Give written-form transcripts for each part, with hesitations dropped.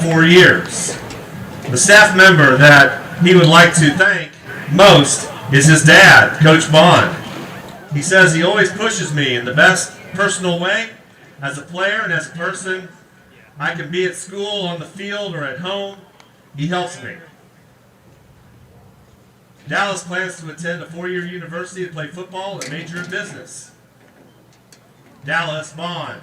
4 years. The staff member that he would like to thank most is his dad, Coach Bond. He says he always pushes me in the best personal way as a player and as a person. I can be at school, on the field, or at home. He helps me. Dallas plans to attend a 4-year university to play football and major in business. Dallas Bond.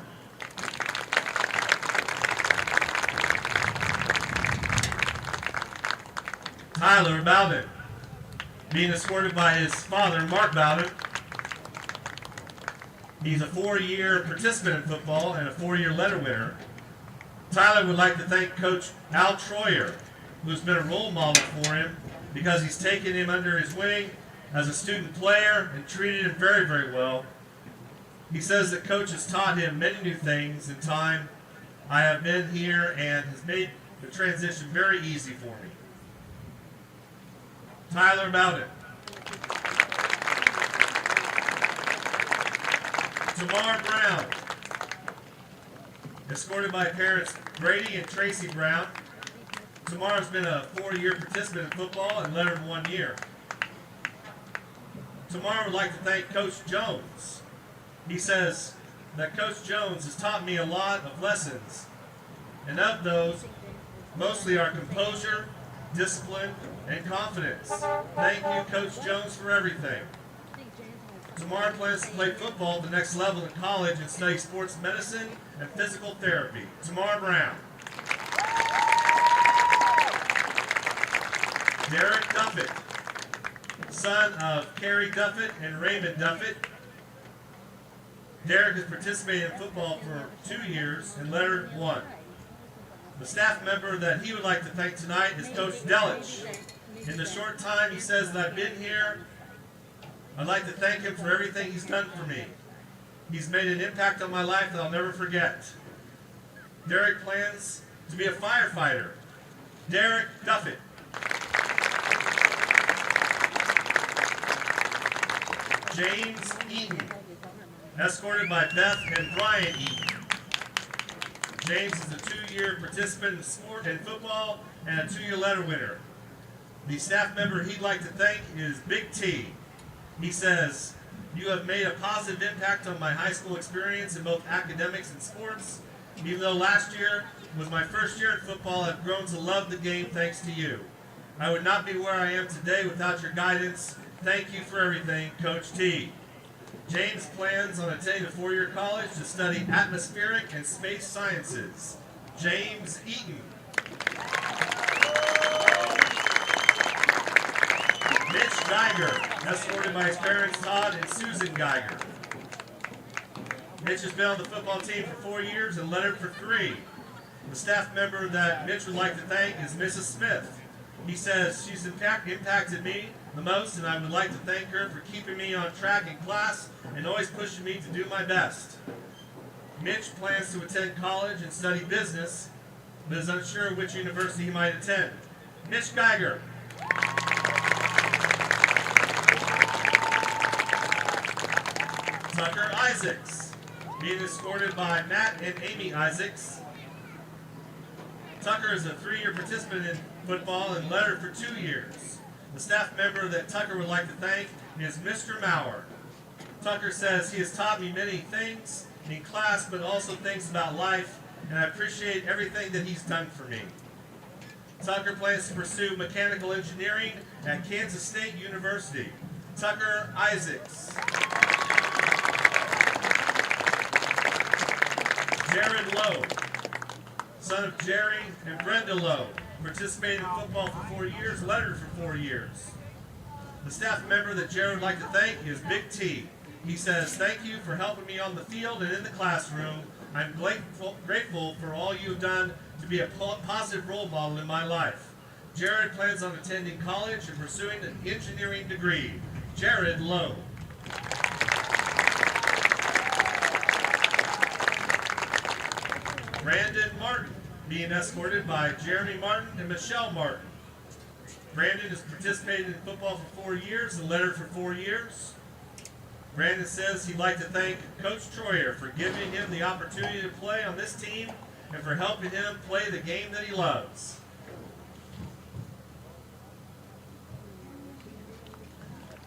Tyler Bowden, being escorted by his father, Mark Bowden. He's a 4-year participant in football and a 4-year letter winner. Tyler would like to thank Coach Al Troyer, who's been a role model for him because he's taken him under his wing as a student player and treated him very, very well. He says that Coach has taught him many new things in time I have been here and has made the transition very easy for me. Tyler Bowden. Tamar Brown, escorted by parents Brady and Tracy Brown. Tamar's been a 4-year participant in football and lettered 1 year. Tamar would like to thank Coach Jones. He says that Coach Jones has taught me a lot of lessons, and of those, mostly are composure, discipline, and confidence. Thank you, Coach Jones, for everything. Tamar plans to play football at the next level in college and study sports medicine and physical therapy. Tamar Brown. Derek Duffett, son of Carrie Duffett and Raymond Duffett. Derek has participated in football for 2 years and lettered 1. The staff member that he would like to thank tonight is Coach Delich. In the short time he says that I've been here, I'd like to thank him for everything he's done for me. He's made an impact on my life that I'll never forget. Derek plans to be a firefighter. Derek Duffett. James Eaton, escorted by Beth and Brian Eaton. James is a 2-year participant in sport and football and a 2-year letter winner. The staff member he'd like to thank is Big T. He says, "You have made a positive impact on my high school experience in both academics and sports. Even though last year was my first year in football, I've grown to love the game thanks to you. I would not be where I am today without your guidance. Thank you for everything, Coach T." James plans on attending a 4-year college to study atmospheric and space sciences. James Eaton. Mitch Geiger, escorted by his parents Todd and Susan Geiger. Mitch has been on the football team for 4 years and lettered for 3. The staff member that Mitch would like to thank is Mrs. Smith. He says she's impacted me the most, and I would like to thank her for keeping me on track in class and always pushing me to do my best. Mitch plans to attend college and study business, but is unsure which university he might attend. Mitch Geiger. Tucker Isaacs, being escorted by Matt and Amy Isaacs. Tucker is a 3-year participant in football and lettered for 2 years. The staff member that Tucker would like to thank is Mr. Maurer. Tucker says he has taught me many things in class, but also things about life, and I appreciate everything that he's done for me. Tucker plans to pursue mechanical engineering at Kansas State University. Tucker Isaacs. Jared Lowe, son of Jerry and Brenda Lowe, participated in football for 4 years, lettered for 4 years. The staff member that Jared would like to thank is Big T. He says, "Thank you for helping me on the field and in the classroom. I'm grateful for all you've done to be a positive role model in my life." Jared plans on attending college and pursuing an engineering degree. Jared Lowe. Brandon Martin, being escorted by Jeremy Martin and Michelle Martin. Brandon has participated in football for 4 years and lettered for 4 years. Brandon says he'd like to thank Coach Troyer for giving him the opportunity to play on this team and for helping him play the game that he loves.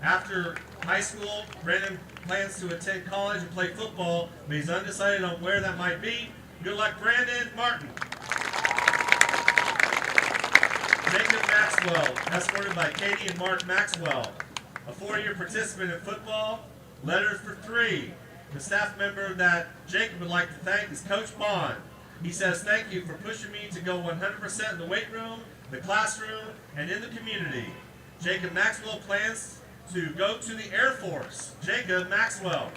After high school, Brandon plans to attend college and play football, but he's undecided on where that might be. Good luck, Brandon Martin. Jacob Maxwell, escorted by Katie and Mark Maxwell, a 4-year participant in football, letters for 3. The staff member that Jacob would like to thank is Coach Bond. He says, thank you for pushing me to go 100% in the weight room, the classroom, and in the community. Jacob Maxwell plans to go to the Air Force. Jacob Maxwell.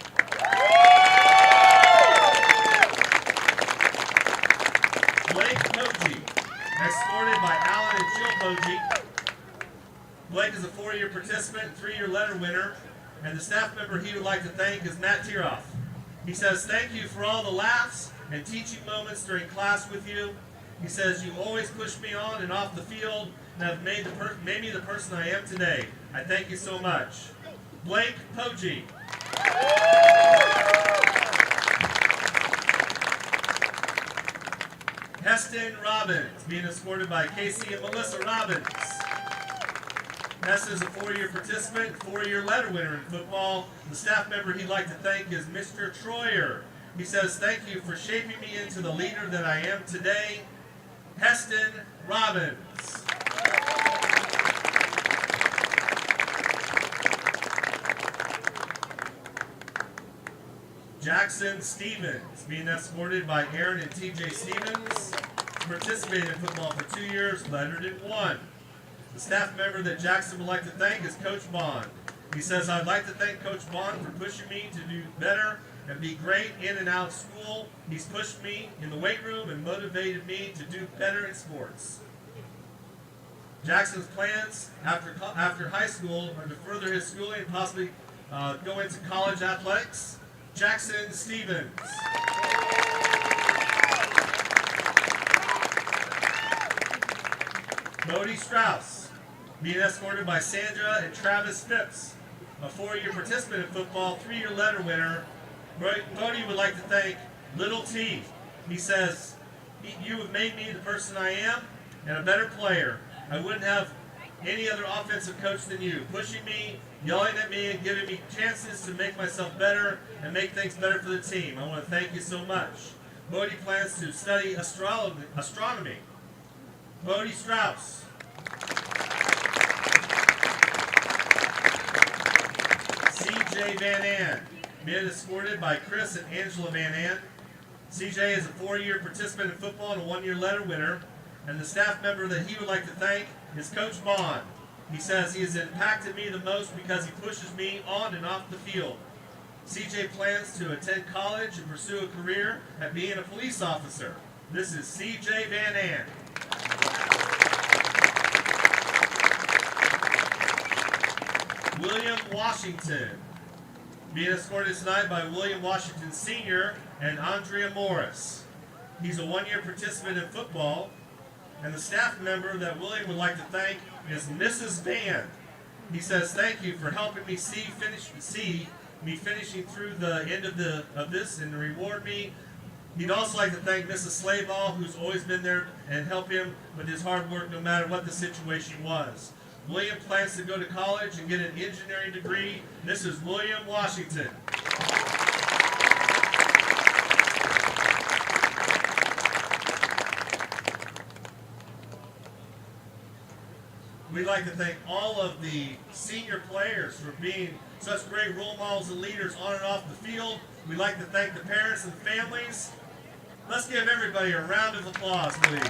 Blake Poggi, escorted by Alan and Jill Poggi. Blake is a 4-year participant, 3-year letter winner, and the staff member he would like to thank is Matt Tiroff. He says, thank you for all the laughs and teaching moments during class with you. He says, you always push me on and off the field and have made me the person I am today. I thank you so much. Blake Poggi. Heston Robbins, being escorted by Casey and Melissa Robbins. Heston is a 4-year participant, 4-year letter winner in football. The staff member he'd like to thank is Mr. Troyer. He says, thank you for shaping me into the leader that I am today. Heston Robbins. Jackson Stevens, being escorted by Aaron and TJ Stevens, participated in football for 2 years, lettered in 1. The staff member that Jackson would like to thank is Coach Bond. He says, I'd like to thank Coach Bond for pushing me to do better and be great in and out of school. He's pushed me in the weight room and motivated me to do better in sports. Jackson's plans after high school are to further his schooling and possibly go into college athletics. Jackson Stevens. Bodie Strauss, being escorted by Sandra and Travis Phipps, a 4-year participant in football, 3-year letter winner. Bodie would like to thank Little T. He says, you have made me the person I am and a better player. I wouldn't have any other offensive coach than you, pushing me, yelling at me, and giving me chances to make myself better and make things better for the team. I want to thank you so much. Bodie plans to study astronomy. Bodie Strauss. CJ Van Ann, being escorted by Chris and Angela Van Ann. CJ is a 4-year participant in football and a 1-year letter winner. And the staff member that he would like to thank is Coach Bond. He says he has impacted me the most because he pushes me on and off the field. CJ plans to attend college and pursue a career at being a police officer. This is CJ Van Ann. William Washington, being escorted tonight by William Washington Sr. and Andrea Morris. He's a 1-year participant in football. And the staff member that William would like to thank is Mrs. Van. He says, thank you for helping me see me finishing through the end of this and reward me. He'd also like to thank Mrs. Slayball, who's always been there and help him with his hard work no matter what the situation was. William plans to go to college and get an engineering degree. This is William Washington. We'd like to thank all of the senior players for being such great role models and leaders on and off the field. We'd like to thank the parents and families. Let's give everybody a round of applause, please.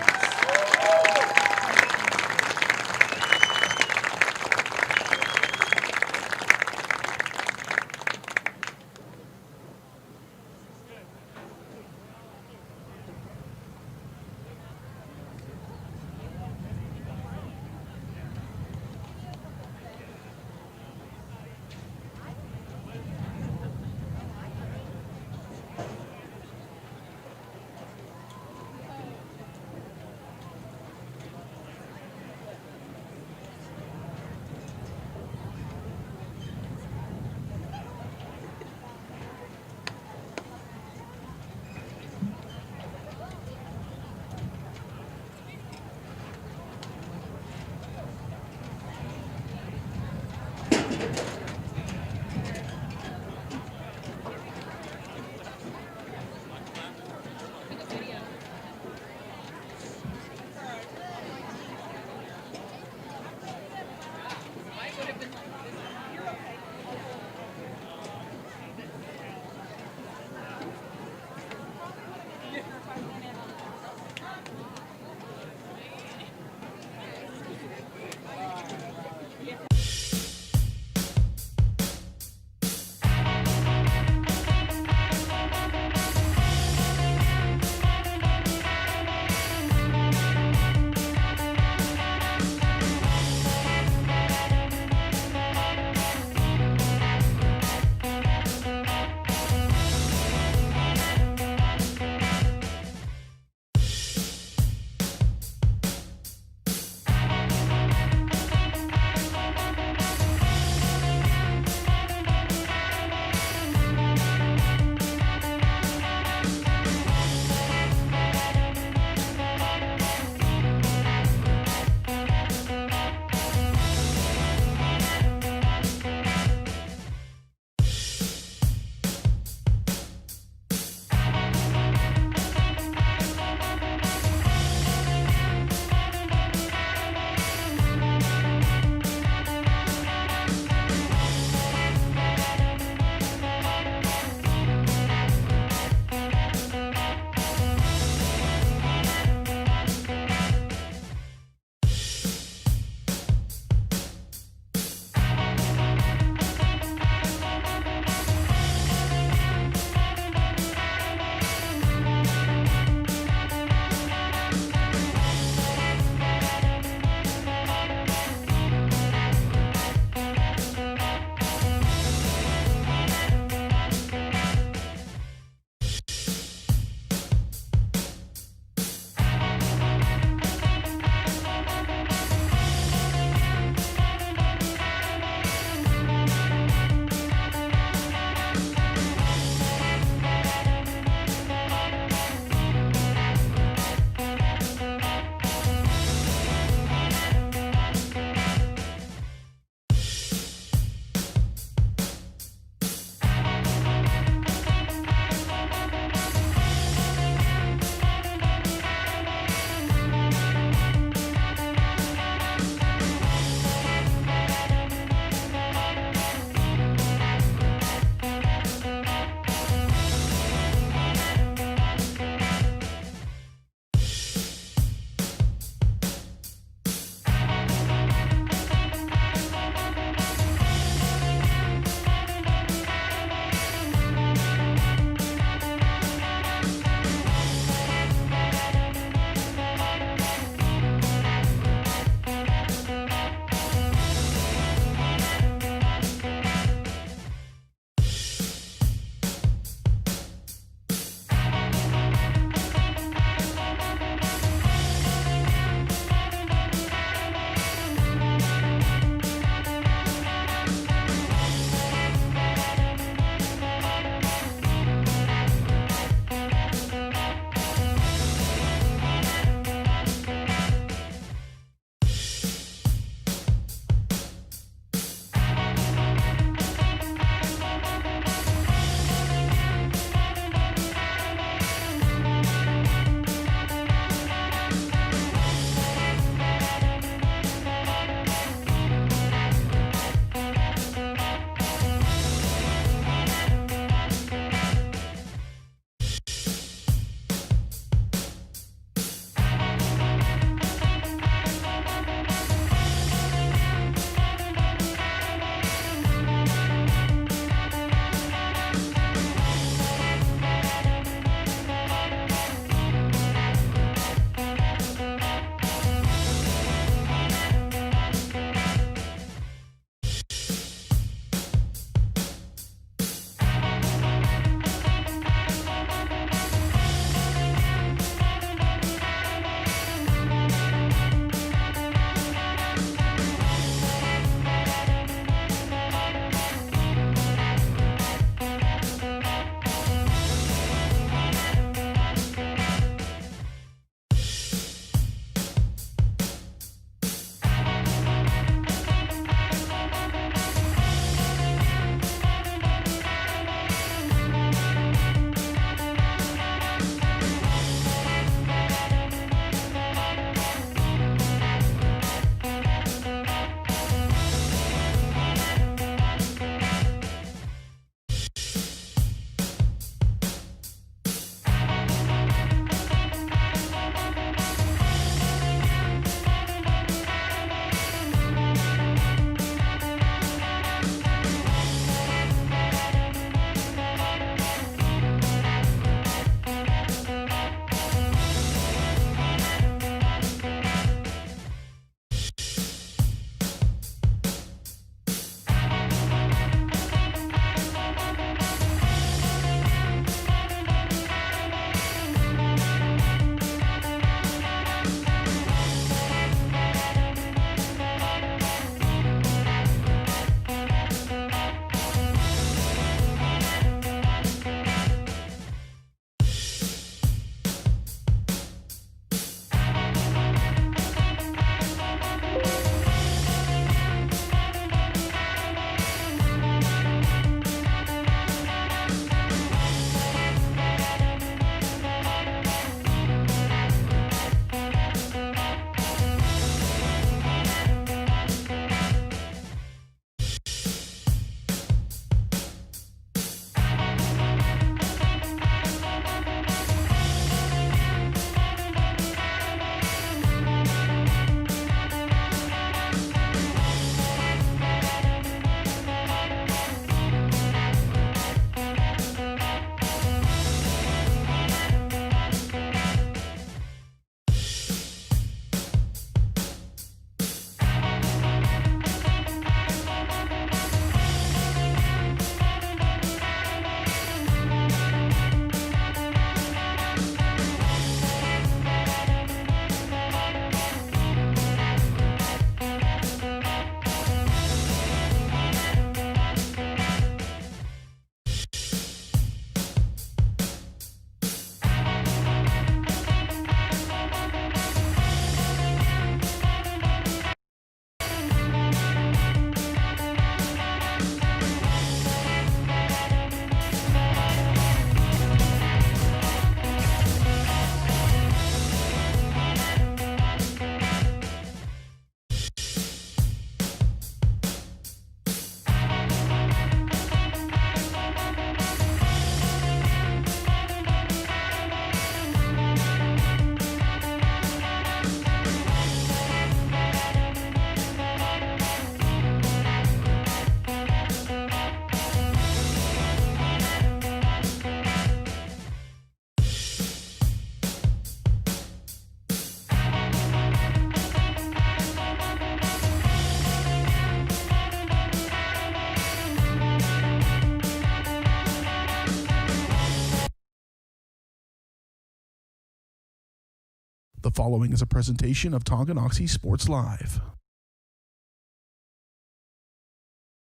following is a presentation of Tonganoxie Sports Live.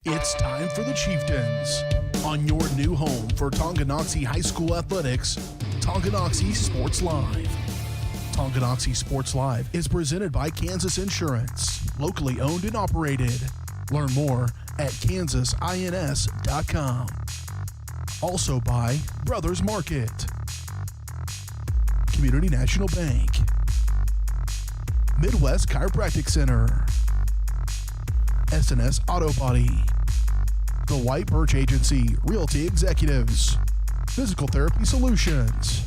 It's time for the Chieftains on your new home for Tonganoxie High School athletics, Tonganoxie Sports Live. Tonganoxie Sports Live is presented by Kansas Insurance, locally owned and operated. Learn more at kansasins.com. Also by Brothers Market, Community National Bank, Midwest Chiropractic Center, SNS Auto Body, The White Birch Agency Realty Executives, Physical Therapy Solutions,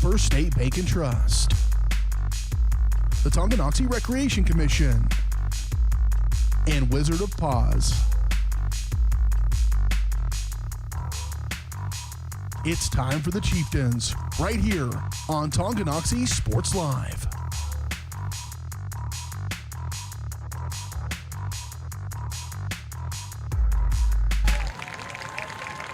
First State Bank and Trust, the Tonganoxie Recreation Commission, and Wizard of Paws. It's time for the Chieftains, right here on Tonganoxie Sports Live.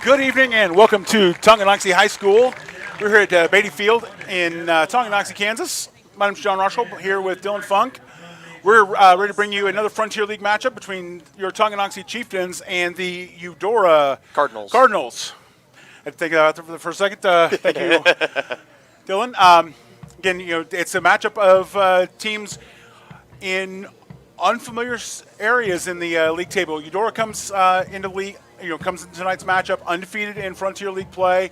Good evening and welcome to Tonganoxie High School. We're here at Beatty Field in Tonganoxie, Kansas. My name's John Rushel, here with Dylan Funk. We're ready to bring you another Frontier League matchup between your Tonganoxie Chieftains and the Eudora Cardinals. I had to think about that for a second. Thank you, Dylan. Again, it's a matchup of teams in unfamiliar areas in the league table. Eudora comes into league. Comes into tonight's matchup undefeated in Frontier League play.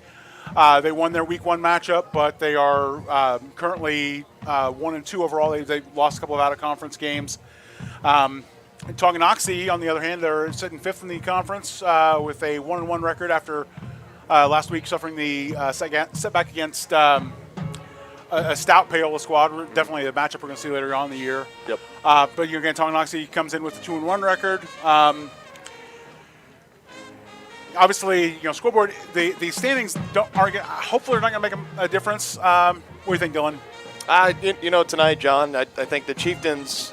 They won their Week 1 matchup, but they are currently 1-2 overall. They lost a couple of out-of-conference games. Tonganoxie, on the other hand, they're sitting 5th in the conference with a 1-1 record after last week suffering the setback against a stout Paola squad. Definitely a matchup we're going to see later on in the year. Yep. But again, Tonganoxie comes in with a 2-1 record. Obviously, scoreboard, the standings hopefully are not going to make a difference. What do you think, Dylan? Tonight, John, I think the Chieftains,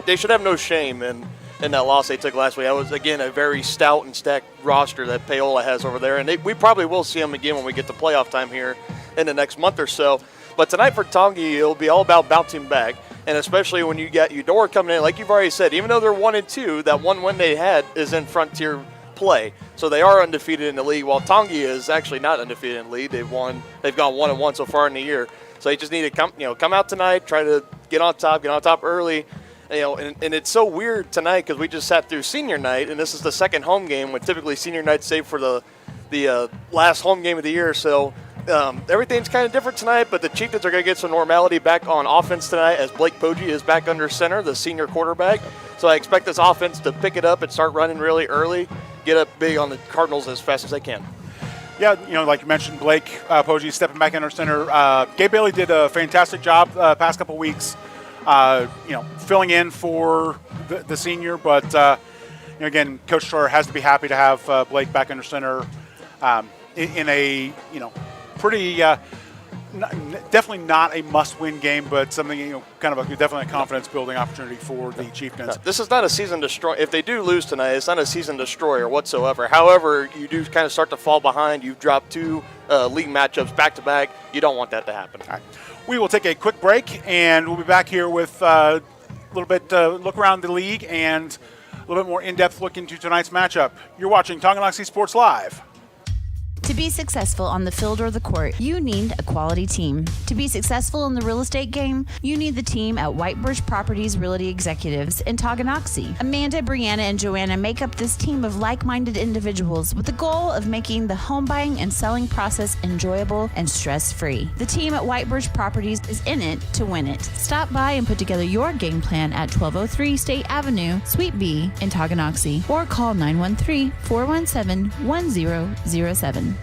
they should have no shame in that loss they took last week. That was, again, a very stout and stacked roster that Paola has over there. And we probably will see them again when we get to playoff time here in the next month or so. But tonight for Tongi, it'll be all about bouncing back. And especially when you get Eudora coming in, like you've already said, even though they're 1-2, that one win they had is in Frontier play. So they are undefeated in the league, while Tongi is actually not undefeated in the league. They've gone 1-1 so far in the year. So they just need to come out tonight, try to get on top early. And it's so weird tonight because we just sat through senior night, and this is the second home game when typically senior night's saved for the last home game of the year. So everything's kind of different tonight, but the Chieftains are going to get some normality back on offense tonight as Blake Poggi is back under center, the senior quarterback. So I expect this offense to pick it up and start running really early, get up big on the Cardinals as fast as they can. Yeah, like you mentioned, Blake Poggi stepping back under center. Gabe Bailey did a fantastic job past couple weeks, filling in for the senior. But, again, Coach Troyer has to be happy to have Blake back under center in a, pretty definitely not a must-win game, but something, kind of definitely a confidence-building opportunity for the Chieftains. This is not a season destroyer. If they do lose tonight, it's not a season destroyer whatsoever. However, you do kind of start to fall behind. You've dropped 2 league matchups back-to-back. You don't want that to happen. All right. We will take a quick break, and we'll be back here with a little bit look around the league and a little bit more in-depth look into tonight's matchup. You're watching Tonganoxie Sports Live. To be successful on the field or the court, you need a quality team. To be successful in the real estate game, you need the team at White Birch Properties Realty Executives in Tonganoxie. Amanda, Brianna, and Joanna make up this team of like-minded individuals with the goal of making the home buying and selling process enjoyable and stress-free. The team at White Birch Properties is in it to win it. Stop by and put together your game plan at 1203 State Avenue, Suite B in Tonganoxie, or call 913-417-1007.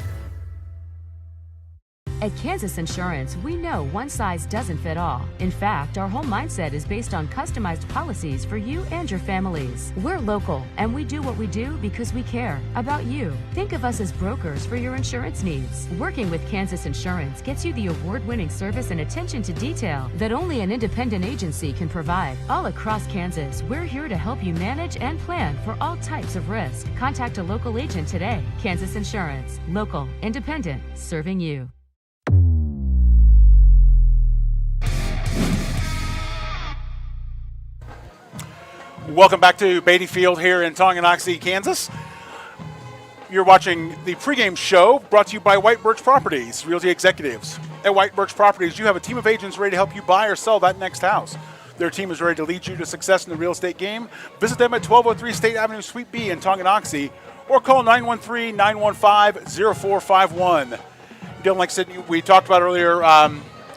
At Kansas Insurance, we know one size doesn't fit all. In fact, our whole mindset is based on customized policies for you and your families. We're local, and we do what we do because we care about you. Think of us as brokers for your insurance needs. Working with Kansas Insurance gets you the award-winning service and attention to detail that only an independent agency can provide. All across Kansas, we're here to help you manage and plan for all types of risk. Contact a local agent today. Kansas Insurance. Local, independent, serving you. Welcome back to Beatty Field here in Tonganoxie, Kansas. You're watching the pregame show brought to you by White Birch Properties, Realty Executives. At White Birch Properties, you have a team of agents ready to help you buy or sell that next house. Their team is ready to lead you to success in the real estate game. Visit them at 1203 State Avenue, Suite B in Tonganoxie, or call 913-915-0451. Dylan, like I said, we talked about earlier,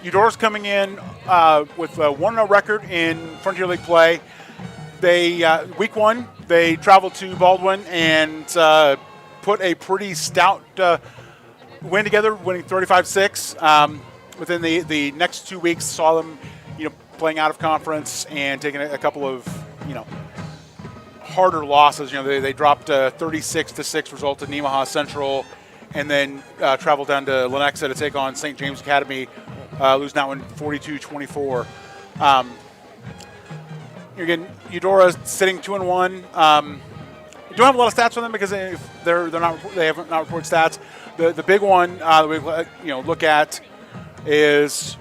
Eudora's coming in with a 1-0 record in Frontier League play. They week one, they traveled to Baldwin and put a pretty stout win together, winning 35-6. Within the next 2 weeks, saw them, playing out of conference and taking a couple of, harder losses. They dropped 36-6 result in Nemaha Central, and then traveled down to Lenexa to take on St. James Academy, losing that one 42-24. Again, Eudora sitting 2-1. Don't have a lot of stats on them because they haven't reported stats. The big one that we look at is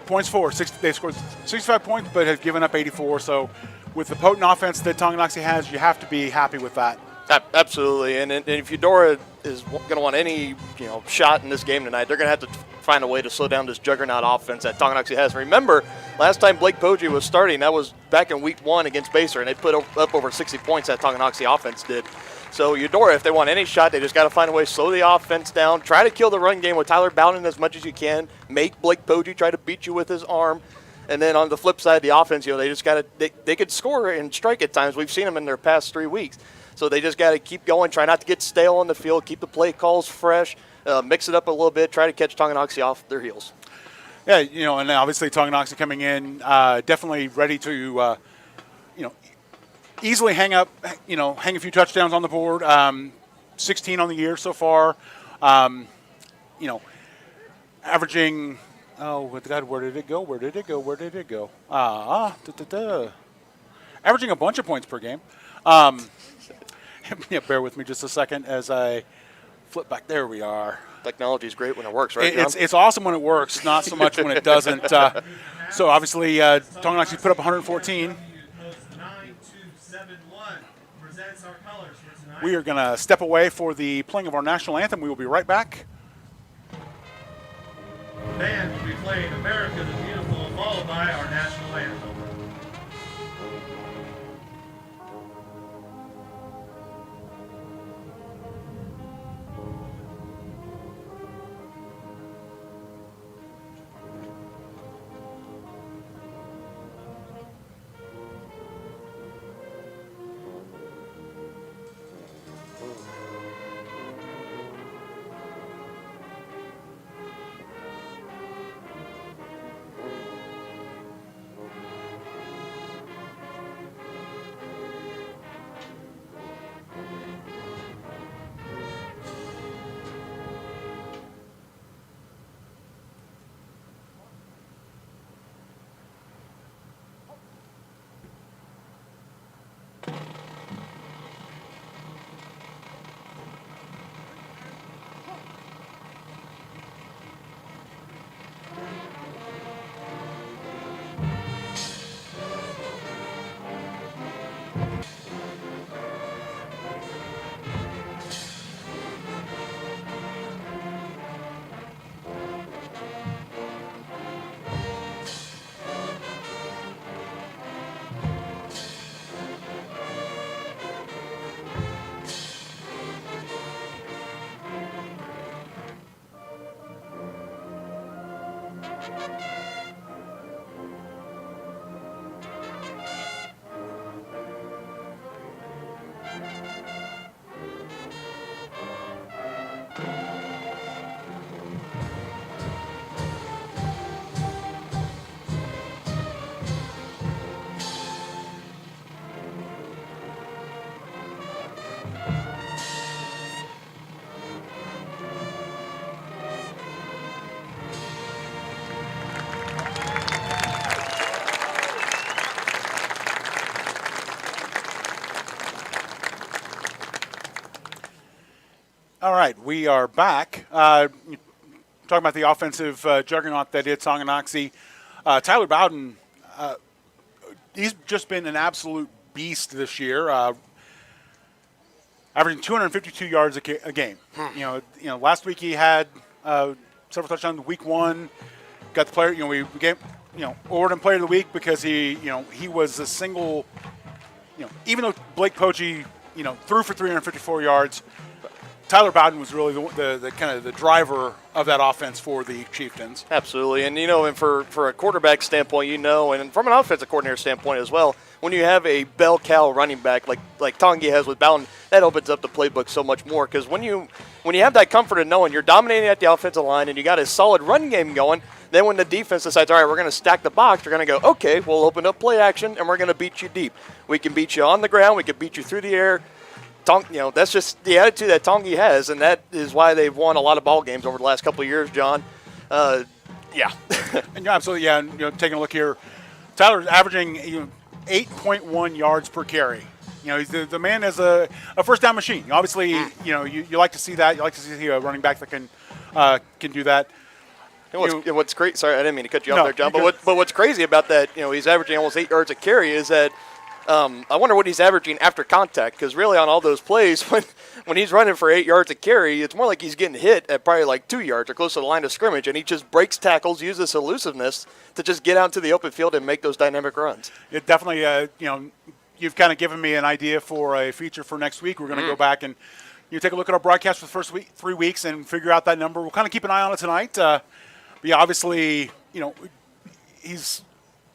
points for. They scored 65 points, but have given up 84. So, with the potent offense that Tonganoxie has, you have to be happy with that. Absolutely, and if Eudora is going to want any shot in this game tonight, they're going to have to find a way to slow down this juggernaut offense that Tonganoxie has. Remember, last time Blake Poggi was starting, that was back in week 1 against Baser, and they put up over 60 points that Tonganoxie offense did. So Eudora, if they want any shot, they just got to find a way to slow the offense down, try to kill the run game with Tyler Bowden as much as you can, make Blake Poggi try to beat you with his arm. And then on the flip side of the offense, they just got to they could score and strike at times. We've seen them in their past 3 weeks. So they just got to keep going, try not to get stale on the field, keep the play calls fresh, mix it up a little bit, try to catch Tonganoxie off their heels. Yeah, and obviously Tonganoxie coming in, definitely ready to, easily hang a few touchdowns on the board. 16 on the year so far. Averaging, oh God, where did it go? Averaging a bunch of points per game. Bear with me just a second as I flip back. There we are. Technology is great when it works, right, John? It's awesome when it works, not so much when it doesn't. So obviously, Tonganoxie put up 114. We are going to step away for the playing of our national anthem. We will be right back. The band will be playing America the Beautiful, followed by our national anthem. All right, we are back. Talking about the offensive juggernaut that is Tonganoxie. Tyler Bowden, he's just been an absolute beast this year, averaging 252 yards a game. You know, last week he had several touchdowns. Week 1, got the player. You know, we gave awarded him player of the week because he was a single. You know, even though Blake Poggi threw for 354 yards, Tyler Bowden was really the kind of the driver of that offense for the Chieftains. Absolutely, and and for a quarterback standpoint, and from an offensive coordinator standpoint as well, when you have a bell cow running back like Tongi has with Bowden, that opens up the playbook so much more. Because when you have that comfort of knowing you're dominating at the offensive line and you got a solid run game going, then when the defense decides, all right, we're going to stack the box, they're going to go, okay, we'll open up play action and we're going to beat you deep. We can beat you on the ground, we can beat you through the air. That's just the attitude that Tongi has, and that is why they've won a lot of ball games over the last couple of years, John. Yeah. And absolutely, yeah. And, taking a look here, Tyler's averaging 8.1 yards per carry. He's the man is a first down machine. Obviously, you like to see that. You like to see a running back that can do that. And what's great? Sorry, I didn't mean to cut you off there, John. But what's crazy about that? He's averaging almost 8 yards a carry. Is that I wonder what he's averaging after contact, because really on all those plays, when he's running for 8 yards a carry, it's more like he's getting hit at probably like 2 yards or close to the line of scrimmage, and he just breaks tackles, uses elusiveness to just get out into the open field and make those dynamic runs. It definitely, you've kind of given me an idea for a feature for next week. We're going to go back and take a look at our broadcast for the first 3 weeks and figure out that number. We'll kind of keep an eye on it tonight. But yeah, obviously, he's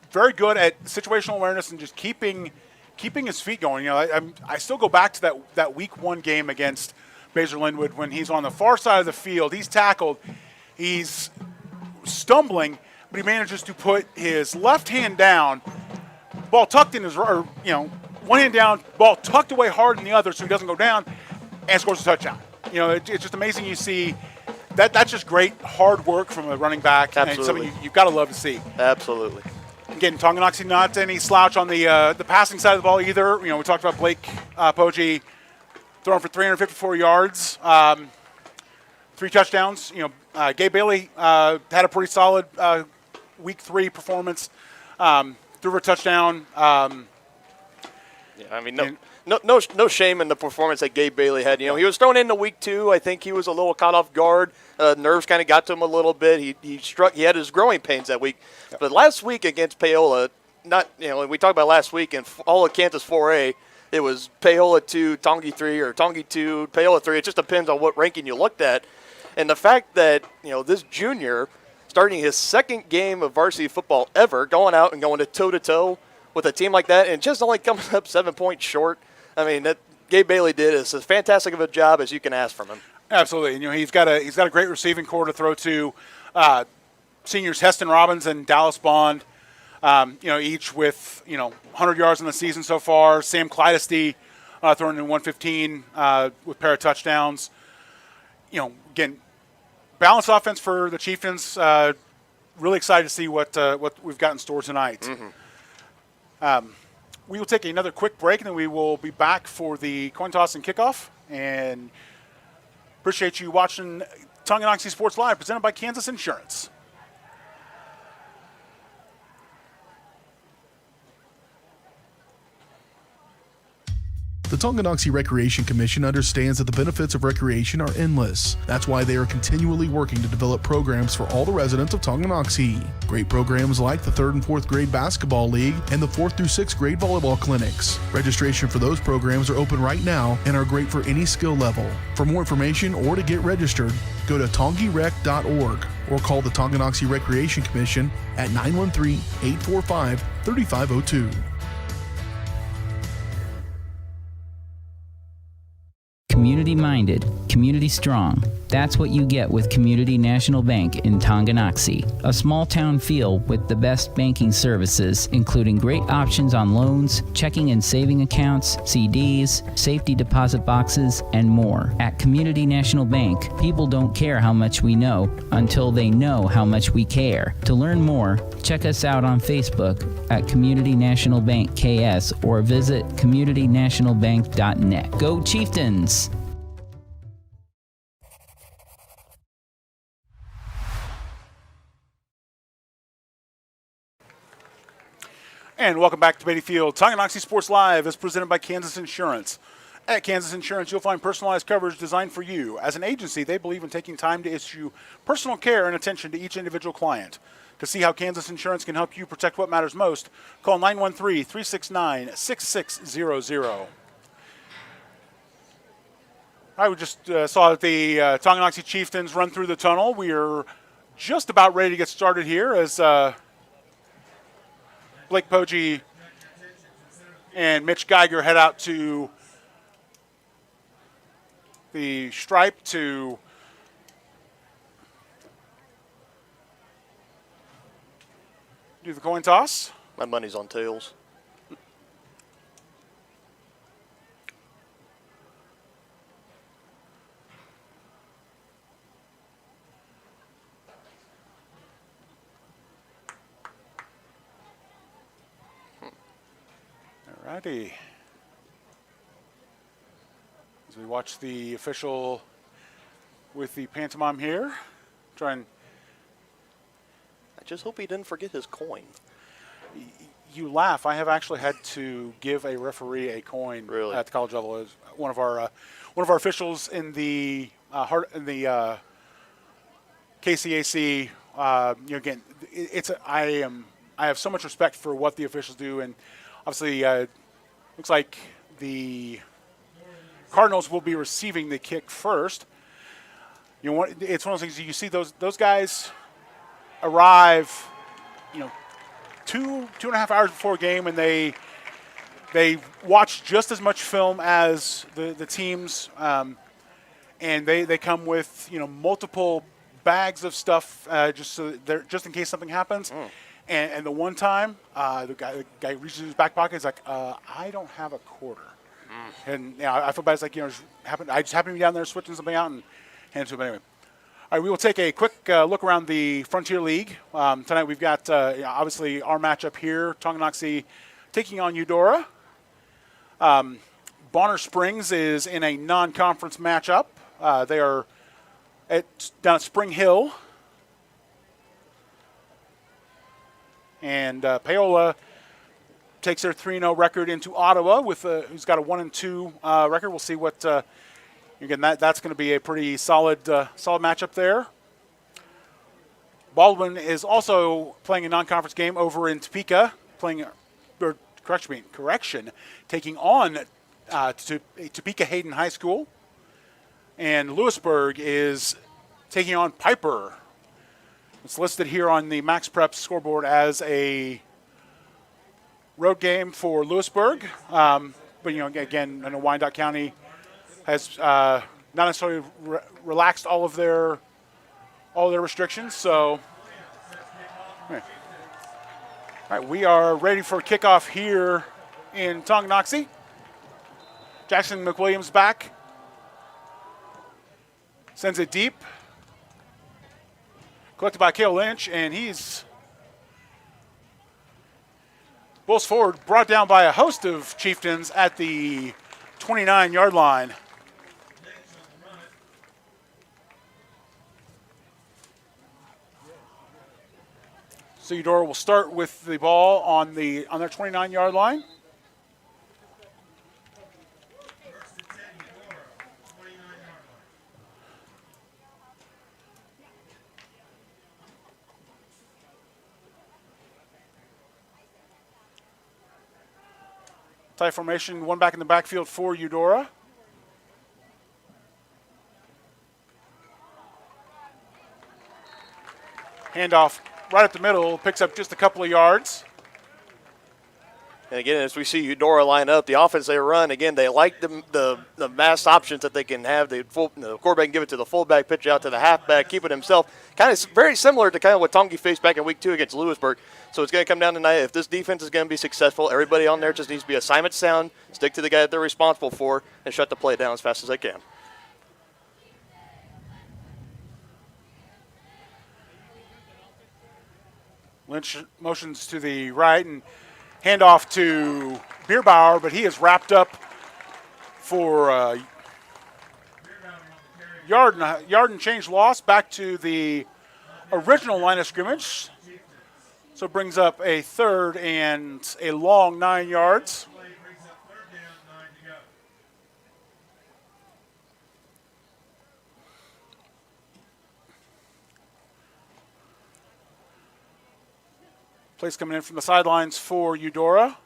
very good at situational awareness and just keeping his feet going. I still go back to that week 1 game against Baser Linwood when he's on the far side of the field. He's tackled. He's stumbling, but he manages to put his left hand down, ball tucked in his, one hand down, ball tucked away hard in the other so he doesn't go down, and scores a touchdown. It's just amazing you see. That's just great hard work from a running back. Absolutely. And something you've got to love to see. Absolutely. Again, Tonganoxie not any slouch on the passing side of the ball either. We talked about Blake Poggi throwing for 354 yards, 3 touchdowns. Gabe Bailey had a pretty solid week 3 performance, threw for a touchdown. No shame in the performance that Gabe Bailey had. He was thrown into week 2. I think he was a little caught off guard. Nerves kind of got to him a little bit. He had his growing pains that week. Yep. But last week against Paola, we talked about last week in all of Kansas 4A, it was Paola 2, Tongi 3, or Tongi 2, Paola 3. It just depends on what ranking you looked at. And the fact that, this junior, starting his 2nd game of varsity football ever, going out and going toe-to-toe with a team like that and just only coming up 7 points short, I mean, that Gabe Bailey did as fantastic of a job as you can ask from him. Absolutely. He's got a great receiving core to throw to. Seniors Heston Robbins and Dallas Bond, each with 100 yards in the season so far. Sam Clydesty throwing in 115 with a pair of touchdowns. Again, balanced offense for the Chieftains. Really excited to see what we've got in store tonight. Mm-hmm. We will take another quick break, and then we will be back for the coin toss and kickoff. And appreciate you watching Tonganoxie Sports Live, presented by Kansas Insurance. The Tonganoxie Recreation Commission understands that the benefits of recreation are endless. That's why they are continually working to develop programs for all the residents of Tonganoxie. Great programs like the 3rd and 4th grade basketball league and the 4th through 6th grade volleyball clinics. Registration for those programs are open right now and are great for any skill level. For more information or to get registered, go to tongirec.org or call the Tonganoxie Recreation Commission at 913-845-3502. Community-minded, community-strong. That's what you get with Community National Bank in Tonganoxie. A small-town feel with the best banking services, including great options on loans, checking and saving accounts, CDs, safety deposit boxes, and more. At Community National Bank, people don't care how much we know until they know how much we care. To learn more, check us out on Facebook at Community National Bank KS or visit communitynationalbank.net. Go Chieftains! And welcome back to Beatty Field. Tonganoxie Sports Live is presented by Kansas Insurance. At Kansas Insurance, you'll find personalized coverage designed for you. As an agency, they believe in taking time to issue personal care and attention to each individual client. To see how Kansas Insurance can help you protect what matters most, call 913-369-6600. We just saw the Tonganoxie Chieftains run through the tunnel. We are just about ready to get started here as Blake Poggi and Mitch Geiger head out to the stripe to do the coin toss. My money's on tails. Alrighty. As we watch the official with the pantomime here, try and. I just hope he didn't forget his coin. You laugh. I have actually had to give a referee a coin Really? at the college level. As one of our officials in the KCAC. Again, I have so much respect for what the officials do, and obviously, looks like the Cardinals will be receiving the kick first. It's one of those things you see those guys arrive, two and a half hours before a game, and they watch just as much film as the teams, and they come with multiple bags of stuff just in case something happens. And the one time, the guy reaches in his back pocket. He's like, "I don't have a quarter," and I feel bad. It's like I just happened to be down there switching something out and hand it to him anyway. All right, we will take a quick look around the Frontier League. Tonight we've got, obviously, our matchup here, Tonganoxie taking on Eudora. Bonner Springs is in a non-conference matchup. They are down at Spring Hill. And Paola takes their 3-0 record into Ottawa, who's got a 1-2 record. We'll see what... Again, that's going to be a pretty solid matchup there. Baldwin is also playing a non-conference game over in Topeka, taking on Topeka Hayden High School. And Lewisburg is taking on Piper. It's listed here on the Max Prep scoreboard as a road game for Lewisburg. But, again, I know Wyandotte County has not necessarily relaxed all of their restrictions. So, all right, we are ready for kickoff here in Tonganoxie. Jackson McWilliams back, sends it deep, collected by Cale Lynch, and he's bulls forward, brought down by a host of Chieftains at the 29-yard line. So Eudora will start with the ball on their 29-yard line. Tie formation, one back in the backfield for Eudora. Handoff right up the middle, picks up just a couple of yards. And again, as we see Eudora line up, the offense they run, again, they like the mass options that they can have. The quarterback can give it to the fullback, pitch out to the halfback, keep it himself. Kind of very similar to kind of what Tongi faced back in week 2 against Lewisburg. So it's going to come down tonight. If this defense is going to be successful, everybody on there just needs to be assignment sound, stick to the guy that they're responsible for, and shut the play down as fast as they can. Lynch motions to the right and handoff to Bierbauer, but he is wrapped up for yard and change loss back to the original line of scrimmage. So it brings up a third and a long 9 yards. Play brings up third down, 9 to go. Plays coming in from the sidelines for Eudora.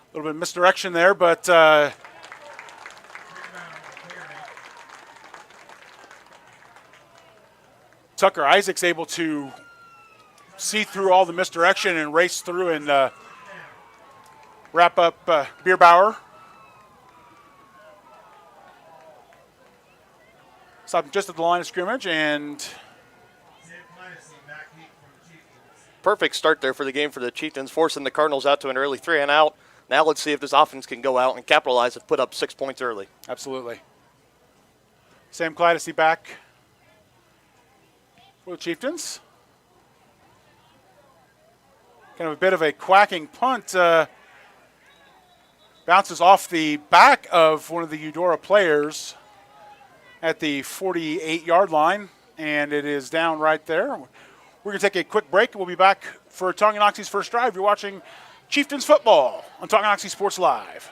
A little bit of misdirection there, but Tucker Isaac's able to see through all the misdirection and race through and wrap up Bierbauer. Stop just at the line of scrimmage, and Perfect start there for the game for the Chieftains, forcing the Cardinals out to an early 3-and-out. Now let's see if this offense can go out and capitalize and put up 6 points early. absolutely. Sam Clydacy back for the Chieftains. Kind of a bit of a quacking punt. Bounces off the back of one of the Eudora players at the 48-yard line, and it is down right there. We're going to take a quick break. We'll be back for Tonganoxie's first drive. You're watching Chieftains football on Tonganoxie Sports Live.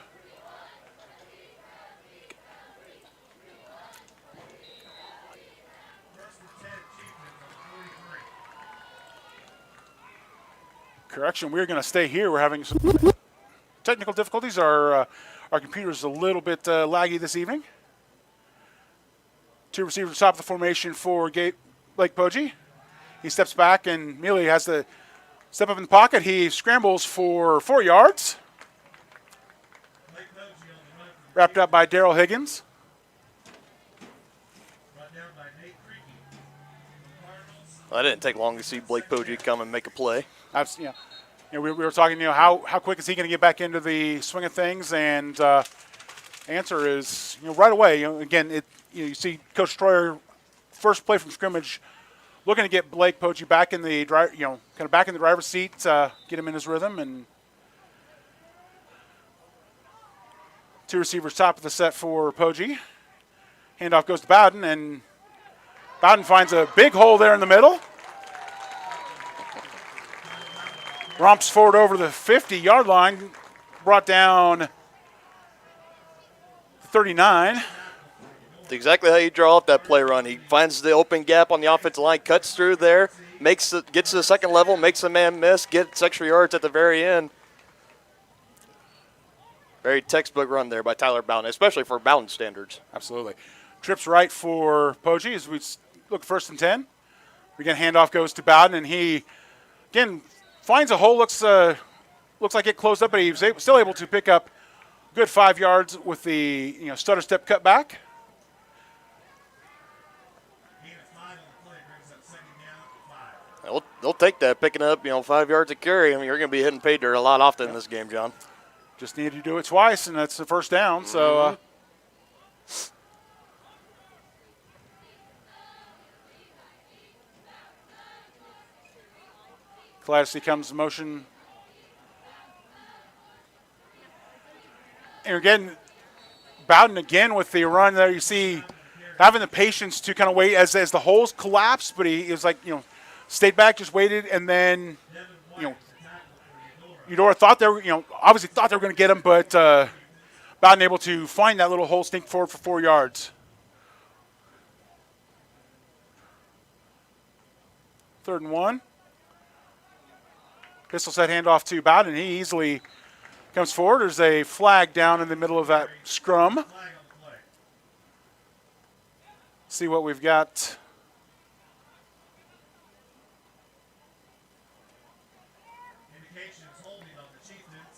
Correction, we're going to stay here. We're having some technical difficulties. Our computer is a little bit laggy this evening. Two receivers top of the formation for Blake Poggi. He steps back and immediately has to step up in the pocket. He scrambles for 4 yards. Wrapped up by Daryl Higgins. Well, that didn't take long to see Blake Poggi come and make a play. We were talking, how quick is he going to get back into the swing of things? And answer is, right away. Again, you see Coach Troyer, first play from scrimmage, looking to get Blake Poggi back in the kind of back in the driver's seat, get him in his rhythm, and two receivers top of the set for Poggi. Handoff goes to Bowden, and Bowden finds a big hole there in the middle. Romps forward over the 50-yard line, brought down 39. That's exactly how you draw up that play run. He finds the open gap on the offensive line, cuts through there, gets to the second level, makes a man miss, gets extra yards at the very end. Very textbook run there by Tyler Bowden, especially for Bowden standards. Absolutely. Trips right for Poggi as we look first and 10. Again, handoff goes to Bowden, and he, again, finds a hole, looks like it closed up, but he was still able to pick up good 5 yards with the stutter step cut back. They'll take that, picking up 5 yards a carry. I mean, you're going to be hitting pay dirt a lot often in this game, John. Just needed to do it twice, and that's the first down. So. Clydacy comes in motion. And again, Bowden again with the run there. You see having the patience to kind of wait as the holes collapse, but he was stayed back, just waited, and then, Eudora thought they were, obviously thought they were going to get him, but Bowden able to find that little hole, stink forward for 4 yards. Third and 1. Pistol set handoff to Bowden. He easily comes forward. There's a flag down in the middle of that scrum. See what we've got.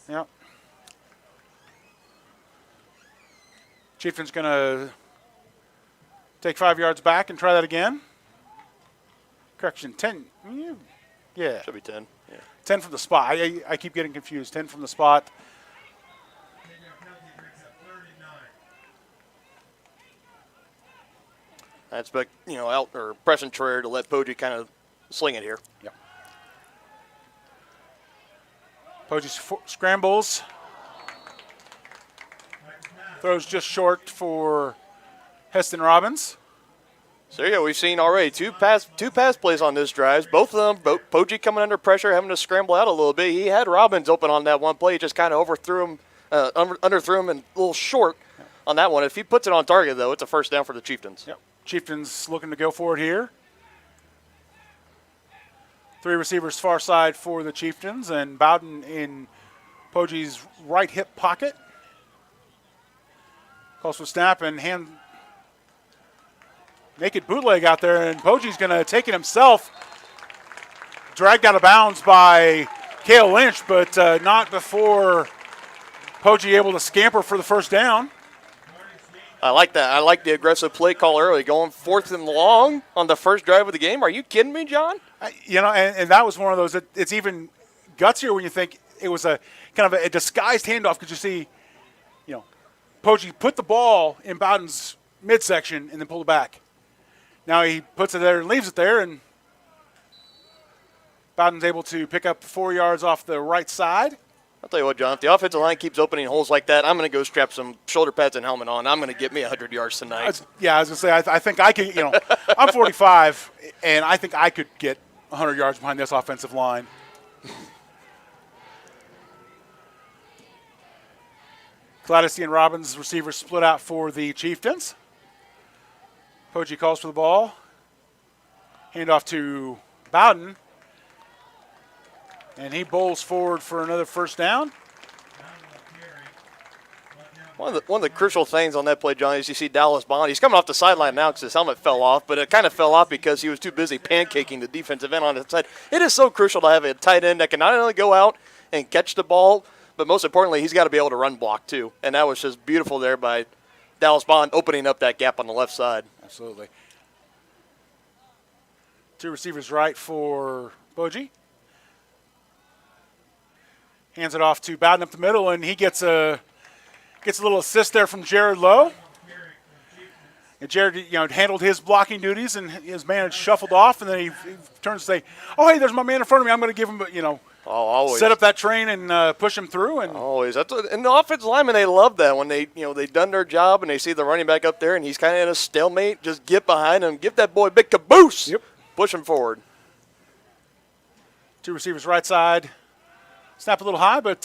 Yep. Chieftains going to take 5 yards back and try that again. Correction, 10. Yeah. Should be 10. Yeah. 10 from the spot. I keep getting confused. 10 from the spot. I expect, out or pressing Troyer to let Poggi kind of sling it here. Yep. Poggi scrambles. Throws just short for Heston Robbins. So yeah, we've seen already two pass plays on this drive. Both of them, Poggi coming under pressure, having to scramble out a little bit. He had Robbins open on that one play, just kind of underthrew him and a little short on that one. If he puts it on target, though, it's a first down for the Chieftains. Yep. Chieftains looking to go for it here. 3 receivers far side for the Chieftains, and Bowden in Poggi's right hip pocket. Calls for snap and hand. Naked bootleg out there, and Poggi's going to take it himself. Dragged out of bounds by Cale Lynch, but not before Poggi able to scamper for the first down. I like that. I like the aggressive play call early, going 4th and long on the first drive of the game. Are you kidding me, John? And that was one of those. It's even gutsier when you think it was a kind of a disguised handoff, because you see, Poggi put the ball in Bowden's midsection and then pulled it back. Now he puts it there and leaves it there, and Bowden's able to pick up 4 yards off the right side. I'll tell you what, John, if the offensive line keeps opening holes like that, I'm going to go strap some shoulder pads and helmet on. I'm going to get me 100 yards tonight. I was going to say, I think I can, I'm 45, and I think I could get 100 yards behind this offensive line. Gladys and Robbins, receivers, split out for the Chieftains. Poggi calls for the ball. Handoff to Bowden. And he bowls forward for another first down. One of the crucial things on that play, John, is you see Dallas Bond. He's coming off the sideline now because his helmet fell off, but it kind of fell off because he was too busy pancaking the defensive end on his side. It is so crucial to have a tight end that can not only go out and catch the ball, but most importantly, he's got to be able to run block too. And that was just beautiful there by Dallas Bond opening up that gap on the left side. Absolutely. 2 receivers right for Poggi. Hands it off to Bowden up the middle, and he gets a little assist there from Jared Lowe. And Jared, handled his blocking duties, and his man had shuffled off, and then he turns to say, "Oh, hey, there's my man in front of me. I'm going to give him, always set up that train and push him through." And always, and the offensive linemen, they love that when they've done their job and they see the running back up there and he's kind of in a stalemate. Just get behind him, give that boy a big caboose. Yep. Push him forward. 2 receivers right side. Snap a little high, but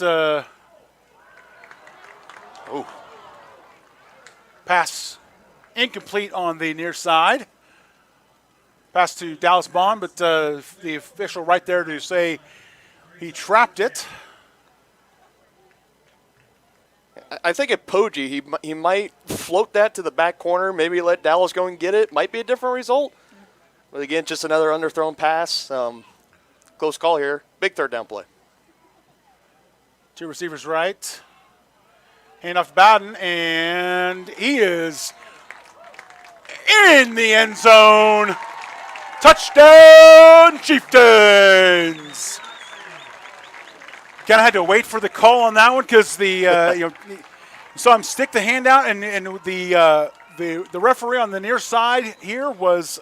pass incomplete on the near side. Pass to Dallas Bond, but the official right there to say he trapped it. I think at Poggi, he might float that to the back corner, maybe let Dallas go and get it. Might be a different result. But again, just another underthrown pass. Close call here. Big third down play. 2 receivers right. Hand off to Bowden, and he is in the end zone. Touchdown, Chieftains! Kind of had to wait for the call on that one because you saw him stick the hand out, and the referee on the near side here was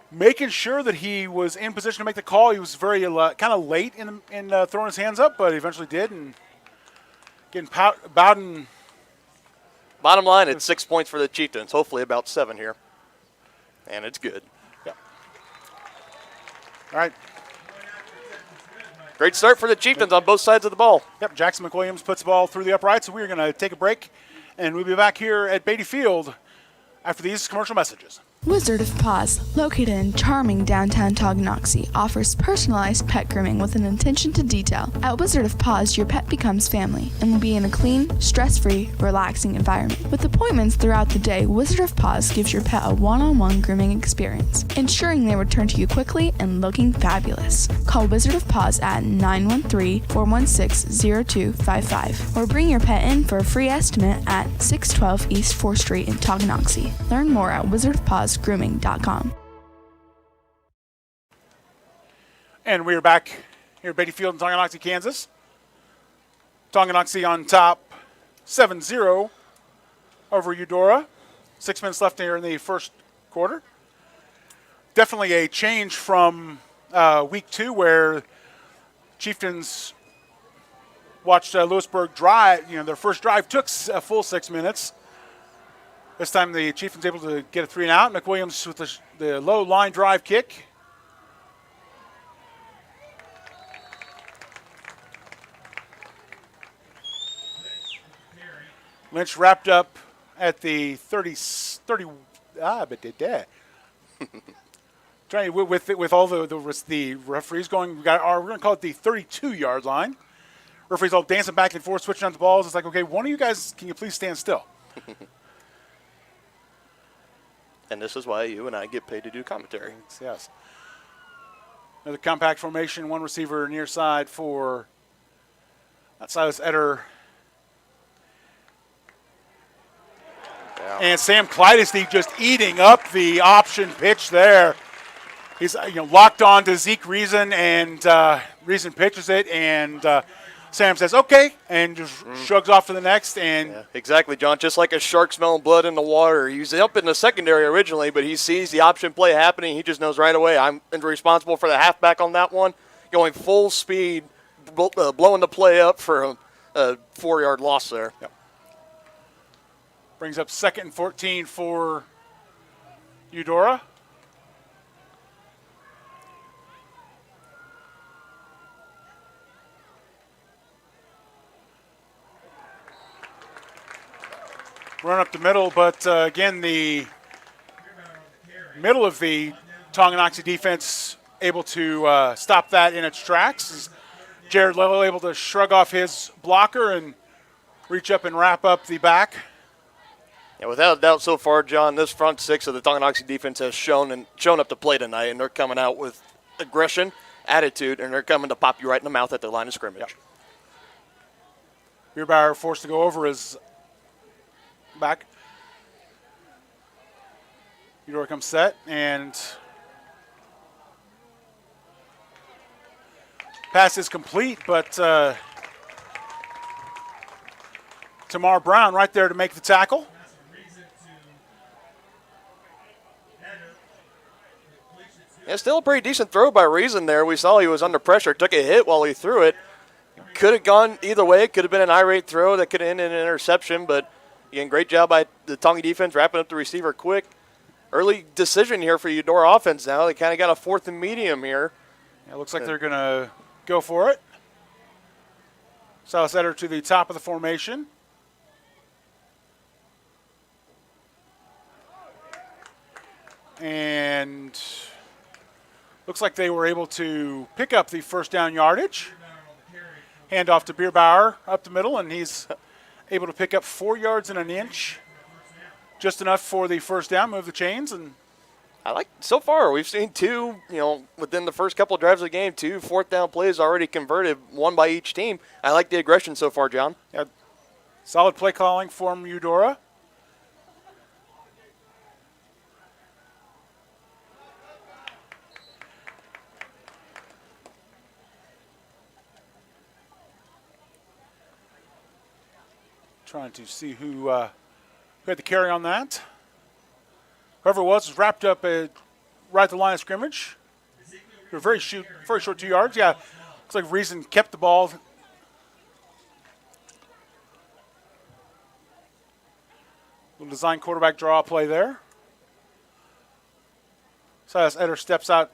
making sure that he was in position to make the call. He was very kind of late in throwing his hands up, but he eventually did. And getting Bowden. Bottom line, it's 6 points for the Chieftains. Hopefully about 7 here. And it's good. Yeah. All right. Great start for the Chieftains on both sides of the ball. Yep, Jackson McWilliams puts the ball through the uprights, so we're going to take a break, and we'll be back here at Beatty Field after these commercial messages. Wizard of Paws, located in charming downtown Tonganoxie, offers personalized pet grooming with an attention to detail. At Wizard of Paws, your pet becomes family and will be in a clean, stress-free, relaxing environment. With appointments throughout the day, Wizard of Paws gives your pet a one-on-one grooming experience, ensuring they return to you quickly and looking fabulous. Call Wizard of Paws at 913-416-0255 or bring your pet in for a free estimate at 612 East 4th Street in Tonganoxie. Learn more at wizardofpawsgrooming.com. And we are back here at Beatty Field in Tonganoxie, Kansas. Tonganoxie on top 7-0 over Eudora. 6 minutes left here in the first quarter. Definitely a change from week 2 where Chieftains watched Lewisburg drive. Their first drive took a full 6 minutes. This time the Chieftains able to get a 3-and-out. McWilliams with the low line drive kick. Lynch wrapped up at the 30 but did that. Trying with all the referees going, we're going to call it the 32-yard line. Referees all dancing back and forth, switching on the balls. It's like, okay, one of you guys, can you please stand still? And this is why you and I get paid to do commentary. Yes. Another compact formation, one receiver near side for Silas Eder. Yeah. And Sam Clydesty just eating up the option pitch there. He's locked on to Zeke Reason, and Reason pitches it, and Sam says, okay, and just shrugs off to the next. And yeah, exactly, John. Just like a shark smelling blood in the water. He was up in the secondary originally, but he sees the option play happening. He just knows right away, I'm responsible for the halfback on that one, going full speed, blowing the play up for a 4-yard loss there. Yep. Brings up 2nd and 14 for Eudora. Run up the middle, but again, the middle of the Tonganoxie defense able to stop that in its tracks. Jared Lello able to shrug off his blocker and reach up and wrap up the back. Yeah, without a doubt so far, John, this front six of the Tonganoxie defense has shown up to play tonight, and they're coming out with aggression, attitude, and they're coming to pop you right in the mouth at the line of scrimmage. Yep. Bierbauer forced to go over his back. Eudora comes set, and pass is complete, but Tamar Brown right there to make the tackle. Yeah, still a pretty decent throw by Reason there. We saw he was under pressure, took a hit while he threw it. Could have gone either way. It could have been an irate throw that could have ended in an interception, but again, great job by the Tonga defense wrapping up the receiver quick. Early decision here for Eudora offense now. They kind of got a 4th and medium here. Yeah, it looks like they're going to go for it. Silas Eder to the top of the formation. And looks like they were able to pick up the first down yardage. Hand off to Bierbauer up the middle, and he's able to pick up 4 yards and an inch. Just enough for the first down, move the chains. And I like, so far, we've seen two, within the first couple of drives of the game, 2 4th down plays already converted, one by each team. I like the aggression so far, John. Yeah, solid play calling from Eudora. Trying to see who had the carry on that. Whoever it was wrapped up right at the line of scrimmage. Very short 2 yards. Yeah, looks like Reason kept the ball. Little design quarterback draw play there. Silas Eder steps out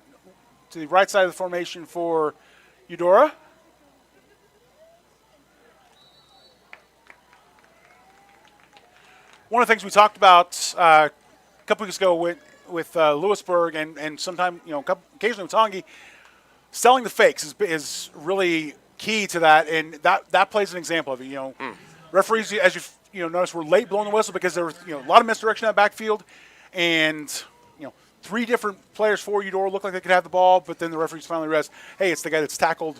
to the right side of the formation for Eudora. One of the things we talked about a couple weeks ago with Lewisburg and sometime, occasionally with Tongi, selling the fakes is really key to that, and that plays an example of it. Referees, as you notice, were late blowing the whistle because there was a lot of misdirection in that backfield, and 3 different players for Eudora looked like they could have the ball, but then the referees finally realized, hey, it's the guy that's tackled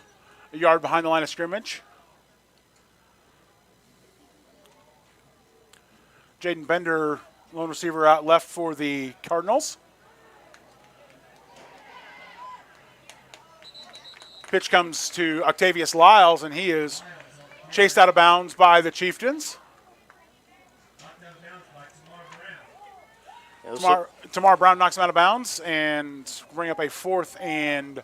a yard behind the line of scrimmage. Jaden Bender, lone receiver out left for the Cardinals. Pitch comes to Octavius Lyles, and he is chased out of bounds by the Chieftains. Tamar Brown knocks him out of bounds and bring up a 4th and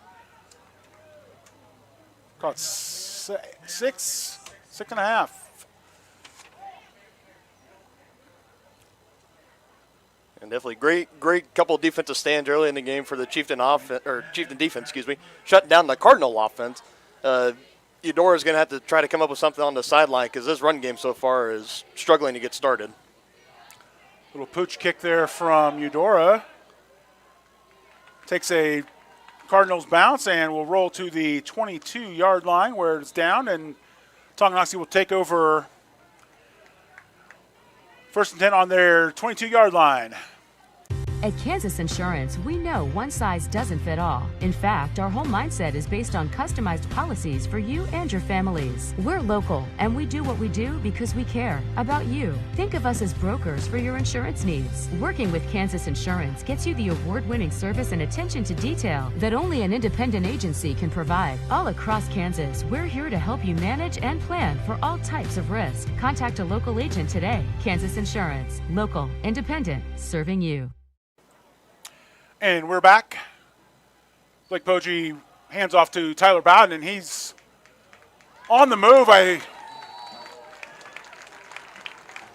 call it 6. 6.5. And definitely great couple of defensive stands early in the game for the Chieftain defense, shutting down the Cardinal offense. Eudora is going to have to try to come up with something on the sideline because this run game so far is struggling to get started. Little pooch kick there from Eudora. Takes a Cardinals bounce and will roll to the 22-yard line where it's down, and Tonganoxie will take over first and 10 on their 22-yard line. At Kansas Insurance, we know one size doesn't fit all. In fact, our whole mindset is based on customized policies for you and your families. We're local, and we do what we do because we care about you. Think of us as brokers for your insurance needs. Working with Kansas Insurance gets you the award-winning service and attention to detail that only an independent agency can provide. All across Kansas, we're here to help you manage and plan for all types of risk. Contact a local agent today. Kansas Insurance. Local, independent, serving you. And we're back. Blake Poggi hands off to Tyler Bowden, and he's on the move.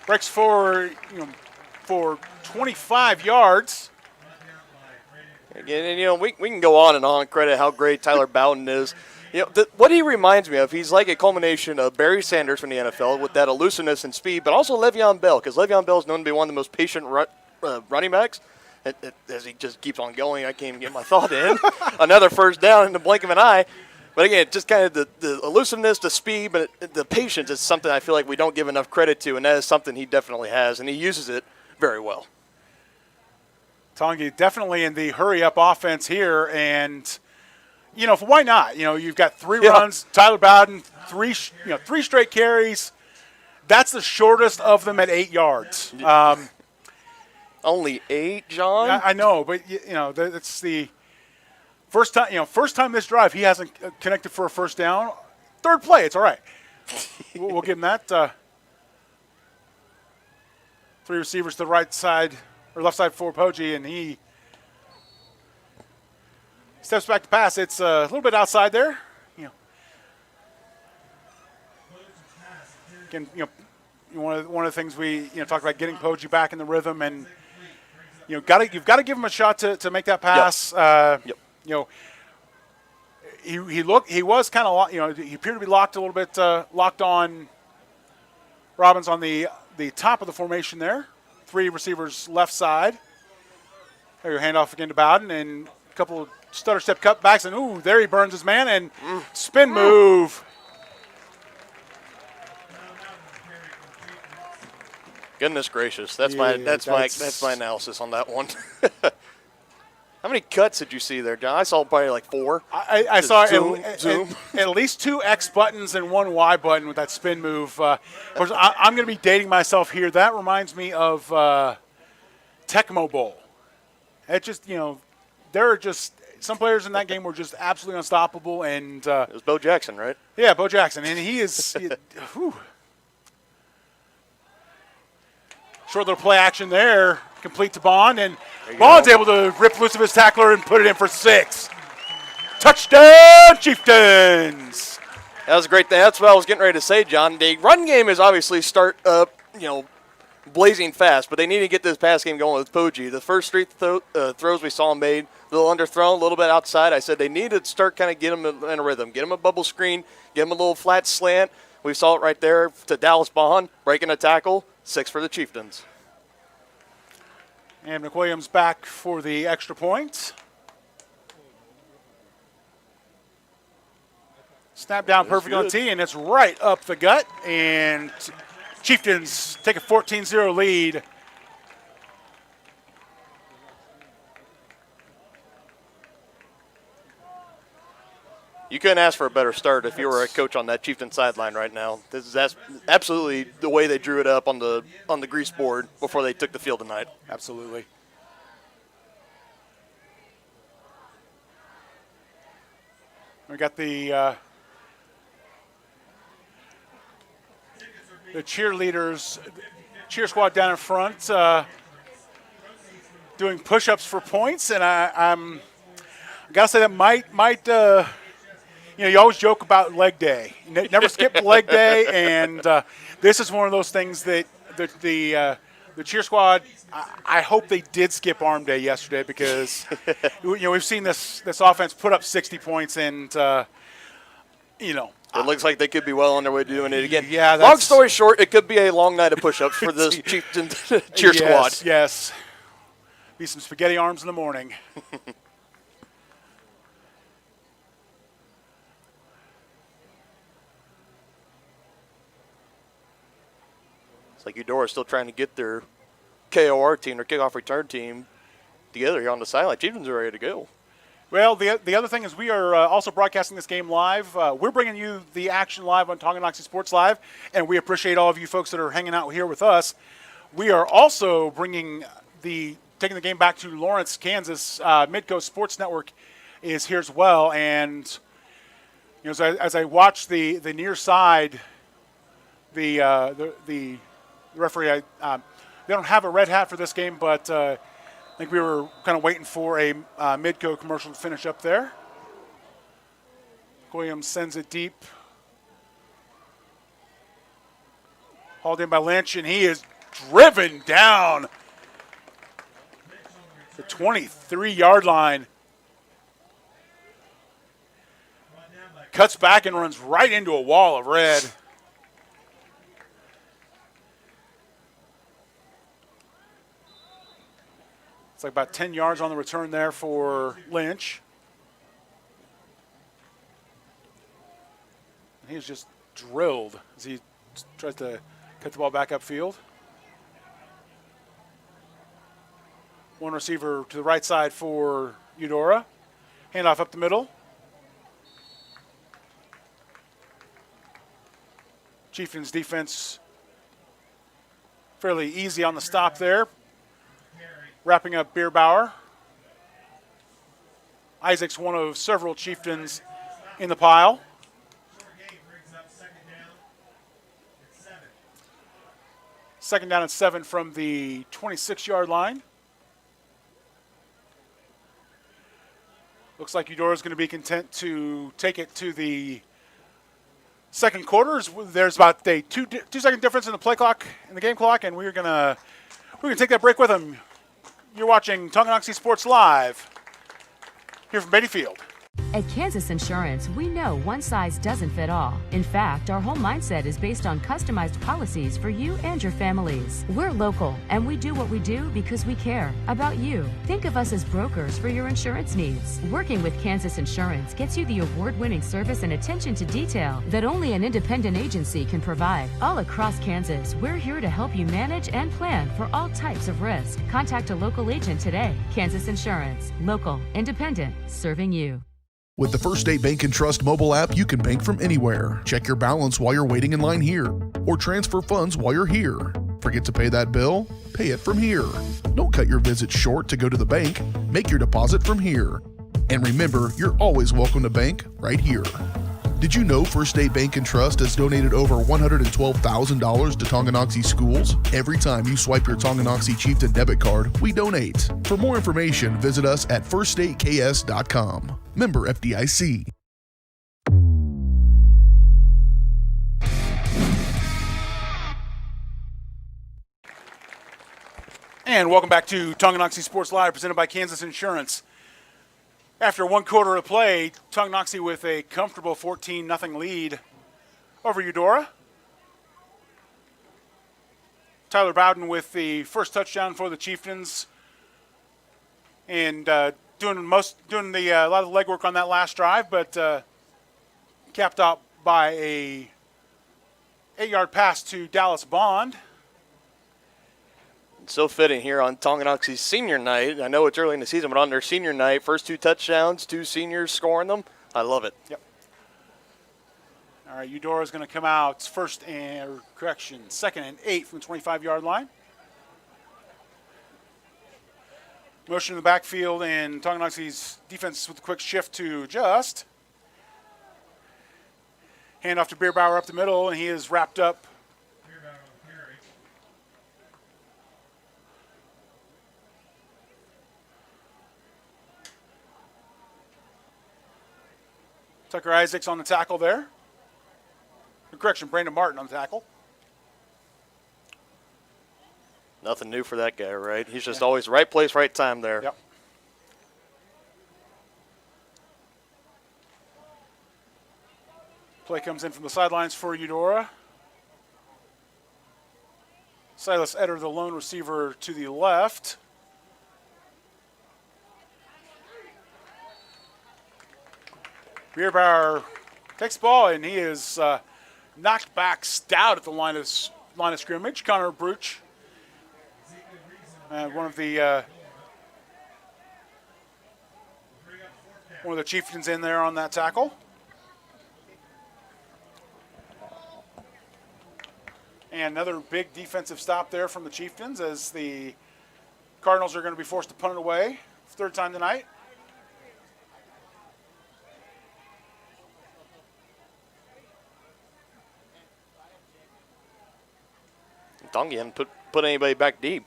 Breaks for 25 yards. Again, and we can go on and on, credit how great Tyler Bowden is. What he reminds me of, he's like a culmination of Barry Sanders from the NFL with that elusiveness and speed, but also Le'Veon Bell, because Le'Veon Bell is known to be one of the most patient running backs. As he just keeps on going, I can't even get my thought in. Another first down in the blink of an eye. But again, just kind of the elusiveness, the speed, but the patience is something I feel like we don't give enough credit to, and that is something he definitely has, and he uses it very well. Tongi definitely in the hurry-up offense here, and why not? You've got three runs. Tyler Bowden, three straight carries. That's the shortest of them at 8 yards. Only 8, John? I know, but that's the first time. First time this drive, he hasn't connected for a first down. Third play, it's all right. We'll give him that. 3 receivers to the right side or left side for Poggi, and he steps back to pass. It's a little bit outside there. Again, one of the things we talked about, getting Poggi back in the rhythm, and you've got to give him a shot to make that pass. Yep. He was kind of he appeared to be locked a little bit, locked on Robbins on the top of the formation there. 3 receivers left side. There your handoff again to Bowden, and a couple of stutter step cutbacks, and there he burns his man, and spin move. Goodness gracious, that's my analysis on that one. How many cuts did you see there, John? I saw probably like 4. I saw zoom. At least 2 X buttons and 1 Y button with that spin move. Of course, I'm going to be dating myself here. That reminds me of Tecmo Bowl. It just, there are just some players in that game were just absolutely unstoppable. And it was Bo Jackson, right? Yeah, Bo Jackson, and he is. Short little play action there, complete to Bond, and Bond's able to rip loose of his tackler and put it in for 6. Touchdown, Chieftains! That was a great thing. That's what I was getting ready to say, John. The run game is obviously start up, blazing fast, but they need to get this pass game going with Poggi. The first 3 throws we saw him made, a little underthrown, a little bit outside. I said they need to start kind of get him in a rhythm, get him a bubble screen, get him a little flat slant. We saw it right there to Dallas Bond, breaking a tackle. 6 for the Chieftains. And McWilliams back for the extra point. Snap down perfect on T, and it's right up the gut. And Chieftains take a 14-0 lead. You couldn't ask for a better start if you were a coach on that Chieftain sideline right now. That's absolutely the way they drew it up on the grease board before they took the field tonight. Absolutely. We got the cheerleaders, cheer squad down in front, doing push-ups for points, and I gotta say that might you always joke about leg day. You never skip leg day, and this is one of those things that the cheer squad. I hope they did skip arm day yesterday because we've seen this offense put up 60 points, and it looks like they could be well on their way to doing it again. Yeah. Long story short, it could be a long night of push-ups for this Chieftains cheer squad. Yes. Be some spaghetti arms in the morning. It's like Eudora still trying to get their KOR team, their kickoff return team, together here on the sideline. Chieftains are ready to go. Well, the other thing is we are also broadcasting this game live. We're bringing you the action live on Tonganoxie Sports Live, and we appreciate all of you folks that are hanging out here with us. We are also taking the game back to Lawrence, Kansas. Midcoast Sports Network is here as well, and as I watch the near side, the referee, they don't have a red hat for this game, but I think we were kind of waiting for a Midco commercial to finish up there. Williams sends it deep. Hauled in by Lynch, and he is driven down the 23-yard line. Cuts back and runs right into a wall of red. It's like about 10 yards on the return there for Lynch. And he is just drilled as he tries to cut the ball back upfield. One receiver to the right side for Eudora. Handoff up the middle. Chieftains defense fairly easy on the stop there. Wrapping up Bierbauer. Isaac's one of several Chieftains in the pile. Second down and 7 from the 26-yard line. Looks like Eudora is going to be content to take it to the second quarter. There's about a two-second difference in the play clock, in the game clock, and we're gonna take that break with them. You're watching Tonganoxie Sports Live here from Beatty Field. At Kansas Insurance, we know one size doesn't fit all. In fact, our whole mindset is based on customized policies for you and your families. We're local, and we do what we do because we care about you. Think of us as brokers for your insurance needs. Working with Kansas Insurance gets you the award-winning service and attention to detail that only an independent agency can provide. All across Kansas, we're here to help you manage and plan for all types of risk. Contact a local agent today. Kansas Insurance. Local, independent, serving you. With the First State Bank and Trust mobile app, you can bank from anywhere. Check your balance while you're waiting in line here, or transfer funds while you're here. Forget to pay that bill? Pay it from here. Don't cut your visit short to go to the bank. Make your deposit from here. And remember, you're always welcome to bank right here. Did you know First State Bank and Trust has donated over $112,000 to Tonganoxie schools? Every time you swipe your Tonganoxie Chieftain debit card, we donate. For more information, visit us at firststateks.com. Member FDIC. And welcome back to Tonganoxie Sports Live, presented by Kansas Insurance. After one quarter of play, Tonganoxie with a comfortable 14-0 lead over Eudora. Tyler Bowden with the first touchdown for the Chieftains, and doing a lot of the legwork on that last drive, but capped out by a 8-yard pass to Dallas Bond. So fitting here on Tonganoxie's senior night. I know it's early in the season, but on their senior night, first 2 touchdowns, 2 seniors scoring them. I love it. Yep. All right, Eudora is going to come out second and 8 from the 25-yard line. Motion in the backfield, and Tonganoxie's defense with a quick shift to adjust. Hand off to Bierbauer up the middle, and he is wrapped up. Tucker Isaacs on the tackle there. Correction, Brandon Martin on the tackle. Nothing new for that guy, right? He's just always right place, right time there. Yep. Play comes in from the sidelines for Eudora. Silas Eder, the lone receiver to the left. Bierbauer takes the ball, and he is knocked back stout at the line of scrimmage. Connor Bruch, one of the Chieftains in there on that tackle. And another big defensive stop there from the Chieftains as the Cardinals are going to be forced to punt it away. Third time tonight. Tongi hadn't put anybody back deep.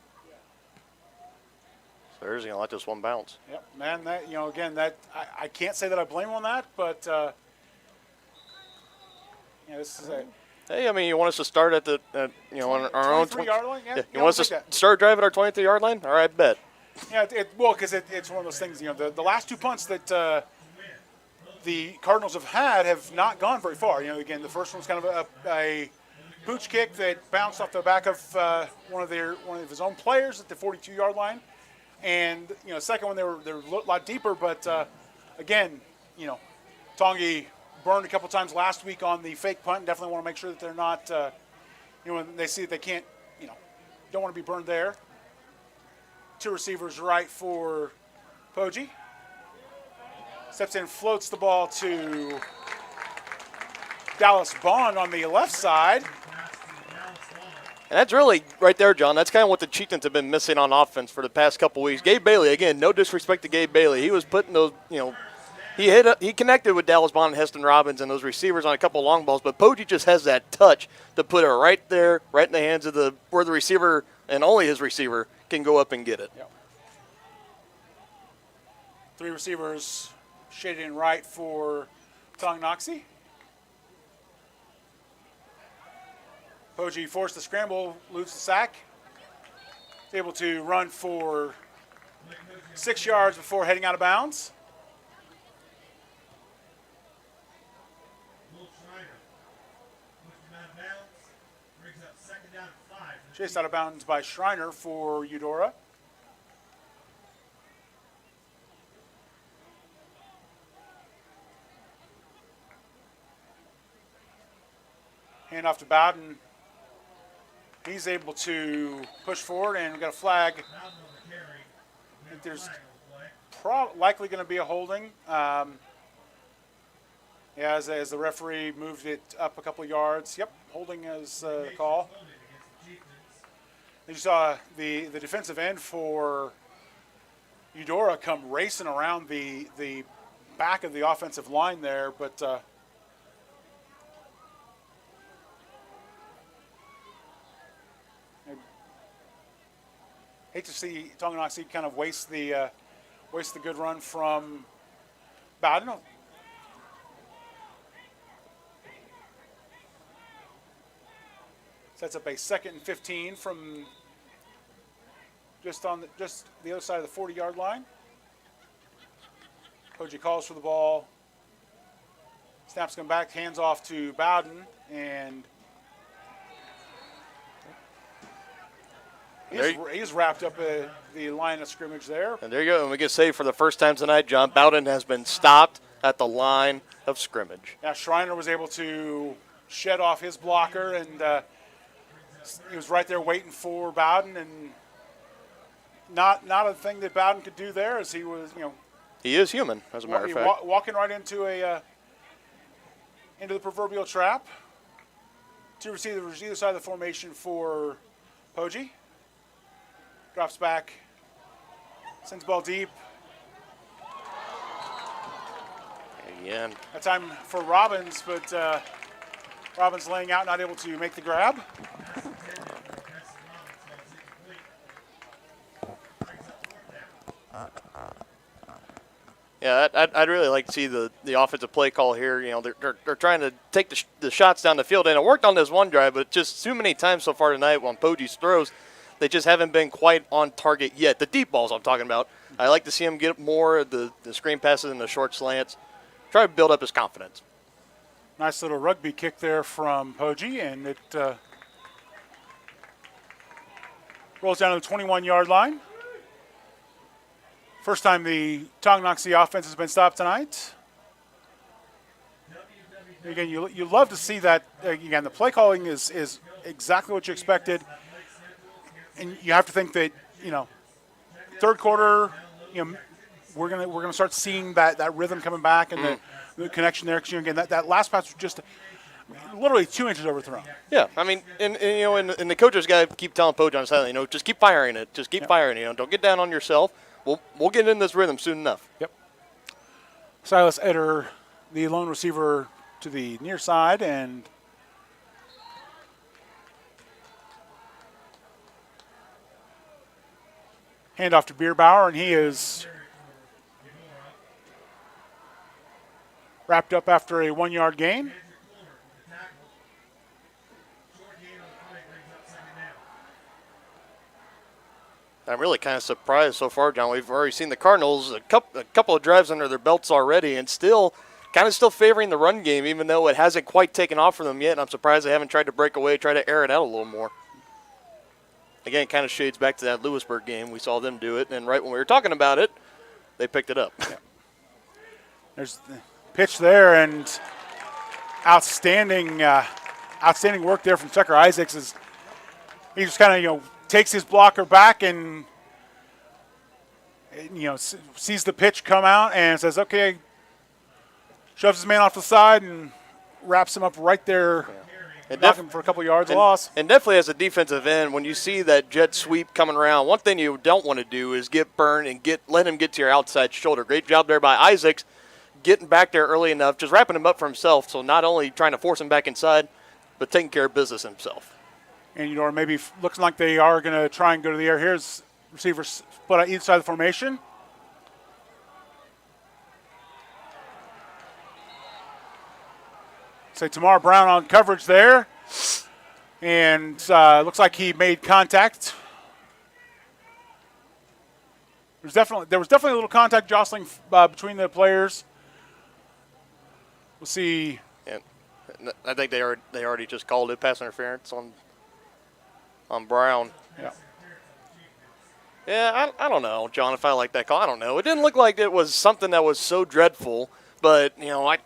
So there's going to let this one bounce. Yep, man, that, again, that I can't say that I blame him on that, but this is a... Hey, I mean, you want us to start at the, on our own 23-yard line? Yeah, you want us to start driving our 23-yard line? All right, bet. Yeah, because it's one of those things, the last two punts that the Cardinals have not gone very far. Again, the first one's kind of a pooch kick that bounced off the back of one of his own players at the 42-yard line. And, second one, they were a lot deeper, but again, Tongi burned a couple times last week on the fake punt. Definitely want to make sure that they're not, when they see that they can't, don't want to be burned there. Two receivers right for Poggi. Steps in, floats the ball to Dallas Bond on the left side. And that's really, right there, John, that's kind of what the Chieftains have been missing on offense for the past couple weeks. Gabe Bailey, again, no disrespect to Gabe Bailey. He was putting those, he connected with Dallas Bond and Heston Robbins and those receivers on a couple long balls, but Poggi just has that touch to put it right there, right in the hands of where the receiver, and only his receiver, can go up and get it. Yep. Three receivers shaded in right for Tonganoxie. Poggi forced the scramble, loses the sack. He's able to run for 6 yards before heading out of bounds. Chased out of bounds by Schreiner for Eudora. Hand off to Bowden. He's able to push forward, and we've got a flag. I think there's likely going to be a holding. As the referee moved it up a couple yards. Yep, holding is the call. You saw the defensive end for Eudora come racing around the back of the offensive line there, but hate to see Tonganoxie kind of waste the good run from Bowden. Sets up a 2nd and 15 from just the other side of the 40-yard line. Poggi calls for the ball. Snaps come back, hands off to Bowden, and he's wrapped up the line of scrimmage there. And there you go. And we get saved for the first time tonight, John. Bowden has been stopped at the line of scrimmage. Yeah, Schreiner was able to shed off his blocker, and he was right there waiting for Bowden, and not a thing that Bowden could do there, as he was, he is human, as a matter of fact. Walking right into the proverbial trap. Two receivers either side of the formation for Poggi. Drops back, sends ball deep. Again. That time for Robbins, but Robbins laying out, not able to make the grab. Yeah, I'd really like to see the offensive play call here. You know, they're trying to take the shots down the field, and it worked on this one drive, but just too many times so far tonight on Poggi's throws, they just haven't been quite on target yet. The deep balls I'm talking about. I like to see him get more of the screen passes and the short slants. Try to build up his confidence. Nice little rugby kick there from Poggi, and it rolls down to the 21-yard line. First time the Tonganoxie offense has been stopped tonight. Again, you love to see that. Again, the play calling is exactly what you expected, and you have to think that, you know, third quarter, you know, we're gonna start seeing that rhythm coming back and the connection there. Because, you know, again, that last pass was just literally 2 inches overthrown. Yeah, I mean, and you know, and the coaches got to keep telling Poggi on the sideline, you know, just keep firing it, just keep firing. You know, don't get down on yourself. We'll get in this rhythm soon enough. Yep. Silas Eder, the lone receiver to the near side, and handoff to Bierbauer, and he is wrapped up after a 1-yard gain. I'm really kind of surprised so far, John. We've already seen the Cardinals a couple of drives under their belts already, and still favoring the run game, even though it hasn't quite taken off for them yet. And I'm surprised they haven't tried to break away, try to air it out a little more. Again, it kind of shades back to that Lewisburg game. We saw them do it, and right when we were talking about it, they picked it up. Yeah. There's the pitch there, and outstanding work there from Tucker Isaacs. He just kind of, you know, takes his blocker back and, you know, sees the pitch come out and says, okay, shoves his man off the side and wraps him up right there, knocking him for a couple yards loss. And definitely as a defensive end, when you see that jet sweep coming around, one thing you don't want to do is get burned and let him get to your outside shoulder. Great job there by Isaacs, getting back there early enough, just wrapping him up for himself, so not only trying to force him back inside, but taking care of business himself. And, you know, maybe looks like they are going to try and go to the air. Here's receivers split out each side of the formation. Say Tamar Brown on coverage there. And looks like he made contact. There was definitely a little contact jostling between the players. We'll see. And I think they already just called it pass interference on Brown. Yeah. Yeah, I don't know, John, if I like that call. I don't know. It didn't look like it was something that was so dreadful, but, you know, I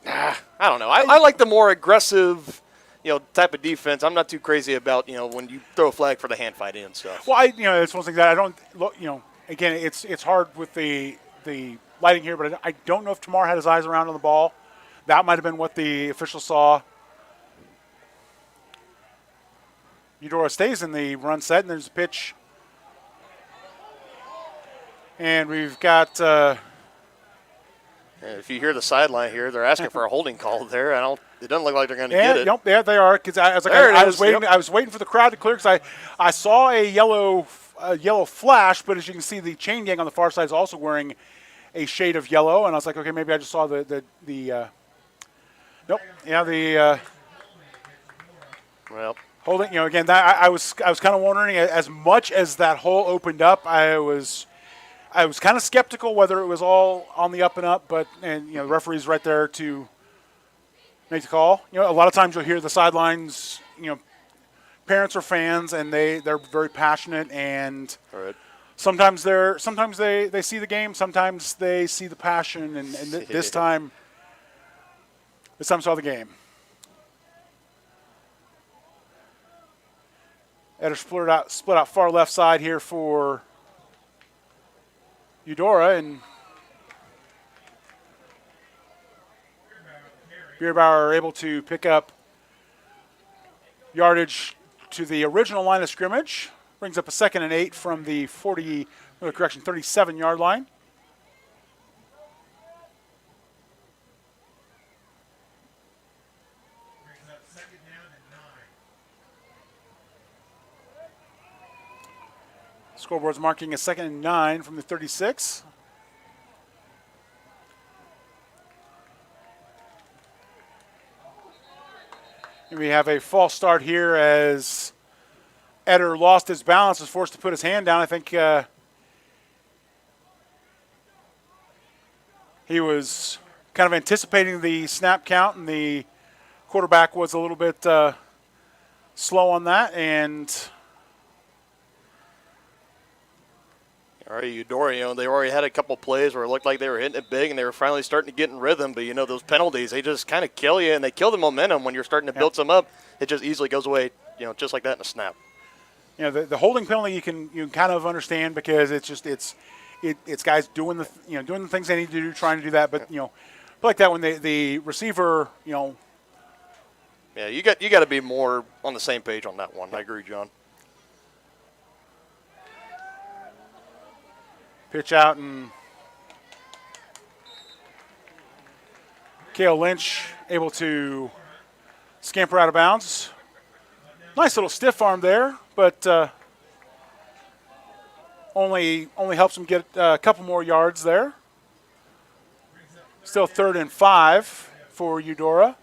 don't know. I like the more aggressive, you know, type of defense. I'm not too crazy about, you know, when you throw a flag for the hand fight and stuff. Well, you know, it's one thing that I don't, you know, again, it's hard with the lighting here, but I don't know if Tamar had his eyes around on the ball. That might have been what the officials saw. Eudora stays in the run set, and there's a pitch. And we've got if you hear the sideline here, they're asking for a holding call there. It doesn't look like they're going to get it. Yep, yeah, they are. Because I was waiting. Yep. I was waiting for the crowd to clear because I saw a yellow flash, but as you can see, the chain gang on the far side is also wearing a shade of yellow, and I was like, okay, maybe I just saw the nope, yeah, well. Holding, you know, again, that I was kind of wondering, as much as that hole opened up, I was kind of skeptical whether it was all on the up and up, and you know, the referee's right there to make the call. You know, a lot of times you'll hear the sidelines, you know, parents are fans and they're very passionate, and right. sometimes they see the game, sometimes they see the passion, and this time saw the game. Eder split out far left side here for Eudora, and Bierbauer are able to pick up yardage to the original line of scrimmage. Brings up a 2nd and 8 from the 37-yard line. Scoreboard's marking a 2nd and 9 from the 36. And we have a false start here as Eder lost his balance, was forced to put his hand down. I think he was kind of anticipating the snap count, and the quarterback was a little bit slow on that. And all right, Eudora, they already had a couple plays where it looked like they were hitting it big and they were finally starting to get in rhythm. But, those penalties, they just kind of kill you, and they kill the momentum when you're starting to build some up. It just easily goes away, just like that in a snap. The holding penalty you can kind of understand because it's guys doing the things they need to do, trying to do that. But like that when the receiver Yeah, you got to be more on the same page on that one. I agree, John. pitch out, and Kale Lynch able to scamper out of bounds. Nice little stiff arm there, but only helps him get a couple more yards there. Still 3rd and 5 for Eudora.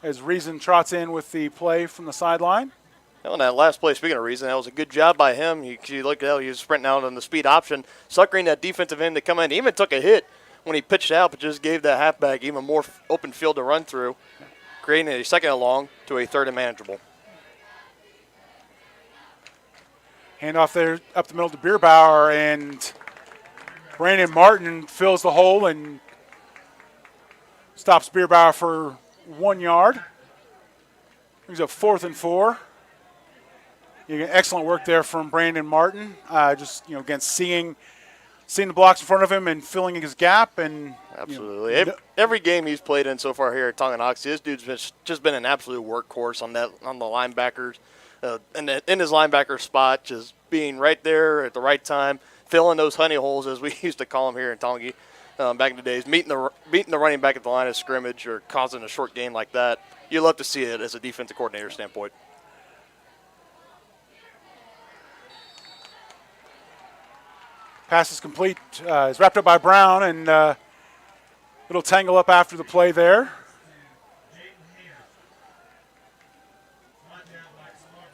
As Reason trots in with the play from the sideline. On that last play, speaking of Reason, that was a good job by him. You look at how he was sprinting out on the speed option, suckering that defensive end to come in. He even took a hit when he pitched out, but just gave that halfback even more open field to run through, creating a 2nd and long to a 3rd and manageable. Handoff there up the middle to Bierbauer, and Brandon Martin fills the hole and stops Bierbauer for 1 yard. He's up 4th and 4. Excellent work there from Brandon Martin. Again, seeing the blocks in front of him and filling his gap. And absolutely, every game he's played in so far here at Tonganoxie, this dude's just been an absolute workhorse on the linebackers, in his linebacker spot, just being right there at the right time, filling those honey holes as we used to call them here in Tongi back in the days, beating the running back at the line of scrimmage or causing a short gain like that. You love to see it as a defensive coordinator standpoint. Pass is complete. Is wrapped up by Brown, and it'll tangle up after the play there.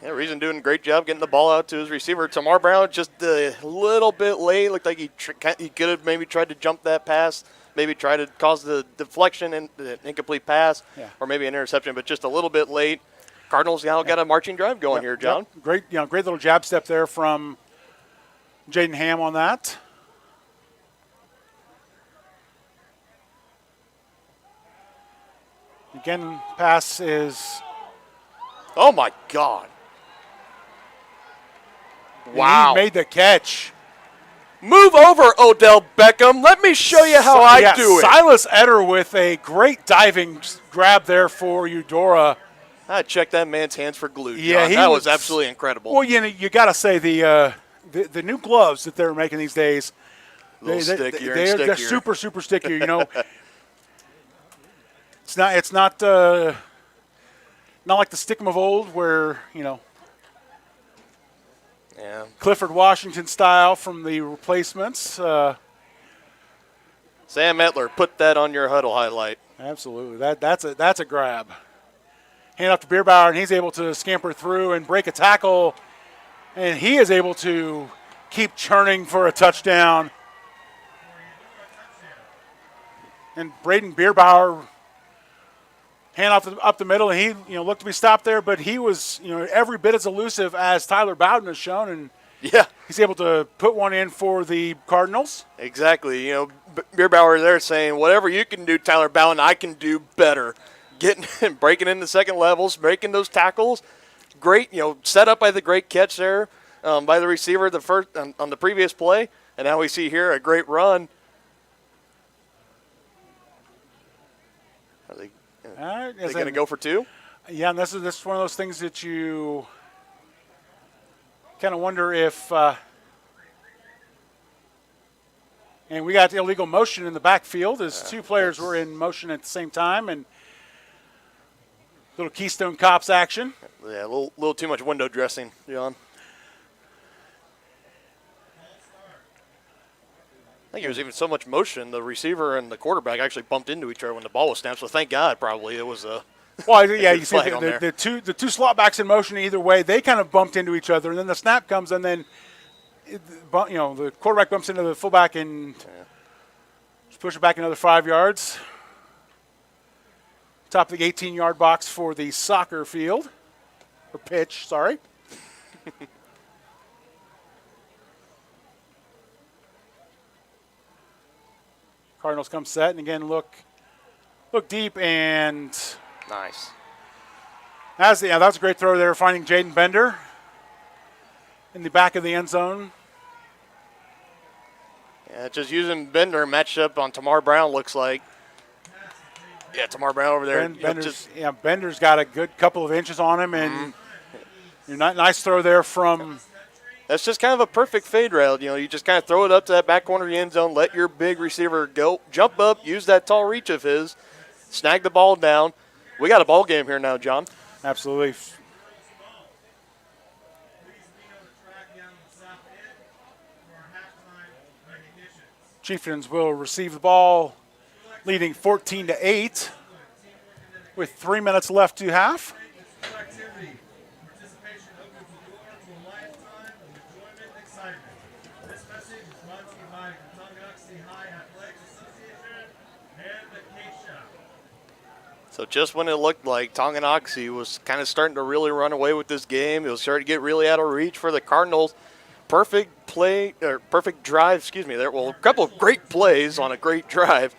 Yeah, Reason doing a great job getting the ball out to his receiver. Tamar Brown just a little bit late. Looked like he could have maybe tried to jump that pass, maybe try to cause the deflection and the incomplete pass, or maybe an interception, but just a little bit late. Cardinals now got a marching drive going here, John. Great little jab step there from Jaden Ham on that. Again, pass is. Oh my God! Wow! He made the catch. Move over, Odell Beckham. Let me show you how I do it. Silas Eder with a great diving grab there for Eudora. I checked that man's hands for glue, John. That was absolutely incredible. Well, you got to say the new gloves that they're making these days, they're super, super sticky. It's not like the stick 'em of old where Clifford Washington style from the replacements. Sam Etler, put that on your huddle highlight. Absolutely, that's a grab. Hand off to Bierbauer, and he's able to scamper through and break a tackle, and he is able to keep churning for a touchdown. And Braden Bierbauer, hand off up the middle, and he looked to be stopped there, but he was every bit as elusive as Tyler Bowden has shown, and he's able to put one in for the Cardinals. Exactly. Bierbauer there saying, whatever you can do, Tyler Bowden, I can do better. Getting and breaking into second levels, breaking those tackles. Great, set up by the great catch there by the receiver on the previous play, and now we see here a great run. Are they going to go for 2? Yeah, and this is one of those things that you kind of wonder if. And we got illegal motion in the backfield as 2 players were in motion at the same time, and little Keystone Cops action. Yeah, a little too much window dressing, John. think it was even so much motion, the receiver and the quarterback actually bumped into each other when the ball was snapped. So thank God, probably it was a. Well, yeah, you see flag on there. the two slot backs in motion either way. They kind of bumped into each other, and then the snap comes, and then the quarterback bumps into the fullback and just push it back another 5 yards. Top of the 18-yard box for the soccer field or pitch. Sorry. Cardinals come set, and again look deep, and Nice. that was a great throw there, finding Jaden Bender in the back of the end zone. Yeah, just using Bender matched up on Tamar Brown, looks like. Yeah, Tamar Brown over there. Bender's got a good couple of inches on him, and nice throw there from. That's just kind of a perfect fade route. You just kind of throw it up to that back corner of the end zone, let your big receiver go, jump up, use that tall reach of his, snag the ball down. We got a ball game here now, John. Absolutely. Chieftains will receive the ball, leading 14-8 with 3 minutes left to half. Participation opens the door to a lifetime of enjoyment and excitement. This message is brought to you by the Tonganoxie High Athletics Association and the Cake Shop. So just when it looked like Tonganoxie was kind of starting to really run away with this game, it was starting to get really out of reach for the Cardinals. Perfect drive, there. Well, a couple of great plays on a great drive,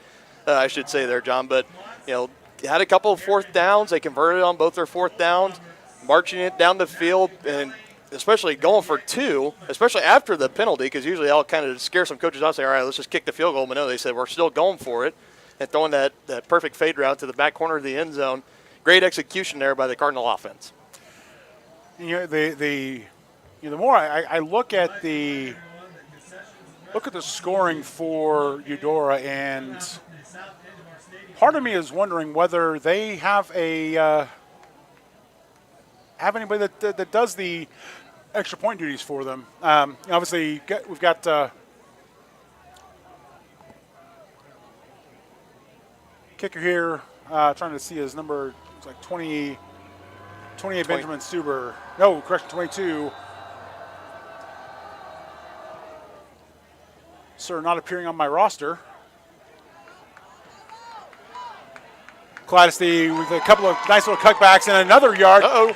I should say there, John. But, had a couple of fourth downs. They converted on both their fourth downs, marching it down the field, and especially going for two, especially after the penalty, because usually I'll kind of scare some coaches out, say, all right, let's just kick the field goal. But no, they said we're still going for it, and throwing that perfect fade route to the back corner of the end zone. Great execution there by the Cardinal offense. The more I look at the scoring for Eudora, and part of me is wondering whether they have anybody that does the extra point duties for them. Obviously, we've got kicker here. Trying to see his number. It's like 28 Benjamin Stuber. No, correction, 22. Sir, not appearing on my roster. Cladesty with a couple of nice little cutbacks and another yard. Uh-oh.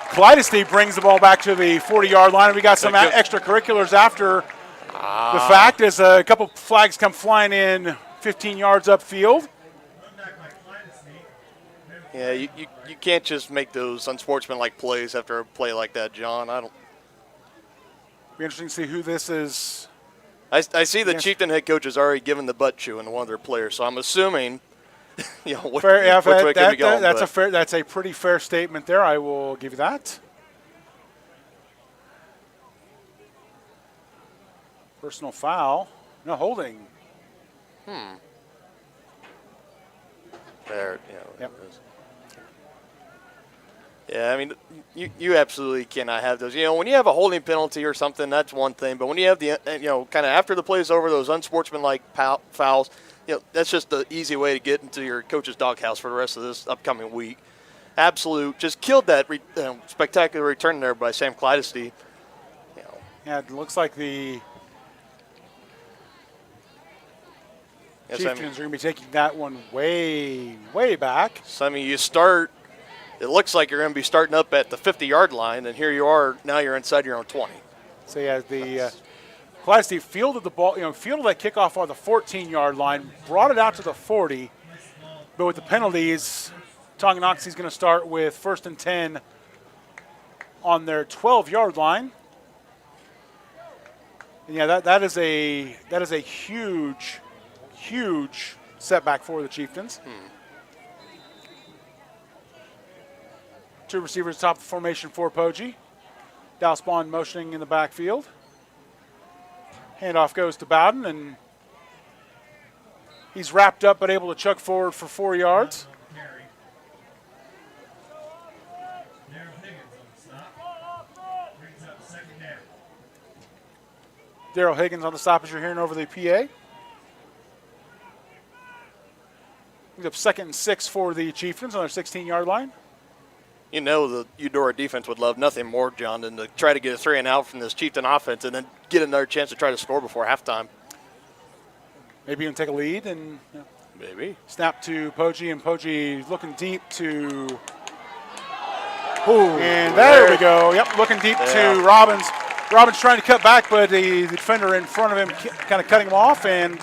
Cladesty brings the ball back to the 40-yard line. We got some extracurriculars after the fact as a couple flags come flying in 15 yards upfield. Yeah, you can't just make those unsportsmanlike plays after a play like that, John. Be interesting to see who this is. I see the Chieftain head coach has already given the butt chew to one of their players, so I'm assuming, which way it could be going. That's a pretty fair statement there. I will give you that. Personal foul. No holding. There, Yep. Yeah, I mean, you absolutely cannot have those. When you have a holding penalty or something, that's one thing. But when you have the, kind of after the play is over, those unsportsmanlike fouls, that's just the easy way to get into your coach's doghouse for the rest of this upcoming week. Absolute, just killed that spectacular return there by Sam Cladesty. Yeah, it looks like the Chieftains are going to be taking that one way, way back. So, it looks like you're going to be starting up at the 50-yard line, and here you are, now you're inside your own 20. So, yeah, the Cladesty fielded the ball, fielded that kickoff on the 14-yard line, brought it out to the 40, but with the penalties, Tonganoxie is going to start with 1st and 10 on their 12-yard line. And yeah, that is a huge setback for the Chieftains. Two receivers top of the formation for Poggi. Dallas Bond motioning in the backfield. Handoff goes to Bowden, and he's wrapped up but able to chuck forward for 4 yards. Daryl Higgins on the stoppage you're hearing over the PA. Brings up 2nd and 6 for the Chieftains on their 16-yard line. You know the Eudora defense would love nothing more, John, than to try to get a 3 and out from this Chieftain offense and then get another chance to try to score before halftime. Maybe even take a lead and Maybe. snap to Poggi, and Poggi looking deep to. And there we go. Yep, looking deep to Robbins. Robbins trying to cut back, but the defender in front of him kind of cutting him off. And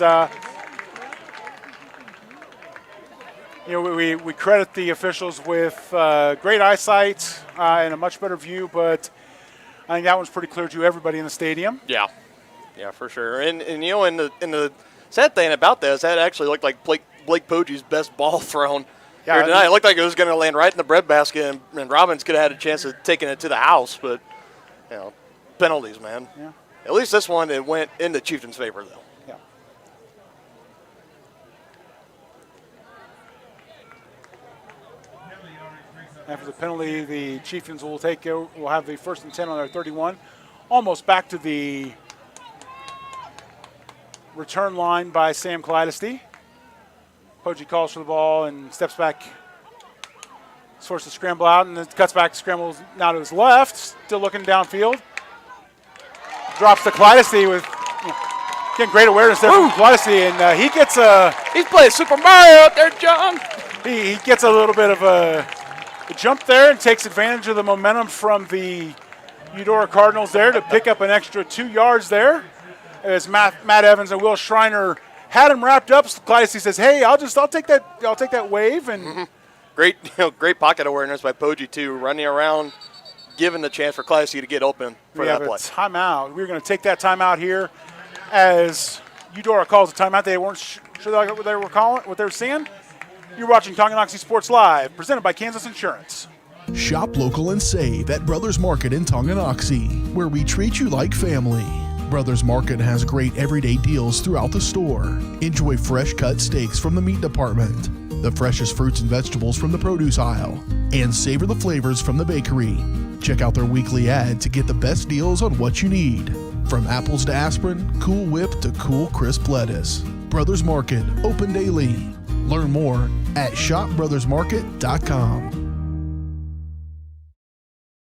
we credit the officials with great eyesight and a much better view, but I think that one's pretty clear to everybody in the stadium. Yeah, for sure. And in the sad thing about that is that actually looked like Blake Poggi's best ball thrown here tonight. It looked like it was going to land right in the breadbasket, and Robbins could have had a chance of taking it to the house, but penalties, man. Yeah. At least this one, it went in the Chieftains' favor, though. Yeah. After the penalty, the Chieftains will have the 1st and 10 on their 31, almost back to the return line by Sam Kaleidesty. Poggi calls for the ball and steps back, is forced to scramble out, and then cuts back, scrambles now to his left, still looking downfield. Drops to Kaleidesty with getting great awareness there from Kaleidesty, and he gets He's playing Super Mario out there, John. He gets a little bit of a jump there and takes advantage of the momentum from the Eudora Cardinals there to pick up an extra 2 yards there. As Matt Evans and Will Schreiner had him wrapped up, Kaleidesty says, "Hey, I'll take that wave." And great pocket awareness by Poggi too, running around, giving the chance for Kaleidesty to get open for that play. We have a timeout. We're going to take that timeout here as Eudora calls a timeout. They weren't sure what they were calling, what they were seeing. You're watching Tonganoxie Sports Live, presented by Kansas Insurance. Shop local and save at Brothers Market in Tonganoxie, where we treat you like family. Brothers Market has great everyday deals throughout the store. Enjoy fresh cut steaks from the meat department, the freshest fruits and vegetables from the produce aisle, and savor the flavors from the bakery. Check out their weekly ad to get the best deals on what you need. From apples to aspirin, Cool Whip to cool crisp lettuce. Brothers Market, open daily. Learn more at shopbrothersmarket.com.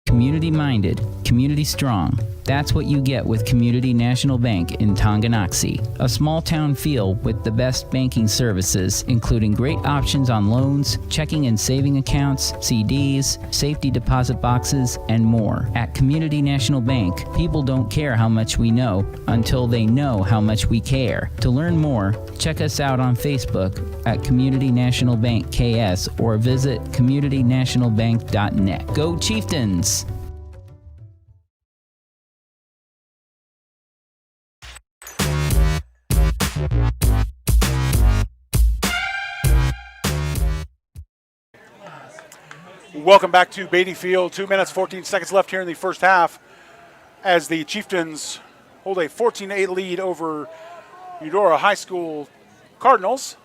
Community minded, community strong. That's what you get with Community National Bank in Tonganoxie, a small town feel with the best banking services, including great options on loans, checking and saving accounts, CDs, safety deposit boxes, and more. At Community National Bank, people don't care how much we know until they know how much we care. To learn more, check us out on Facebook at Community National Bank KS or visit communitynationalbank.net. Go Chieftains! Welcome back to Beatty Field. 2 minutes, 14 seconds left here in the first half as the Chieftains hold a 14-8 lead over Eudora High School Cardinals.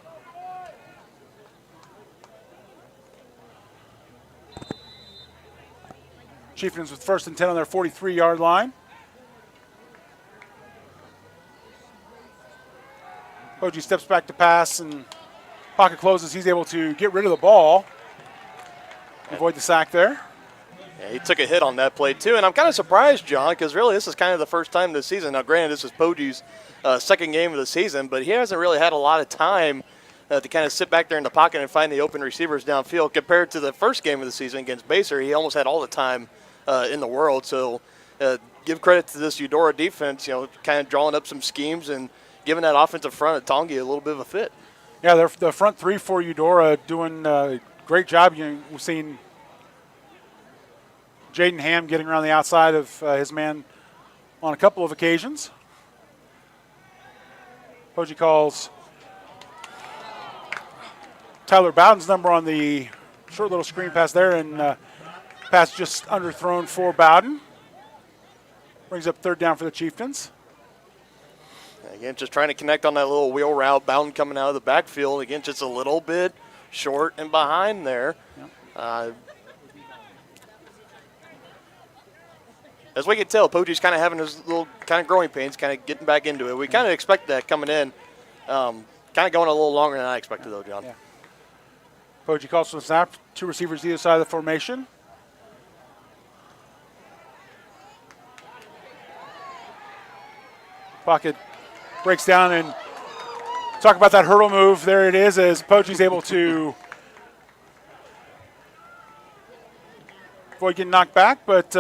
Chieftains with 1st and 10 on their 43-yard line. Poggi steps back to pass and pocket closes. He's able to get rid of the ball. Avoid the sack there. Yeah, he took a hit on that play too, and I'm kind of surprised, John, because really this is kind of the first time this season. Now, granted, this is Poggi's second game of the season, but he hasn't really had a lot of time to kind of sit back there in the pocket and find the open receivers downfield. Compared to the first game of the season against Baser, he almost had all the time in the world. So give credit to this Eudora defense, kind of drawing up some schemes and giving that offensive front at Tongi a little bit of a fit. Yeah, the front three for Eudora doing great job. We've seen Jaden Ham getting around the outside of his man on a couple of occasions. Poggi calls Tyler Bowden's number on the short little screen pass there, and pass just underthrown for Bowden. Brings up 3rd down for the Chieftains. Again, just trying to connect on that little wheel route. Bowden coming out of the backfield. Again, just a little bit short and behind there. Yep. as we can tell, Poji's kind of having his little kind of growing pains, kind of getting back into it. We kind of expect that coming in. Kind of going a little longer than I expected, though, John. Yeah. Poji calls for the snap. 2 receivers either side of the formation. Pocket breaks down, and talk about that hurdle move. There it is, as Poji's able to avoid getting knocked back, but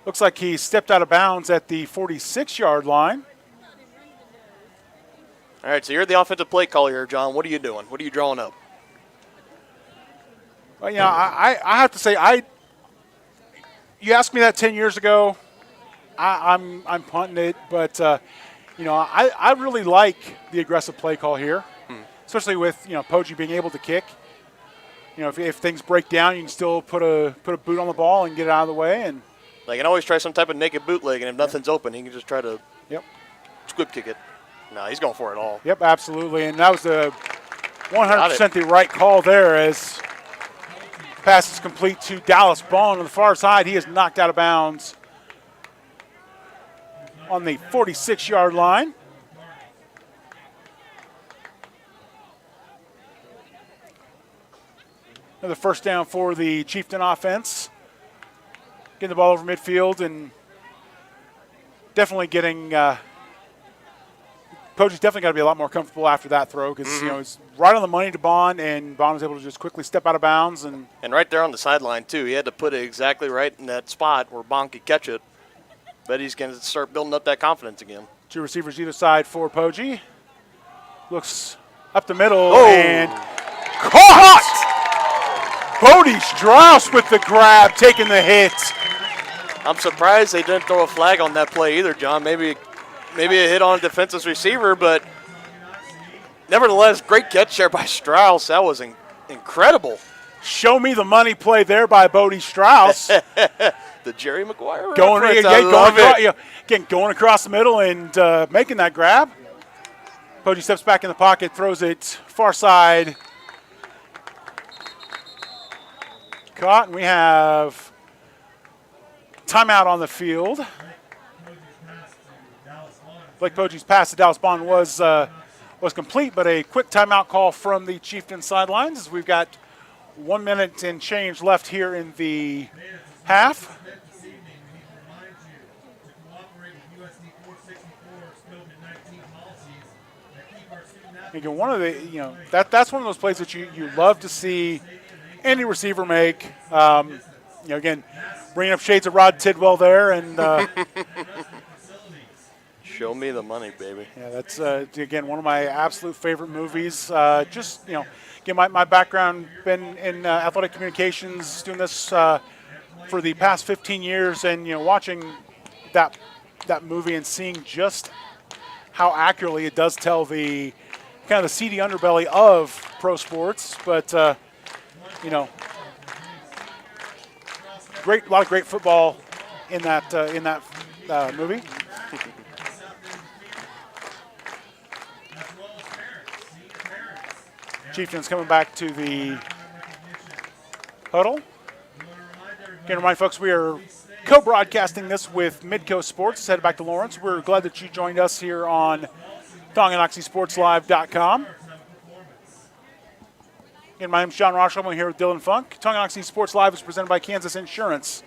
looks like he stepped out of bounds at the 46-yard line. All right, so you're the offensive play caller here, John. What are you doing? What are you drawing up? Well, you know, I have to say, you asked me that 10 years ago, I'm punting it, but you know, I really like the aggressive play call here, especially with, you know, Poji being able to kick. You know, if things break down, you can still put a boot on the ball and get it out of the way. And they can always try some type of naked bootleg, and if nothing's open, he can just try to squib kick it. No, he's going for it all. Yep, absolutely, and that was the 100% the right call there, as pass is complete to Dallas Bond on the far side. He is knocked out of bounds on the 46-yard line. Another first down for the Chieftain offense. Getting the ball over midfield and definitely getting Poji's definitely got to be a lot more comfortable after that throw, because you know, it's right on the money to Bond, and Bond was able to just quickly step out of bounds. And right there on the sideline, too. He had to put it exactly right in that spot where Bond could catch it. But he's going to start building up that confidence again. 2 receivers either side for Poji. Looks up the middle and caught! Bodie Strauss with the grab, taking the hit. I'm surprised they didn't throw a flag on that play either, John. Maybe a hit on a defensive receiver, but nevertheless, great catch there by Strauss. That was incredible. Show me the money play there by Bodie Strauss. The Jerry Maguire reference. Going across the middle and making that grab. Poji steps back in the pocket, throws it far side. Caught, and we have timeout on the field. Blake Poji's pass to Dallas Bond was complete, but a quick timeout call from the Chieftain sidelines, as we've got 1 minute and change left here in the half. Again, that's one of those plays that you love to see any receiver make. Again, bringing up shades of Rod Tidwell there, and show me the money, baby. Yeah, that's again one of my absolute favorite movies. Again, my background been in athletic communications, doing this for the past 15 years, and watching that movie and seeing just how accurately it does tell the kind of the seedy underbelly of pro sports, but a lot of great football in that movie. Chieftains coming back to the huddle. Again, remind folks, we are co-broadcasting this with Midco Sports. Headed back to Lawrence. We're glad that you joined us here on Tonganoxiesportslive.com. Again, my name is John Rochel. I'm here with Dylan Funk. Tonganoxie Sports Live is presented by Kansas Insurance.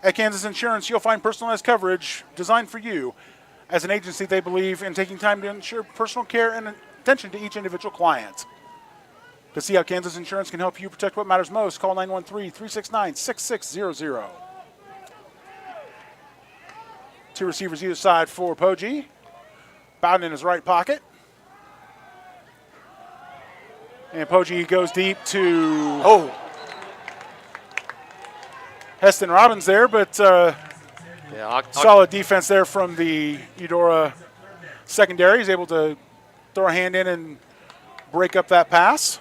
At Kansas Insurance, you'll find personalized coverage designed for you. As an agency, they believe in taking time to ensure personal care and attention to each individual client. To see how Kansas Insurance can help you protect what matters most, call 913-369-6600. 2 receivers either side for Poji. Bowden in his right pocket. And Poji goes deep to Heston Robbins there, but solid defense there from the Eudora secondary. He's able to throw a hand in and break up that pass.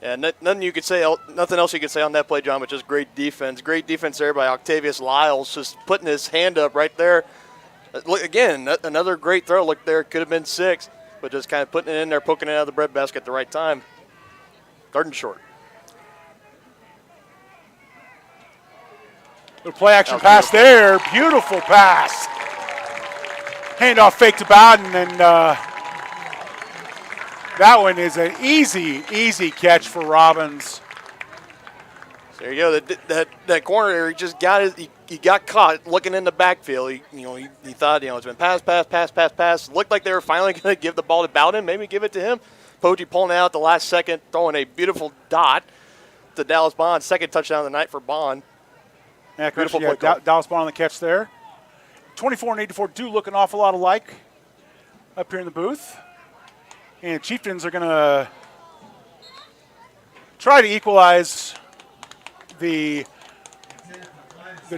Yeah, nothing else you could say on that play, John, but just great defense. Great defense there by Octavius Lyles, just putting his hand up right there. Look, again, another great throw. Look there, could have been 6, but just kind of putting it in there, poking it out of the breadbasket at the right time. Garden short. The play action pass there. Beautiful pass. Handoff fake to Bowden, and that one is an easy catch for Robbins. There you go. That corner there, he just got it. He got caught looking in the backfield. He thought, it's been pass. Looked like they were finally going to give the ball to Bowden, maybe give it to him. Poggi pulling out at the last second, throwing a beautiful dot to Dallas Bond. Second touchdown of the night for Bond. Yeah, Beautiful play. Dallas Bond on the catch there. 24 and 84 do look an awful lot alike up here in the booth. And Chieftains are going to try to equalize the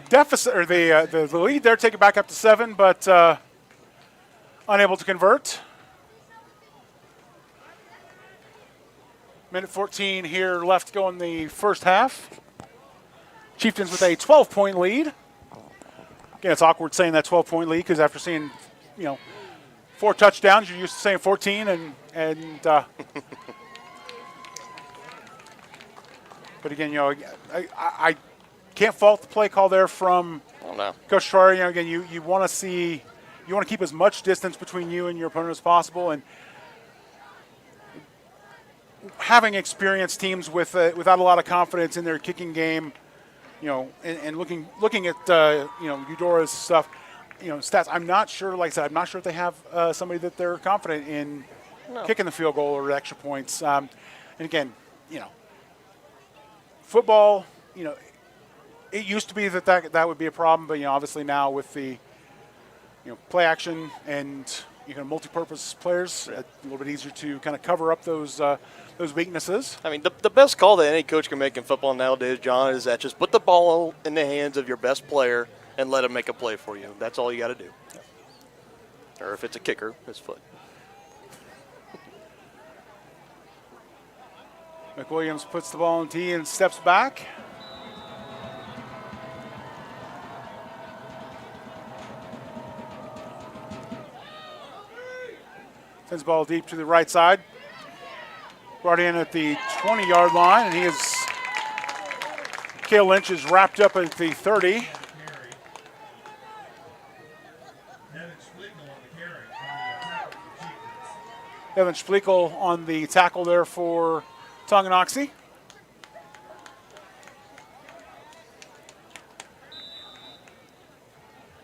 deficit, or the lead there, take it back up to 7, but unable to convert. Minute 14 here left to go in the first half. Chieftains with a 12-point lead. Again, it's awkward saying that 12-point lead because after seeing, 4 touchdowns, you're used to saying 14, but again, I can't fault the play call there from Coach Troyer. Again, you want to keep as much distance between you and your opponent as possible, and having experienced teams without a lot of confidence in their kicking game, and looking at Eudora's stuff, stats. I'm not sure. Like I said, I'm not sure if they have somebody that they're confident in kicking the field goal or extra points. And again, football, it used to be that would be a problem, but obviously now with the play action and multi-purpose players, a little bit easier to kind of cover up those weaknesses. I mean, the best call that any coach can make in football nowadays, John, is that just put the ball in the hands of your best player and let him make a play for you. That's all you got to do. Or if it's a kicker, his foot. McWilliams puts the ball in tee and steps back. Sends the ball deep to the right side. Brought in at the 20-yard line, and Cale Lynch is wrapped up at the 30. Evan Schpleichel on the tackle there for Tonganoxie.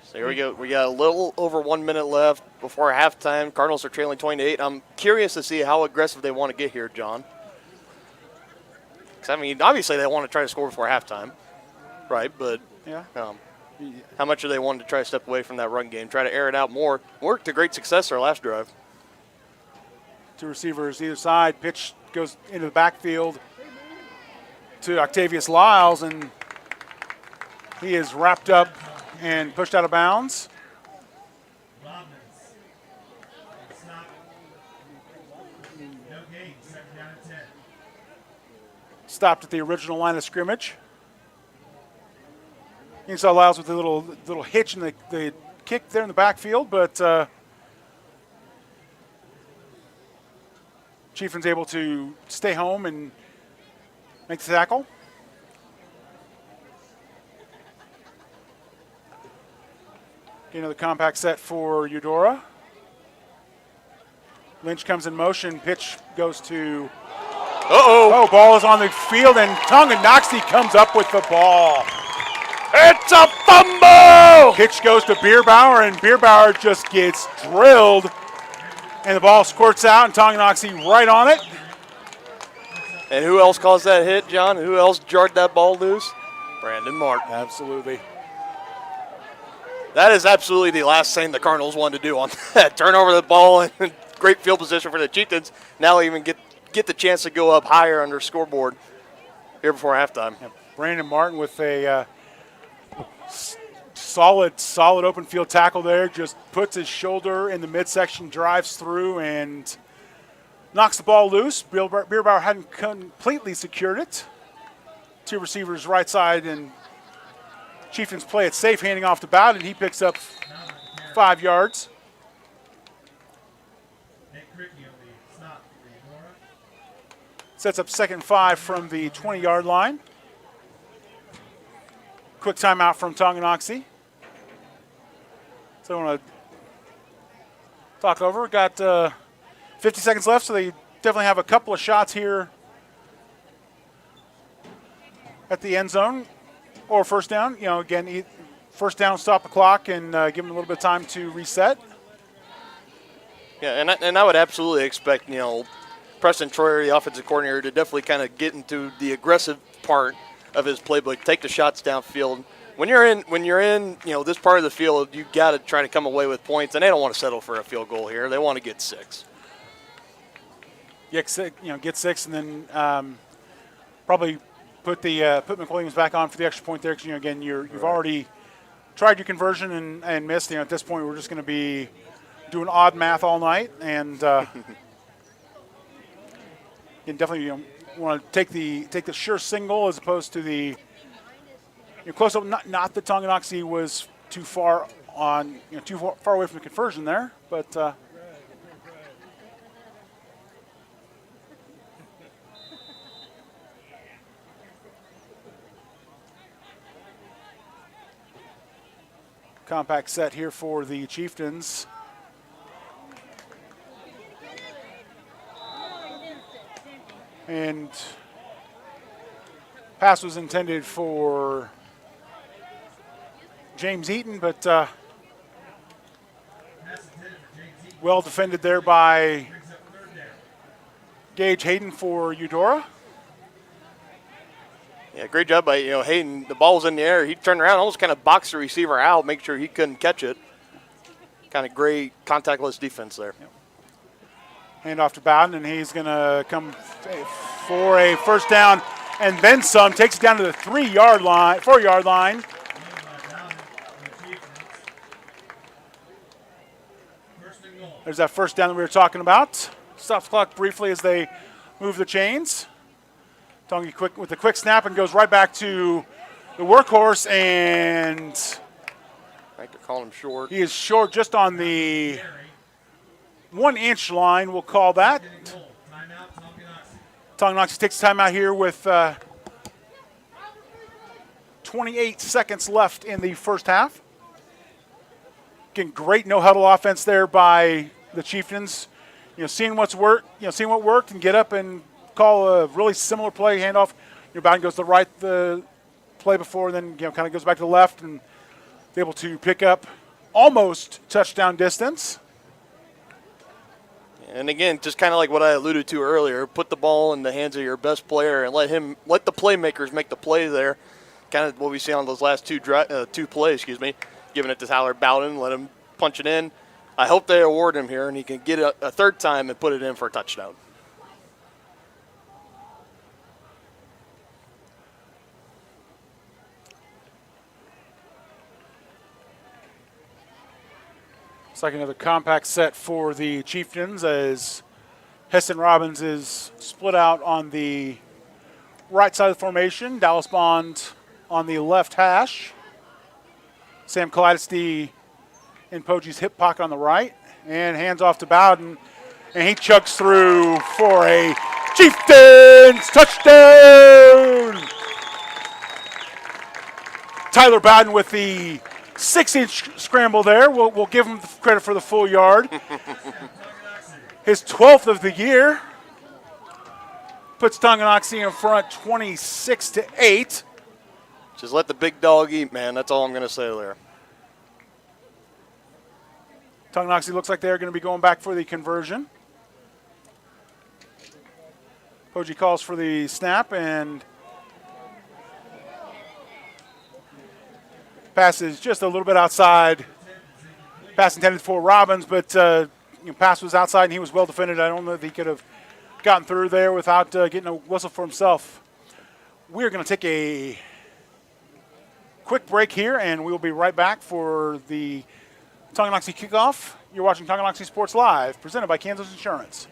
So here we go. We got a little over 1 minute left before halftime. Cardinals are trailing 20-8. I'm curious to see how aggressive they want to get here, John. Because, obviously they want to try to score before halftime, right? But yeah. How much are they wanting to try to step away from that run game, try to air it out more? Worked to great success our last drive. 2 receivers either side. Pitch goes into the backfield to Octavius Lyles, and he is wrapped up and pushed out of bounds. Stopped at the original line of scrimmage. You saw Lyles with a little hitch in the kick there in the backfield, but Chieftains able to stay home and make the tackle. Another compact set for Eudora. Lynch comes in motion. Pitch goes to. Oh, ball is on the field, and Tonganoxie comes up with the ball. It's a fumble! Pitch goes to Bierbauer, and Bierbauer just gets drilled. And the ball squirts out, and Tonganoxie right on it. And who else caused that hit, John? Who else jarred that ball loose? Brandon Martin. Absolutely. That is absolutely the last thing the Cardinals wanted to do on that. Turn over the ball and great field position for the Chieftains. Now even get the chance to go up higher under scoreboard here before halftime. Yeah, Brandon Martin with a solid open field tackle there. Just puts his shoulder in the midsection, drives through, and knocks the ball loose. Bierbauer hadn't completely secured it. 2 receivers right side, and Chieftains play it safe, handing off to Bowden. He picks up 5 yards. Sets up 2nd and 5 from the 20-yard line. quick timeout from Tonganoxie. So I want to talk over. Got 50 seconds left, so they definitely have a couple of shots here at the end zone or first down. You know, again, first down, stop the clock, and give them a little bit of time to reset. Yeah, and I would absolutely expect, you know, Preston Troyer, the offensive coordinator, to definitely kind of get into the aggressive part of his playbook, take the shots downfield. When you're in, you know, this part of the field, you got to try to come away with points, and they don't want to settle for a field goal here. They want to get 6. Get 6, and then probably put McWilliams back on for the extra point there. Because, you know, again, you've already tried your conversion and missed. You know, at this point, we're just going to be doing odd math all night, and you definitely want to take the sure single as opposed to the close up. Not that Tonganoxie was too far away from the conversion there, but. Compact set here for the Chieftains. And pass was intended for James Eaton, but well defended there by Gage Hayden for Eudora. Yeah, great job by Hayden. The ball was in the air. He turned around, almost kind of boxed the receiver out, make sure he couldn't catch it. Kind of great contactless defense there. Yep. Hand off to Bowden, and he's going to come for a first down and then some. Takes it down to the 4-yard line. There's that first down that we were talking about. Stops the clock briefly as they move the chains. Tongi quick with the quick snap and goes right back to the workhorse, and I think they're calling him short. He is short, just on the 1-inch line, we'll call that. Tonganoxie takes timeout here with 28 seconds left in the first half. Again, great no-huddle offense there by the Chieftains. Seeing what worked and get up and call a really similar play, handoff. Bowden goes to the right the play before, then kind of goes back to the left and able to pick up almost touchdown distance. And again, just kind of like what I alluded to earlier, put the ball in the hands of your best player and let the playmakers make the play there. Kind of what we see on those last two plays, giving it to Tyler Bowden, let him punch it in. I hope they award him here and he can get it a third time and put it in for a touchdown. It's like another compact set for the Chieftains as Heston Robbins is split out on the right side of the formation. Dallas Bond on the left hash. Sam Kaleidesty in Poggi's hip pocket on the right. And hands off to Bowden. And he chugs through for a Chieftains touchdown! Tyler Bowden with the 6-inch scramble there. We'll give him credit for the full yard. His 12th of the year. Puts Tonganoxie in front 26-8. Just let the big dog eat, man. That's all I'm going to say there. Tonganoxie looks like they're going to be going back for the conversion. Poggi calls for the snap, and pass is just a little bit outside. Pass intended for Robbins, but pass was outside and he was well defended. I don't know if he could have gotten through there without getting a whistle for himself. We're going to take a quick break here, and we'll be right back for the Tonganoxie kickoff. You're watching Tonganoxie Sports Live, presented by Kansas Insurance.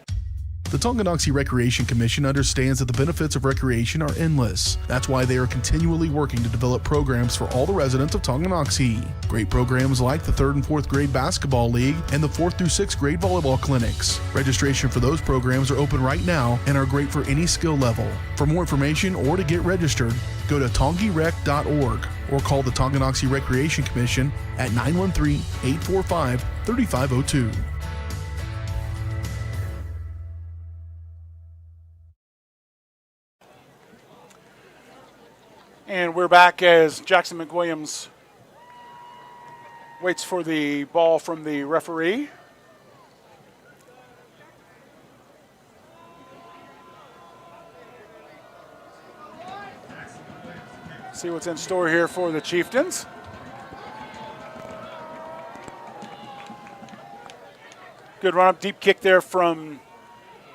The Tonganoxie Recreation Commission understands that the benefits of recreation are endless. That's why they are continually working to develop programs for all the residents of Tonganoxie. Great programs like the 3rd and 4th grade basketball league and the 4th through 6th grade volleyball clinics. Registration for those programs are open right now and are great for any skill level. For more information or to get registered, go to tongirec.org or call the Tonganoxie Recreation Commission at 913-845-3502. And we're back as Jackson McWilliams waits for the ball from the referee. See what's in store here for the Chieftains. Good run up, deep kick there from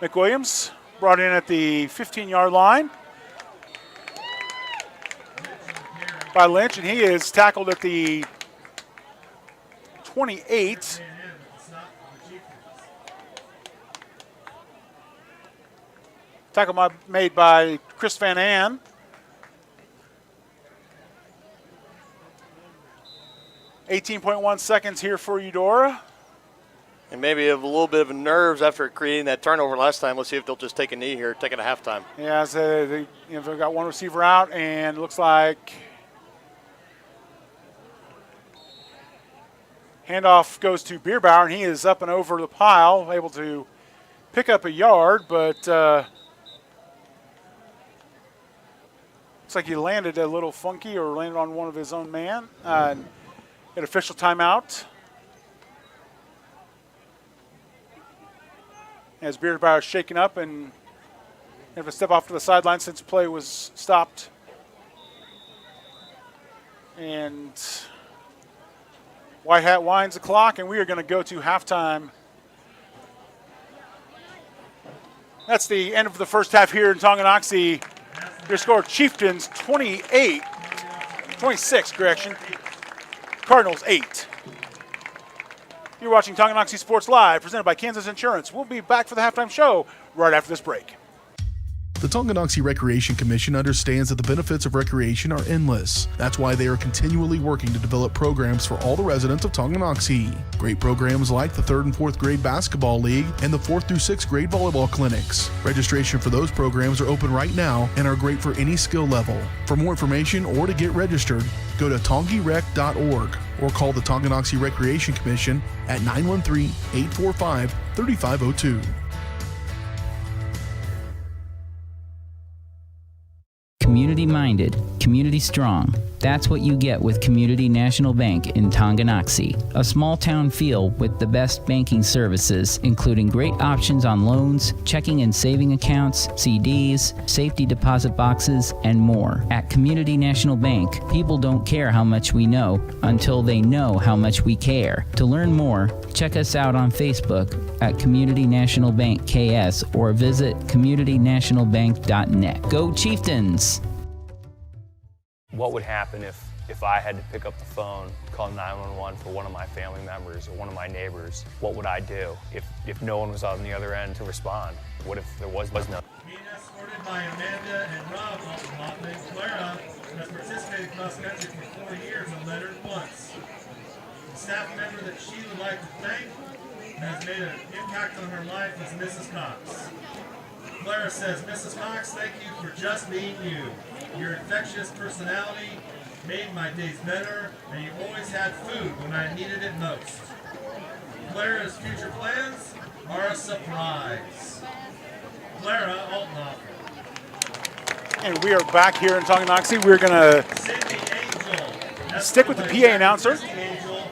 McWilliams. Brought in at the 15-yard line by Lynch, and he is tackled at the 28. Tackle made by Chris Van An. .1 seconds here for Eudora. And maybe a little bit of nerves after creating that turnover last time. Let's see if they'll just take a knee here, take it at halftime. Yeah, so they've got one receiver out, and it looks like handoff goes to Bierbauer, and he is up and over the pile, able to pick up a yard, but looks like he landed a little funky or landed on one of his own man. An official timeout. As Bierbauer is shaken up and have to step off to the sideline since play was stopped. And White Hat winds the clock, and we are going to go to halftime. That's the end of the first half here in Tonganoxie. Your score, Chieftains 26, Cardinals 8. You're watching Tonganoxie Sports Live, presented by Kansas Insurance. We'll be back for the halftime show right after this break. The Tonganoxie Recreation Commission understands that the benefits of recreation are endless. That's why they are continually working to develop programs for all the residents of Tonganoxie. Great programs like the 3rd and 4th grade basketball league and the 4th through 6th grade volleyball clinics. Registration for those programs are open right now and are great for any skill level. For more information or to get registered, go to tongirec.org or call the Tonganoxie Recreation Commission at 913-845-3502. Community minded, community strong. That's what you get with Community National Bank in Tonganoxie. A small town feel with the best banking services, including great options on loans, checking and saving accounts, CDs, safety deposit boxes, and more. At Community National Bank, people don't care how much we know until they know how much we care. To learn more, check us out on Facebook at Community National Bank KS or visit communitynationalbank.net. Go Chieftains! What would happen if I had to pick up the phone, call 911 for one of my family members or one of my neighbors? What would I do if no one was on the other end to respond? What if there was no? Being escorted by Amanda and Rob Hoffman, Clara has participated cross country for 4 years and lettered once. The staff member that she would like to thank has made an impact on her life is Mrs. Cox. Clara says, Mrs. Cox, thank you for just being you. Your infectious personality made my days better, and you always had food when I needed it most. Clara's future plans are a surprise. Clara Althoff. And we are back here in Tonganoxie. We're going to stick with the PA announcer. Angel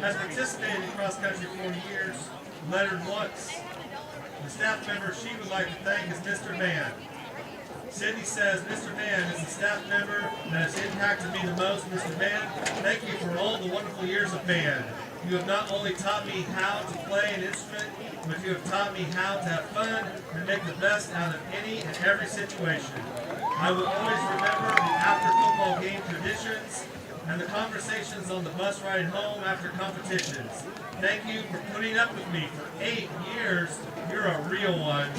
has participated in cross country 4 years, lettered once. The staff member she would like to thank is Mr. Mann. Sydney says, Mr. Mann is the staff member that has impacted me the most. Mr. Mann, thank you for all the wonderful years of band. You have not only taught me how to play an instrument, but you have taught me how to have fun and make the best out of any and every situation. I will always remember the after-football game traditions and the conversations on the bus ride home after competitions. Thank you for putting up with me for 8 years. You're a real one.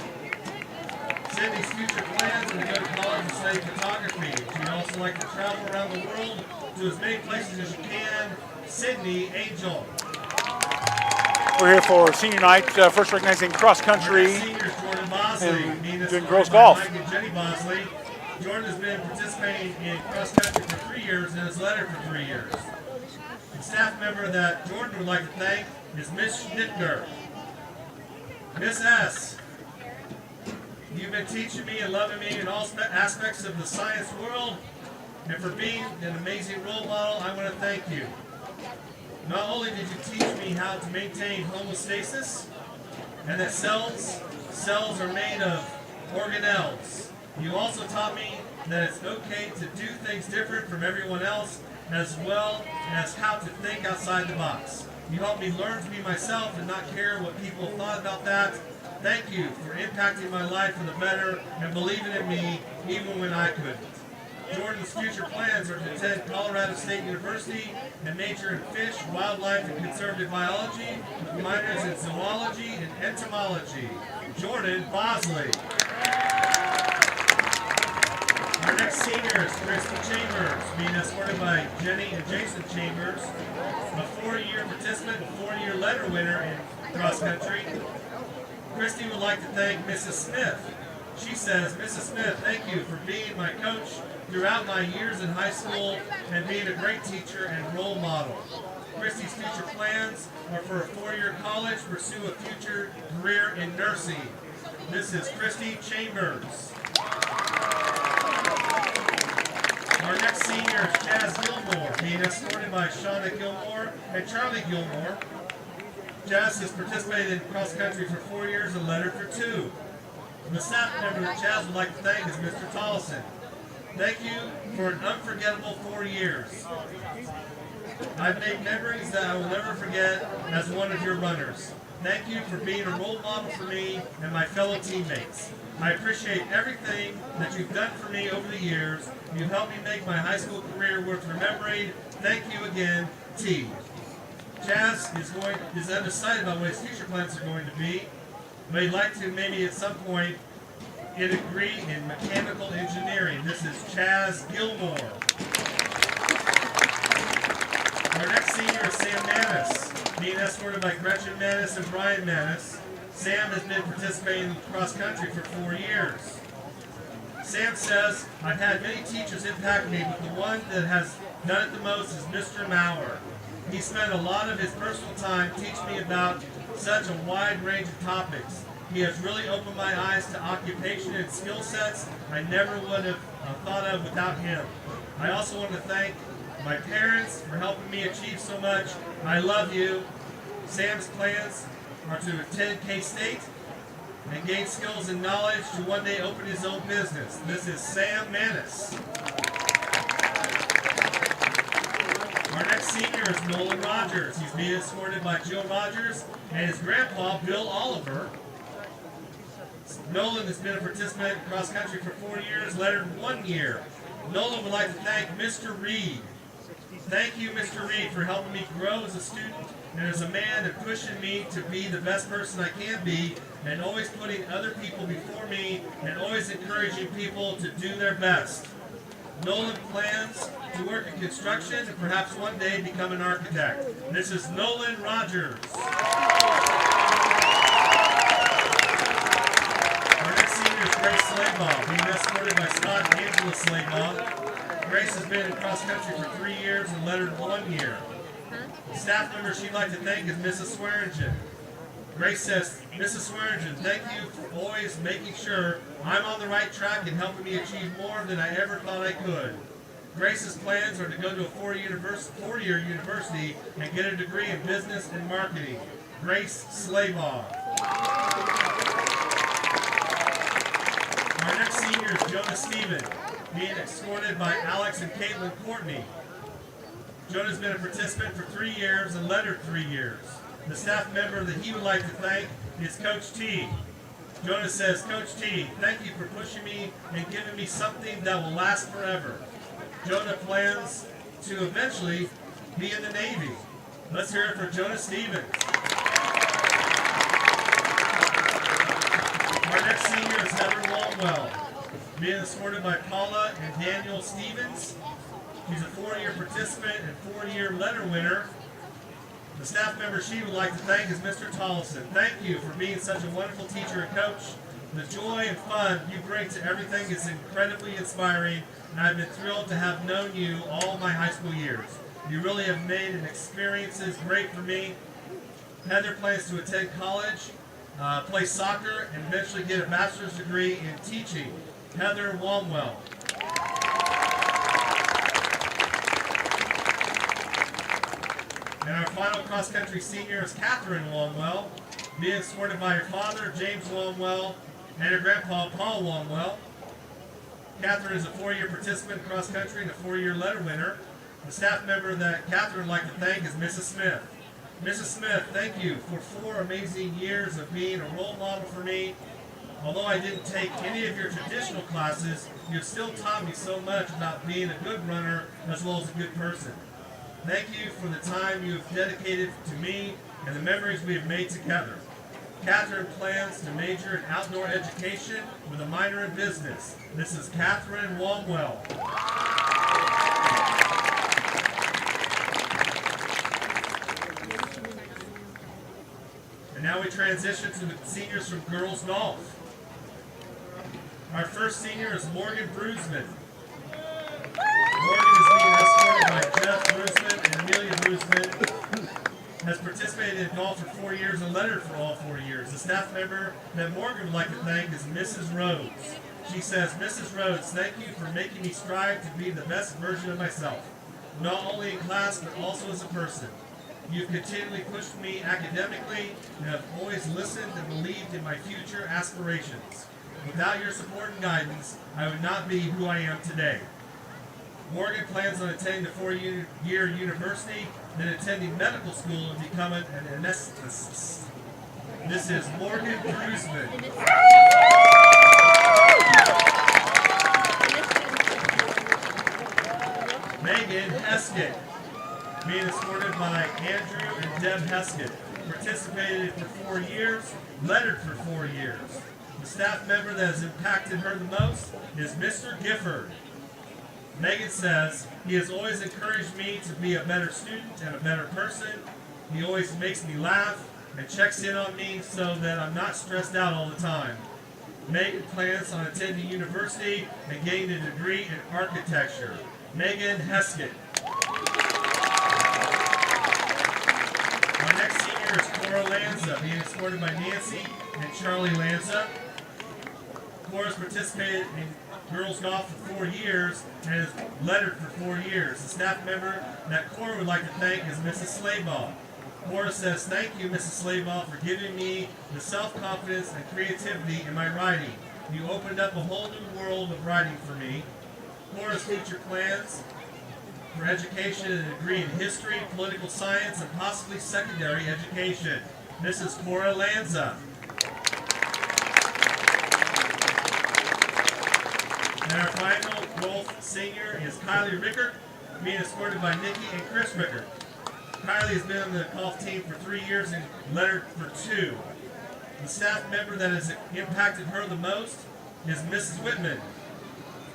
Sydney's future plans are to go to college and study photography. She'd also like to travel around the world to as many places as you can. Sydney Angel. We're here for senior night, first recognizing cross country Seniors Jordan Bosley, and doing girls golf. Mike and Jenny Bosley. Jordan has been participating in cross country for 3 years and has led it for 3 years. The staff member that Jordan would like to thank is Miss Schnittger. Miss S., you've been teaching me and loving me in all aspects of the science world, and for being an amazing role model, I want to thank you. Not only did you teach me how to maintain homeostasis, and that cells are made of organelles, you also taught me that it's okay to do things different from everyone else, as well as how to think outside the box. You helped me learn to be myself and not care what people thought about that. Thank you for impacting my life for the better and believing in me even when I couldn't. Jordan's future plans are to attend Colorado State University and major in fish, wildlife, and conservative biology with minors in zoology and entomology. Jordan Bosley. Our next senior is Christy Chambers, being escorted by Jenny and Jason Chambers, a 4-year participant and 4-year letter winner in cross country. Christy would like to thank Mrs. Smith. She says, Mrs. Smith, thank you for being my coach throughout my years in high school and being a great teacher and role model. Christy's future plans are for a 4-year college, pursue a future career in nursing. This is Christy Chambers. Our next senior is Jazz Gilmore, being escorted by Shauna Gilmore and Charlie Gilmore. Jazz has participated in cross country for 4 years and lettered for 2. The staff member that Jazz would like to thank is Mr. Tollison. Thank you for an unforgettable 4 years. I've made memories that I will never forget as one of your runners. Thank you for being a role model for me and my fellow teammates. I appreciate everything that you've done for me over the years. You helped me make my high school career worth remembering. Thank you again, T. Jazz is undecided about what his future plans are going to be, but he'd like to maybe at some point get a degree in mechanical engineering. This is Chaz Gilmore. Our next senior is Sam Manis, being escorted by Gretchen Manis and Brian Manis. Sam has been participating in cross country for 4 years. Sam says, I've had many teachers impact me, but the one that has done it the most is Mr. Maurer. He spent a lot of his personal time teaching me about such a wide range of topics. He has really opened my eyes to occupation and skill sets I never would have thought of without him. I also want to thank my parents for helping me achieve so much. I love you. Sam's plans are to attend K-State and gain skills and knowledge to one day open his own business. This is Sam Manis. Our next senior is Nolan Rogers. He's being escorted by Jill Rogers and his grandpa, Bill Oliver. Nolan has been a participant in cross country for 4 years, lettered 1 year. Nolan would like to thank Mr. Reed. Thank you, Mr. Reed, for helping me grow as a student and as a man and pushing me to be the best person I can be and always putting other people before me and always encouraging people to do their best. Nolan plans to work in construction and perhaps one day become an architect. This is Nolan Rogers. Our next senior is Grace Slaybaugh, being escorted by Scott and Angela Slaybaugh. Grace has been in cross country for 3 years and lettered 1 year. The staff member she'd like to thank is Mrs. Swearingen. Grace says, Mrs. Swearingen, thank you for always making sure I'm on the right track and helping me achieve more than I ever thought I could. Grace's plans are to go to a 4-year university and get a degree in business and marketing. Grace Slaybaugh. Our next senior is Jonah Stephen, being escorted by Alex and Caitlin Courtney. Jonah's been a participant for 3 years and lettered 3 years. The staff member that he would like to thank is Coach T. Jonah says, Coach T, thank you for pushing me and giving me something that will last forever. Jonah plans to eventually be in the Navy. Let's hear it for Jonah Stevens. Our next senior is Heather Longwell, being escorted by Paula and Daniel Stevens. She's a 4-year participant and 4-year letter winner. The staff member she would like to thank is Mr. Tollison. Thank you for being such a wonderful teacher and coach. The joy and fun you bring to everything is incredibly inspiring, and I've been thrilled to have known you all my high school years. You really have made an experiences great for me. Heather plans to attend college, play soccer, and eventually get a bachelor's degree in teaching. Heather Walmwell. And our final cross-country senior is Catherine Walmwell, being escorted by her father, James Walmwell, and her grandpa, Paul Walmwell. Catherine is a 4-year participant in cross-country and a 4-year letter winner. The staff member that Catherine would like to thank is Mrs. Smith. Mrs. Smith, thank you for 4 amazing years of being a role model for me. Although I didn't take any of your traditional classes, you have still taught me so much about being a good runner as well as a good person. Thank you for the time you have dedicated to me and the memories we have made together. Catherine plans to major in outdoor education with a minor in business. This is Catherine Walmwell. And now we transition to the seniors from girls golf. Our first senior is Morgan Brusman. Morgan is being escorted by Jeff Brusman and Amelia Brusman. Has participated in golf for 4 years and lettered for all 4 years. The staff member that Morgan would like to thank is Mrs. Rhodes. She says, Mrs. Rhodes, thank you for making me strive to be the best version of myself, not only in class but also as a person. You've continually pushed me academically and have always listened and believed in my future aspirations. Without your support and guidance, I would not be who I am today. Morgan plans on attending the 4-year university, then attending medical school and becoming an anesthetist. This is Morgan Brusman. Megan Heskett, being escorted by Andrew and Deb Heskett. Participated for 4 years, lettered for 4 years. The staff member that has impacted her the most is Mr. Gifford. Megan says, he has always encouraged me to be a better student and a better person. He always makes me laugh and checks in on me so that I'm not stressed out all the time. Megan plans on attending university and getting a degree in architecture. Megan Heskett. Our next senior is Cora Lanza, being escorted by Nancy and Charlie Lanza. Cora's participated in girls golf for 4 years and has lettered for 4 years. The staff member that Cora would like to thank is Mrs. Slaybaugh. Cora says, thank you, Mrs. Slaybaugh, for giving me the self-confidence and creativity in my writing. You opened up a whole new world of writing for me. Cora's future plans for education and a degree in history, political science, and possibly secondary education. Mrs. Cora Lanza. And our final golf senior is Kylie Rickert, being escorted by Nikki and Chris Rickert. Kylie has been on the golf team for 3 years and lettered for 2. The staff member that has impacted her the most is Mrs. Whitman.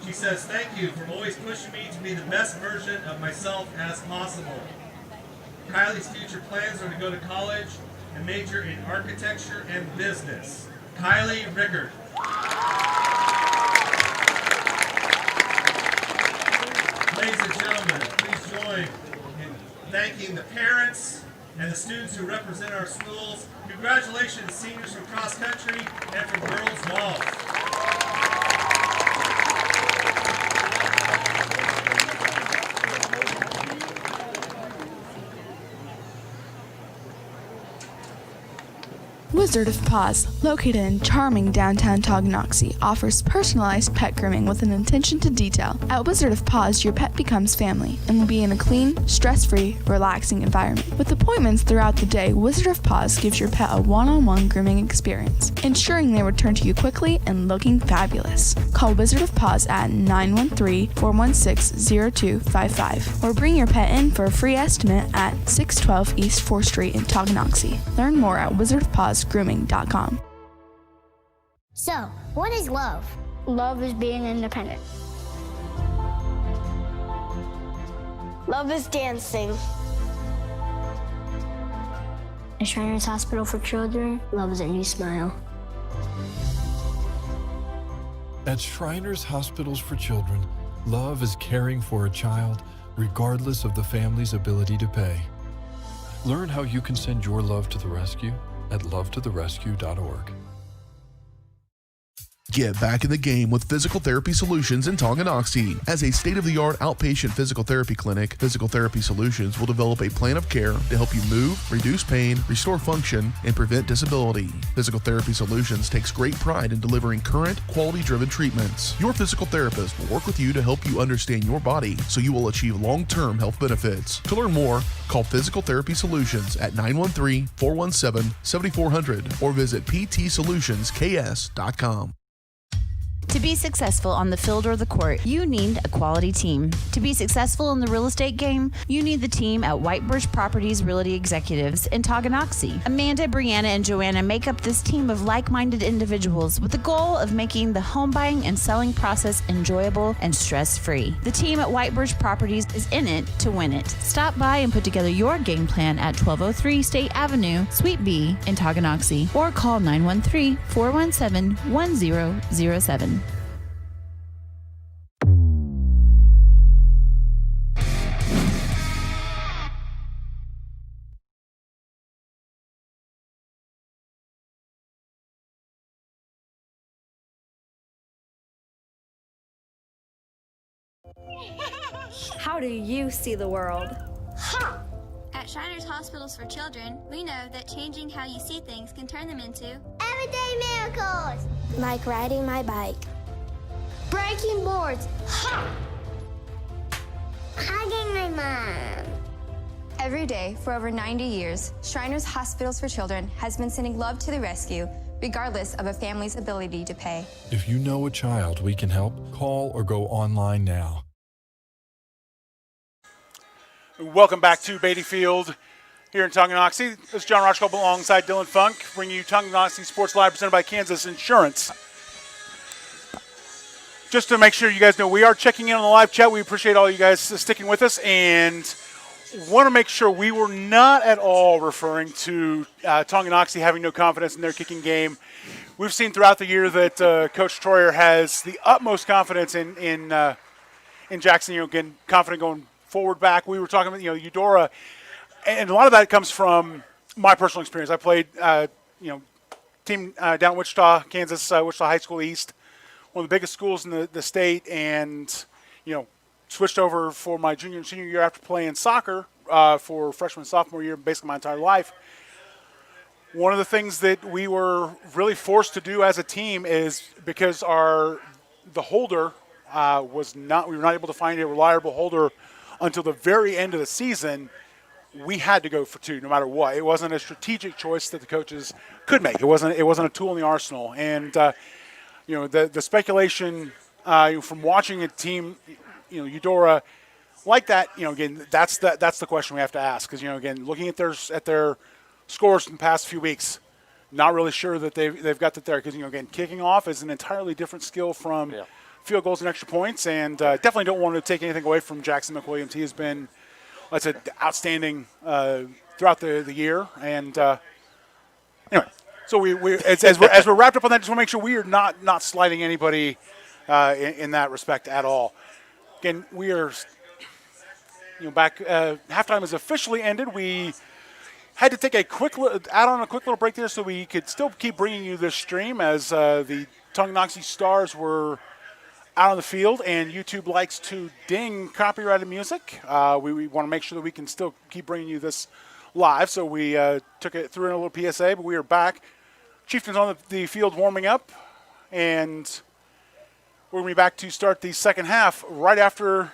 She says, thank you for always pushing me to be the best version of myself as possible. Kylie's future plans are to go to college and major in architecture and business. Kylie Rickert. Ladies and gentlemen, please join in thanking the parents and the students who represent our schools. Congratulations, seniors from cross country and from girls golf. Wizard of Paws, located in charming downtown Tonganoxie, offers personalized pet grooming with an attention to detail. At Wizard of Paws, your pet becomes family and will be in a clean, stress-free, relaxing environment. With appointments throughout the day, Wizard of Paws gives your pet a one-on-one grooming experience, ensuring they return to you quickly and looking fabulous. Call Wizard of Paws at 913-416-0255 or bring your pet in for a free estimate at 612 East 4th Street in Tonganoxie. Learn more at wizardofpawsgrooming.com. So, what is love? Love is being independent. Love is dancing. At Shriners Hospital for Children, love is a new smile. At Shriners Hospitals for Children, love is caring for a child regardless of the family's ability to pay. Learn how you can send your love to the rescue at lovetotherescue.org. Get back in the game with Physical Therapy Solutions in Tonganoxie. As a state-of-the-art outpatient physical therapy clinic, Physical Therapy Solutions will develop a plan of care to help you move, reduce pain, restore function, and prevent disability. Physical Therapy Solutions takes great pride in delivering current, quality-driven treatments. Your physical therapist will work with you to help you understand your body so you will achieve long-term health benefits. To learn more, call Physical Therapy Solutions at 913-417-7400 or visit ptsolutionsks.com. To be successful on the field or the court, you need a quality team. To be successful in the real estate game, you need the team at White Birch Properties Realty Executives in Tonganoxie. Amanda, Brianna, and Joanna make up this team of like-minded individuals with the goal of making the home buying and selling process enjoyable and stress-free. The team at White Birch Properties is in it to win it. Stop by and put together your game plan at 1203 State Avenue, Suite B in Tonganoxie, or call 913-417-1007. How do you see the world? At Shriners Hospitals for Children, we know that changing how you see things can turn them into Everyday miracles! Like riding my bike. Breaking boards. Hugging my mom. Every day for over 90 years, Shriners Hospitals for Children has been sending love to the rescue, regardless of a family's ability to pay. If you know a child we can help, call or go online now. Welcome back to Beatty Field here in Tonganoxie. This is John Rochko alongside Dylan Funk, bringing you Tonganoxie Sports Live presented by Kansas Insurance. Just to make sure you guys know, we are checking in on the live chat. We appreciate all you guys sticking with us, and want to make sure we were not at all referring to Tonganoxie having no confidence in their kicking game. We've seen throughout the year that Coach Troyer has the utmost confidence in Jackson. Again, confident going forward back. We were talking about Eudora, and a lot of that comes from my personal experience. I played team down in Wichita, Kansas, Wichita High School East, one of the biggest schools in the state, and switched over for my junior and senior year after playing soccer for freshman and sophomore year, basically my entire life. One of the things that we were really forced to do as a team is because the holder we were not able to find a reliable holder until the very end of the season. We had to go for two no matter what. It wasn't a strategic choice that the coaches could make. It wasn't a tool in the arsenal. And the speculation from watching a team, Eudora, like that, again, that's the question we have to ask. Because again, looking at their scores in the past few weeks, not really sure that they've got that there. Because again, kicking off is an entirely different skill from field goals and extra points, and definitely don't want to take anything away from Jackson McWilliams. He has been, like I said, outstanding throughout the year. And anyway, so we as we're wrapped up on that, just want to make sure we are not sliding anybody in that respect at all. Again, we are back. Halftime has officially ended. We had to take a quick little break there so we could still keep bringing you this stream as the Tonganoxie Stars were out on the field, and YouTube likes to ding copyrighted music. We want to make sure that we can still keep bringing you this live, so we threw in a little PSA, but we are back. Chieftains on the field warming up, and we're going to be back to start the second half right after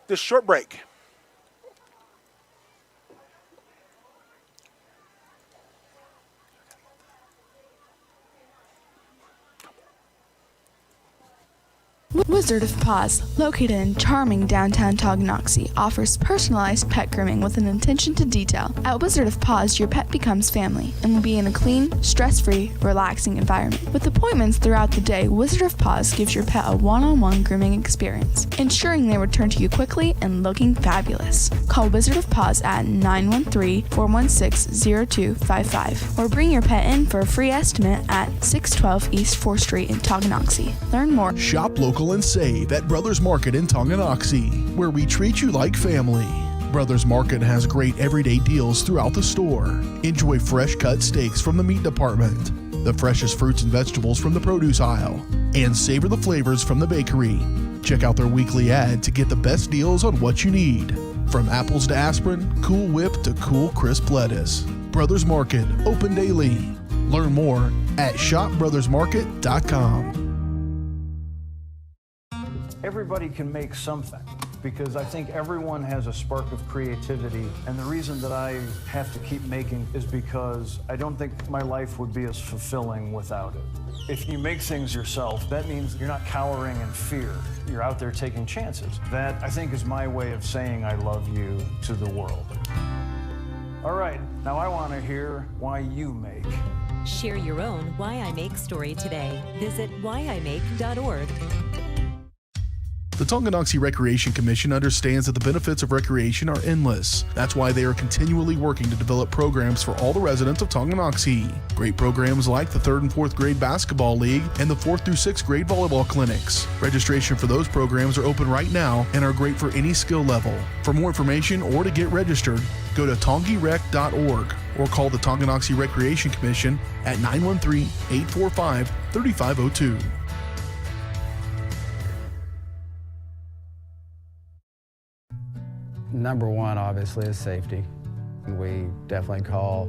this short break. Wizard of Paws, located in charming downtown Tonganoxie, offers personalized pet grooming with an attention to detail. At Wizard of Paws, your pet becomes family and will be in a clean, stress-free, relaxing environment. With appointments throughout the day, Wizard of Paws gives your pet a one-on-one grooming experience, ensuring they return to you quickly and looking fabulous. Call Wizard of Paws at 913-416-0255 or bring your pet in for a free estimate at 612 East 4th Street in Tonganoxie. Learn more. Shop local and save at Brothers Market in Tonganoxie, where we treat you like family. Brothers Market has great everyday deals throughout the store. Enjoy fresh cut steaks from the meat department, the freshest fruits and vegetables from the produce aisle, and savor the flavors from the bakery. Check out their weekly ad to get the best deals on what you need. From apples to aspirin, Cool Whip to cool crisp lettuce. Brothers Market, open daily. Learn more at shopbrothersmarket.com. Everybody can make something, because I think everyone has a spark of creativity, and the reason that I have to keep making is because I don't think my life would be as fulfilling without it. If you make things yourself, that means you're not cowering in fear. You're out there taking chances. That, I think, is my way of saying I love you to the world. All right, now I want to hear why you make. Share your own Why I Make story today. Visit whyimake.org. The Tonganoxie Recreation Commission understands that the benefits of recreation are endless. That's why they are continually working to develop programs for all the residents of Tonganoxie. Great programs like the 3rd and 4th grade basketball league and the 4th through 6th grade volleyball clinics. Registration for those programs are open right now and are great for any skill level. For more information or to get registered, go to tongirec.org or call the Tonganoxie Recreation Commission at 913-845-3502. Number one, obviously, is safety. We definitely call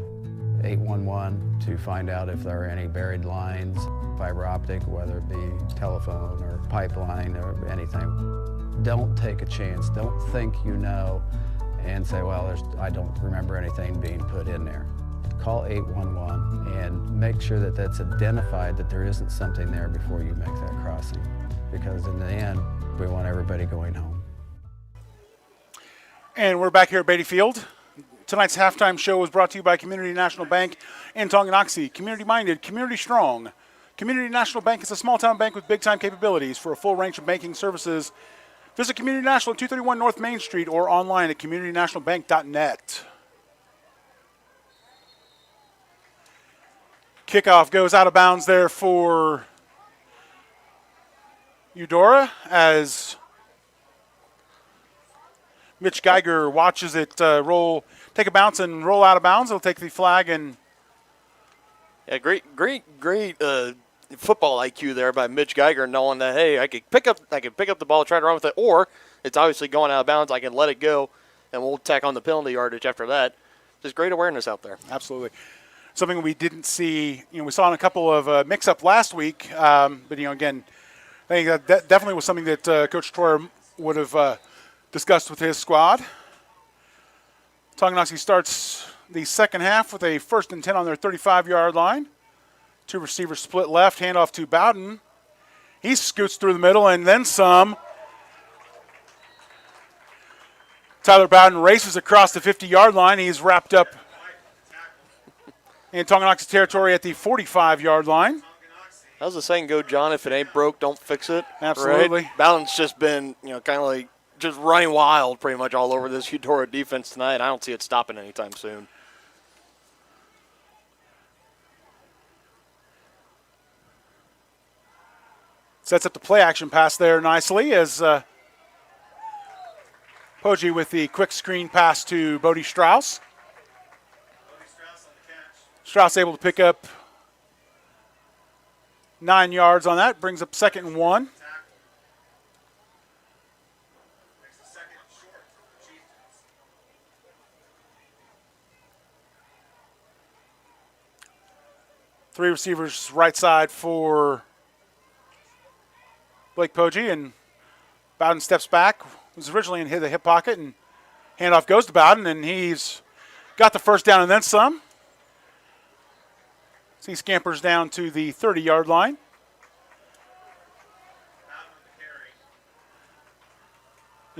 811 to find out if there are any buried lines, fiber optic, whether it be telephone or pipeline or anything. Don't take a chance. Don't think you know and say, well, I don't remember anything being put in there. Call 811 and make sure that that's identified, that there isn't something there before you make that crossing. Because in the end, we want everybody going home. And we're back here at Beatty Field. Tonight's halftime show was brought to you by Community National Bank in Tonganoxie. Community-minded, community-strong. Community National Bank is a small-town bank with big-time capabilities. For a full range of banking services, visit Community National at 231 North Main Street or online at communitynationalbank.net. Kickoff goes out of bounds there for Eudora as Mitch Geiger watches it take a bounce and roll out of bounds. He'll take the flag and. Yeah, great football IQ there by Mitch Geiger, knowing that, hey, I could pick up the ball, try to run with it, or it's obviously going out of bounds. I can let it go, and we'll tack on the penalty yardage after that. Just great awareness out there. Absolutely. Something we didn't see. We saw in a couple of mix-up last week, but again, I think that definitely was something that Coach Troyer would have discussed with his squad. Tonganoxie starts the second half with a 1st and 10 on their 35-yard line. Two receivers split left, handoff to Bowden. He scoots through the middle and then some. Tyler Bowden races across the 50-yard line. He's wrapped up in Tonganoxie territory at the 45-yard line. How's the saying go, John? If it ain't broke, don't fix it. Absolutely. Right? Bowden's just been, kind of like just running wild pretty much all over this Eudora defense tonight. I don't see it stopping anytime soon. Sets up the play action pass there nicely as Poggi with the quick screen pass to Bodie Strauss. Strauss able to pick up 9 yards on that. Brings up 2nd and 1. Three receivers right side for Blake Poggi, and Bowden steps back. Was originally in the hip pocket, and handoff goes to Bowden, and he's got the first down and then some. So he scampers down to the 30-yard line.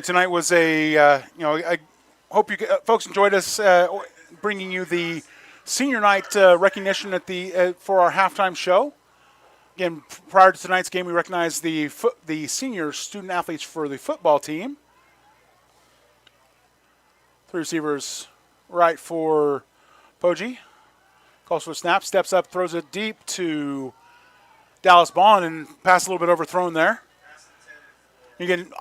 Tonight was I hope you folks enjoyed us bringing you the senior night recognition at for our halftime show. Again, prior to tonight's game, we recognized the senior student athletes for the football team. Three receivers, right for Poggi. Calls for a snap, steps up, throws it deep to Dallas Bond, and pass a little bit overthrown there. Again,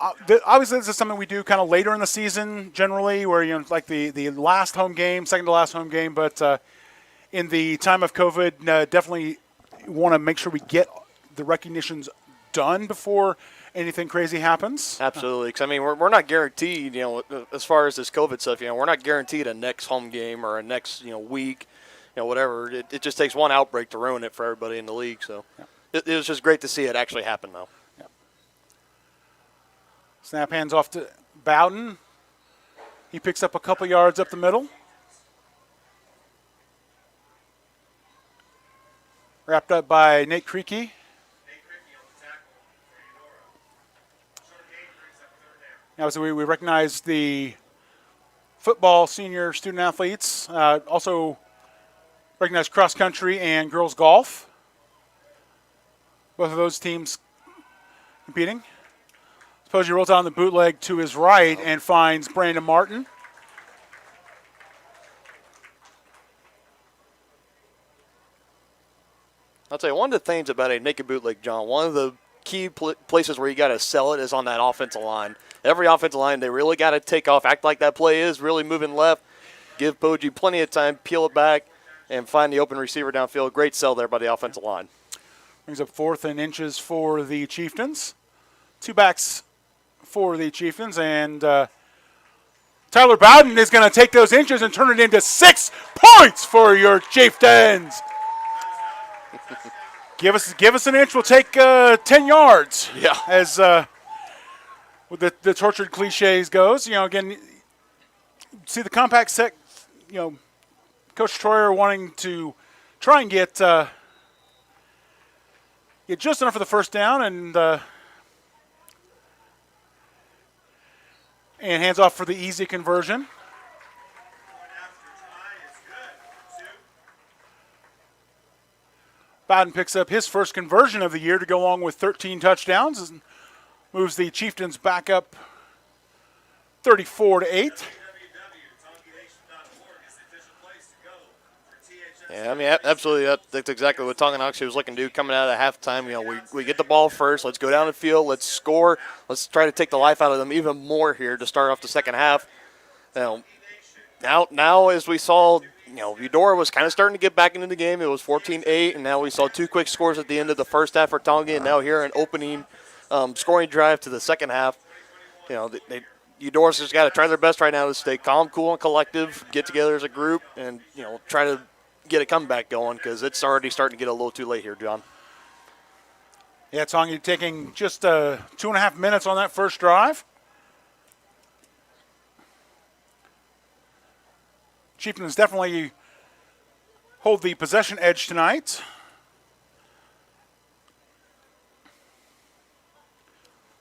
obviously this is something we do kind of later in the season generally, where like the last home game, second to last home game. But in the time of COVID, definitely want to make sure we get the recognitions done before anything crazy happens. Absolutely, because I mean we're not guaranteed, as far as this COVID stuff, we're not guaranteed a next home game or a next week, whatever. It just takes one outbreak to ruin it for everybody in the league. So it was just great to see it actually happen, though. Snap hands off to Bowden. He picks up a couple yards up the middle. Wrapped up by Nate Creaky. Now, so we recognize the football senior student athletes. Also recognize cross country and girls golf. Both of those teams competing. Poggi rolls out on the bootleg to his right and finds Brandon Martin. I'll tell you, one of the things about a naked bootleg, John, one of the key places where you got to sell it is on that offensive line. Every offensive line, they really got to take off, act like that play is really moving left, give Poggi plenty of time, peel it back, and find the open receiver downfield. Great sell there by the offensive line. Brings up 4th and inches for the Chieftains. Two backs for the Chieftains, and Tyler Bowden is going to take those inches and turn it into 6 points for your Chieftains. Give us an inch, we'll take 10 yards. Yeah. As with the tortured cliches goes, again, see the compact set. Coach Troyer wanting to try and get just enough for the first down, and hands off for the easy conversion. Bowden picks up his first conversion of the year to go along with 13 touchdowns and moves the Chieftains back up 34-8. Yeah, I mean, absolutely. That's exactly what Tonganoxie was looking to do coming out of halftime. We get the ball first. Let's go down the field. Let's score. Let's try to take the life out of them even more here to start off the second half. Now as we saw, Eudora was kind of starting to get back into the game. It was 14-8, and now we saw 2 quick scores at the end of the first half for Tonga, and now here an opening scoring drive to the second half. Eudora's just got to try their best right now to stay calm, cool, and collective, get together as a group, and try to get a comeback going, because it's already starting to get a little too late here, John. Yeah, Tonga taking just 2.5 minutes on that first drive. Chieftains definitely hold the possession edge tonight.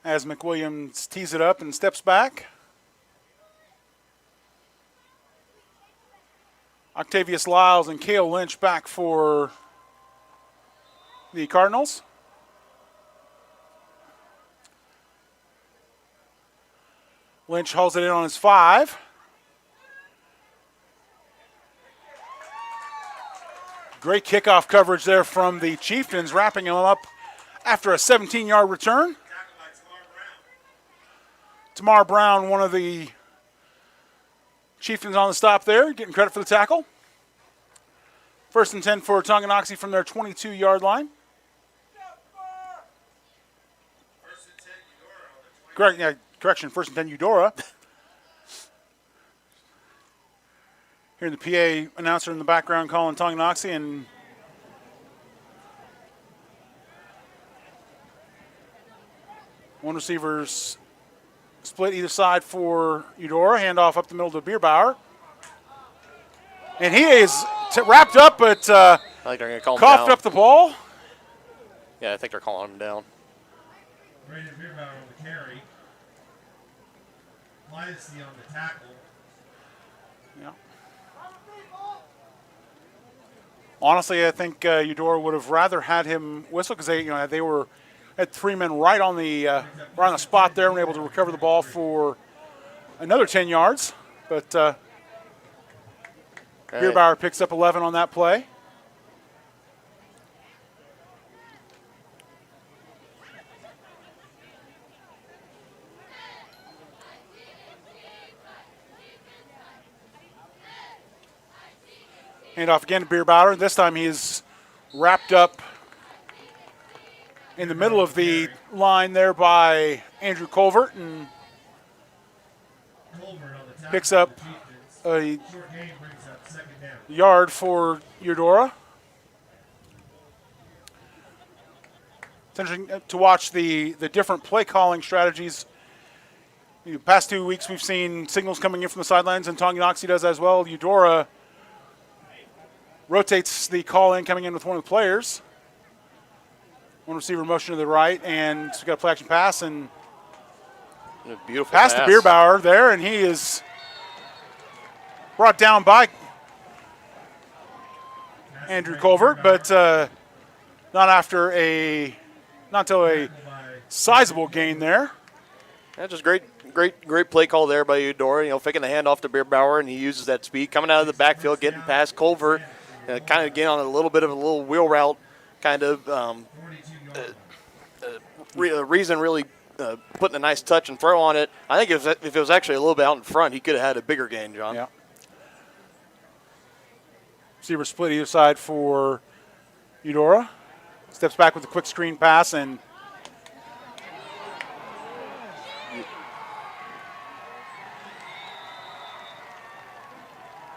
As McWilliams tees it up and steps back. Octavius Lyles and Cale Lynch back for the Cardinals. Lynch hauls it in on his 5. Great kickoff coverage there from the Chieftains, wrapping him up after a 17-yard return. Tamar Brown, one of the Chieftains on the stop there, getting credit for the tackle. 1st and 10 for Tonganoxie from their 22-yard line. Correction, 1st and 10 Eudora. Hearing the PA announcer in the background calling Tonganoxie, and one receiver's split either side for Eudora. Handoff up the middle to Bierbauer. And he is wrapped up, but I think they're going to call him coughed down. up the ball. Yeah, I think they're calling him down. Brandon Bierbauer on the carry. Pliancy on the tackle. Yeah. Honestly, I think Eudora would have rather had him whistle because they had 3 men right on the spot there and were able to recover the ball for another 10 yards. But Bierbauer picks up 11 on that play. Hand off again to Bierbauer. This time he is wrapped up in the middle of the line there by Andrew Colvert and picks up a yard for Eudora. It's interesting to watch the different play calling strategies. The past 2 weeks we've seen signals coming in from the sidelines, and Tonganoxie does as well. Eudora rotates the call in coming in with one of the players. One receiver motion to the right, and we got a play action pass and a beautiful pass to Bierbauer there, and he is brought down by Andrew Colvert, but not until a sizable gain there. Yeah, just great play call there by Eudora. Faking the handoff to Bierbauer, and he uses that speed coming out of the backfield, getting past Colvert. Kind of again on a little bit of a little wheel route, kind of reason really putting a nice touch and throw on it. I think if it was actually a little bit out in front, he could have had a bigger gain, John. Yeah. Receiver split either side for Eudora. Steps back with a quick screen pass and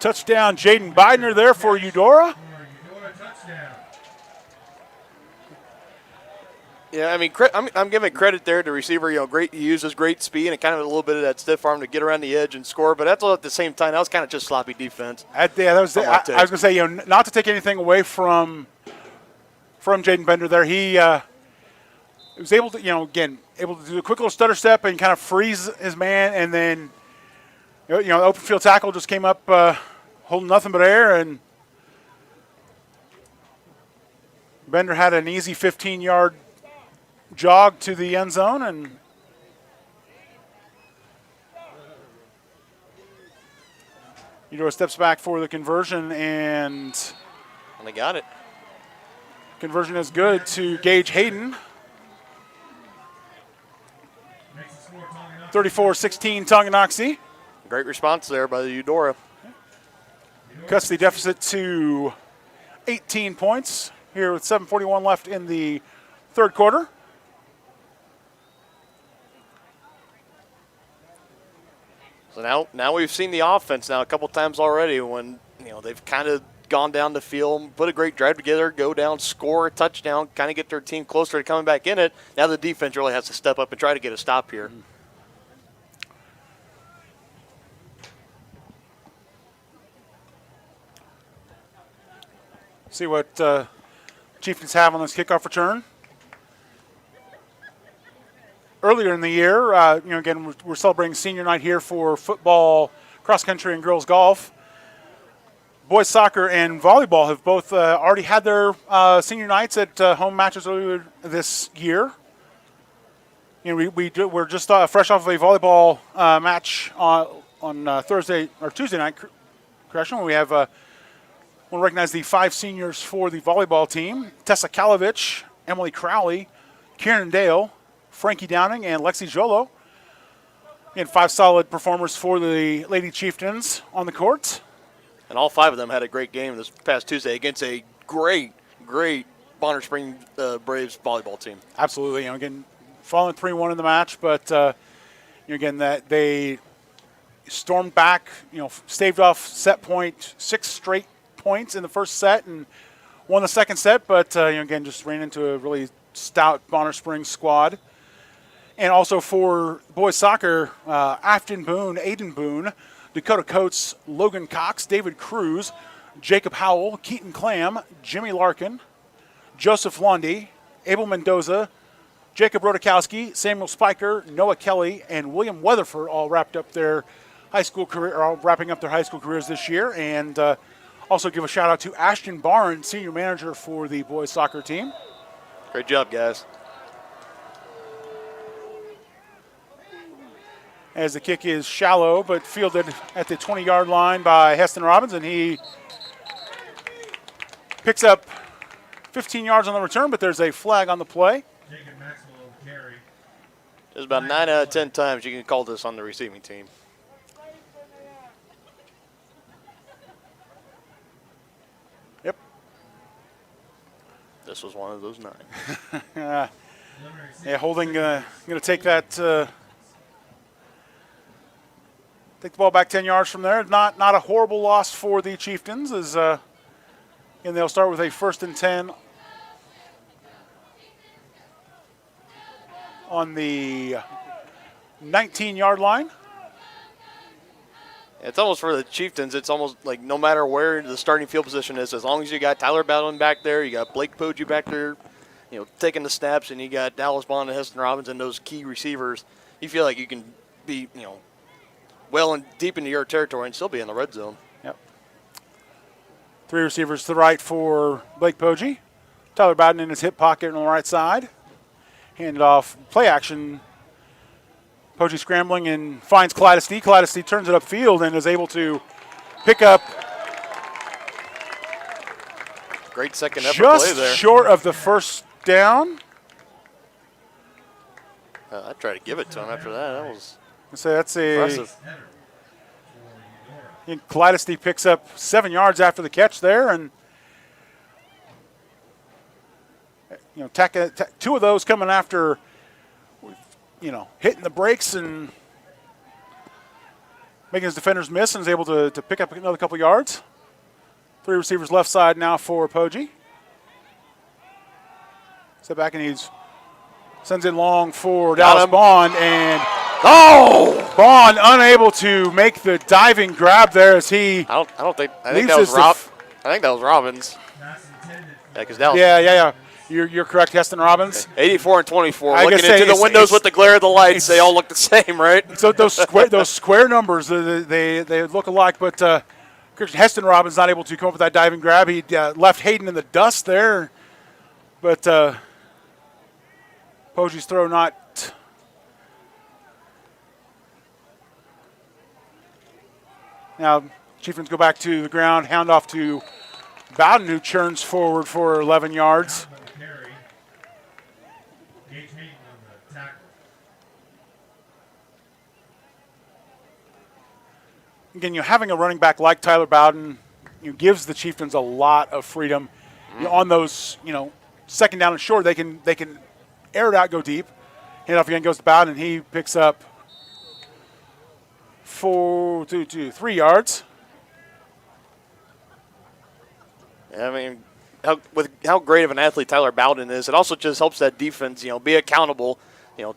touchdown, Jaden Bidner there for Eudora. Yeah, I mean, I'm giving credit there to receiver. Great, he uses great speed and kind of a little bit of that stiff arm to get around the edge and score. But that's all at the same time. That was kind of just sloppy defense. I was going to say, not to take anything away from Jaden Bender there. He was able to, able to do a quick little stutter step and kind of freeze his man, and then, the open field tackle just came up holding nothing but air, and Bender had an easy 15-yard jog to the end zone, and Eudora steps back for the conversion, and they got it. Conversion is good to Gage Hayden. 34-16 Tonganoxie. Great response there by the Eudora. Cuts the deficit to 18 points here with 7:41 left in the third quarter. So now we've seen the offense now a couple times already when they've kind of gone down the field, put a great drive together, go down, score a touchdown, kind of get their team closer to coming back in it. Now the defense really has to step up and try to get a stop here. See what Chieftains have on this kickoff return. Earlier in the year, again, we're celebrating senior night here for football, cross country, and girls golf. Boys soccer and volleyball have both already had their senior nights at home matches earlier this year. We're just fresh off of a volleyball match on Thursday or Tuesday night. Correction, we have want to recognize the 5 seniors for the volleyball team: Tessa Kalovich, Emily Crowley, Kieran Dale, Frankie Downing, and Lexi Jolo. And 5 solid performers for the Lady Chieftains on the court. And all 5 of them had a great game this past Tuesday against a great Bonner Spring Braves volleyball team. Absolutely. Again, falling 3-1 in the match, but again, that they stormed back, staved off set point 6 straight points in the first set and won the second set, but again, just ran into a really stout Bonner Springs squad. And also for boys soccer, Afton Boone, Aiden Boone, Dakota Coates, Logan Cox, David Cruz, Jacob Howell, Keaton Clam, Jimmy Larkin, Joseph Lundy, Abel Mendoza, Jacob Rodakowski, Samuel Spiker, Noah Kelly, and William Weatherford all wrapped up their high school career, are all wrapping up their high school careers this year. And also give a shout out to Ashton Barnes, senior manager for the boys soccer team. Great job, guys. As the kick is shallow, but fielded at the 20-yard line by Heston Robbins, and he picks up 15 yards on the return, but there's a flag on the play. There's about 9 out of 10 times you can call this on the receiving team. Yep. This was one of those 9. Yeah, Holding going to take that, take the ball back 10 yards from there. Not a horrible loss for the Chieftains, as and they'll start with a 1st and 10 on the 19-yard line. It's almost for the Chieftains. It's almost like no matter where the starting field position is, as long as you got Tyler Bowden back there, you got Blake Poggi back there, taking the snaps, and you got Dallas Bond and Heston Robbins and those key receivers, you feel like you can be, well and deep into your territory and still be in the red zone. Yep. 3 receivers to the right for Blake Poggi. Tyler Bowden in his hip pocket on the right side. Handed off, play action. Poggi scrambling and finds Kaleidosty. Kaleidosty turns it upfield and is able to pick up great second effort play there. Just short of the first down. I tried to give it to him after that. That was impressive. And Kaleidosty picks up 7 yards after the catch there, and 2 of those coming after, hitting the brakes and making his defenders miss, and is able to pick up another couple yards. 3 receivers left side now for Poggi. Step back, and he sends it long for Dallas Bond, and Bond unable to make the diving grab there as he. I think that was Robbins. Yeah, because Dallas. Yeah. You're correct, Heston Robbins. 84 and 24. Looking into the windows with the glare of the lights, they all look the same, right? So those square numbers, they look alike, but Heston Robbins not able to come up with that diving grab. He left Hayden in the dust there, but Poggi's throw not. Now, Chieftains go back to the ground, hand off to Bowden, who churns forward for 11 yards. Again, having a running back like Tyler Bowden gives the Chieftains a lot of freedom. On those, second down and short, they can air it out, go deep. Hand off again goes to Bowden, and he picks up 3 yards. I mean, how great of an athlete Tyler Bowden is, it also just helps that defense, be accountable,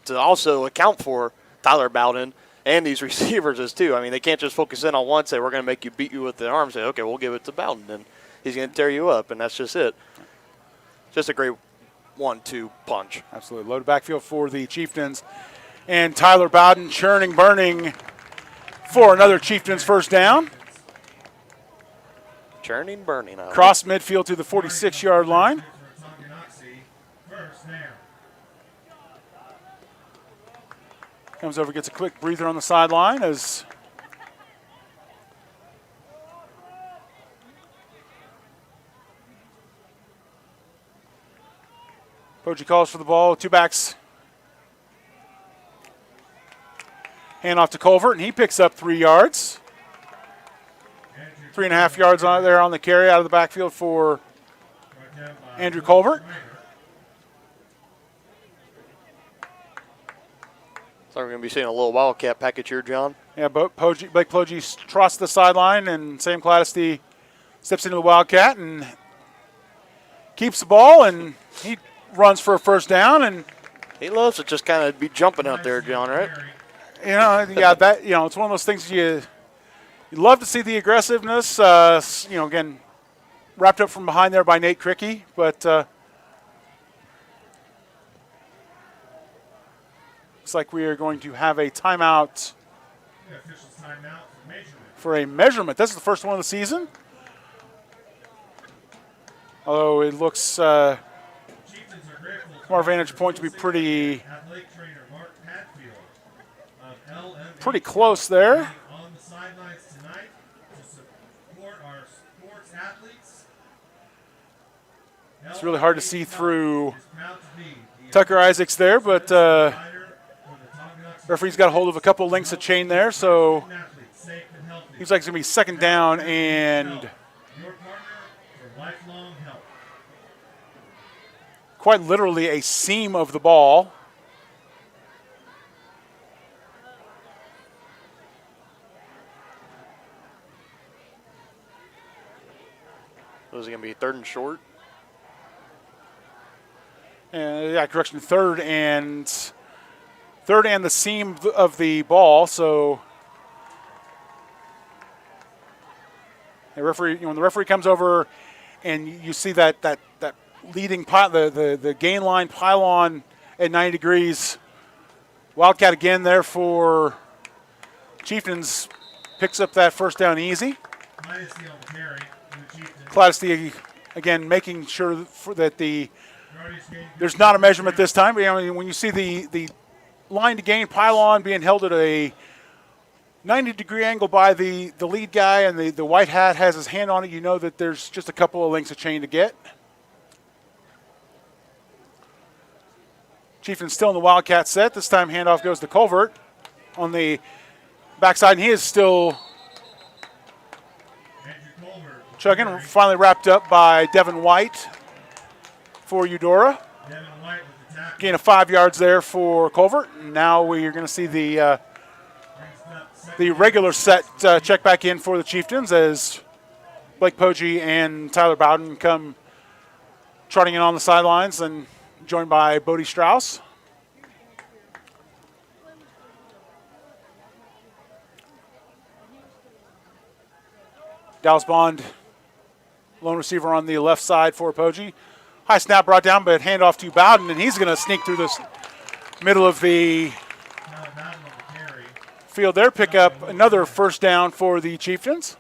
to also account for Tyler Bowden and these receivers as too. I mean, they can't just focus in on one, say we're going to beat you with the arm, say, okay, we'll give it to Bowden, and he's going to tear you up, and that's just it. Just a great 1-2 punch. Absolutely. Loaded backfield for the Chieftains. And Tyler Bowden burning for another Chieftains first down. Burning. Cross midfield to the 46-yard line. Comes over, gets a quick breather on the sideline as Poggi calls for the ball. 2 backs. Hand off to Colvert, and he picks up 3 yards. 3.5 yards on there on the carry out of the backfield for Andrew Colvert. So we're going to be seeing a little Wildcat package here, John. Yeah, Blake Poggi trots the sideline, and Sam Kaleidosty steps into the Wildcat and keeps the ball, and he runs for a first down. And he loves to just kind of be jumping out there, John, right? It's one of those things you love to see the aggressiveness. Again, wrapped up from behind there by Nate Cricky, but Looks like we are going to have a timeout Officials timeout for measurement. for a measurement. This is the first one of the season. Although it looks, from our vantage point, to be pretty close there. On the sidelines tonight to support our sports athletes. It's really hard to see through Tucker Isaacs there, but referee's got a hold of a couple links of chain there, so seems like it's going to be second down and quite literally a seam of the ball. Was it going to be third and short? Correction, third and the seam of the ball. So the referee, when the referee comes over, and you see that leading the gain line pylon at 90 degrees. Wildcat again there for Chieftains, picks up that first down easy. Cladesty again making sure that there's not a measurement this time. But, when you see the line to gain pylon being held at a 90-degree angle by the lead guy, and the white hat has his hand on it, you know that there's just a couple of links of chain to get. Chieftains still in the Wildcat set. This time handoff goes to Colvert on the backside, and he is still chugging. Finally wrapped up by Devin White for Eudora. Gain of 5 yards there for Colvert. Now we're going to see the regular set check back in for the Chieftains as Blake Poggi and Tyler Bowden come trotting in on the sidelines, and joined by Bodie Strauss. Dallas Bond, lone receiver on the left side for Poggi. High snap brought down, but handoff to Bowden, and he's going to sneak through this middle of the field there, pick up another first down for the Chieftains.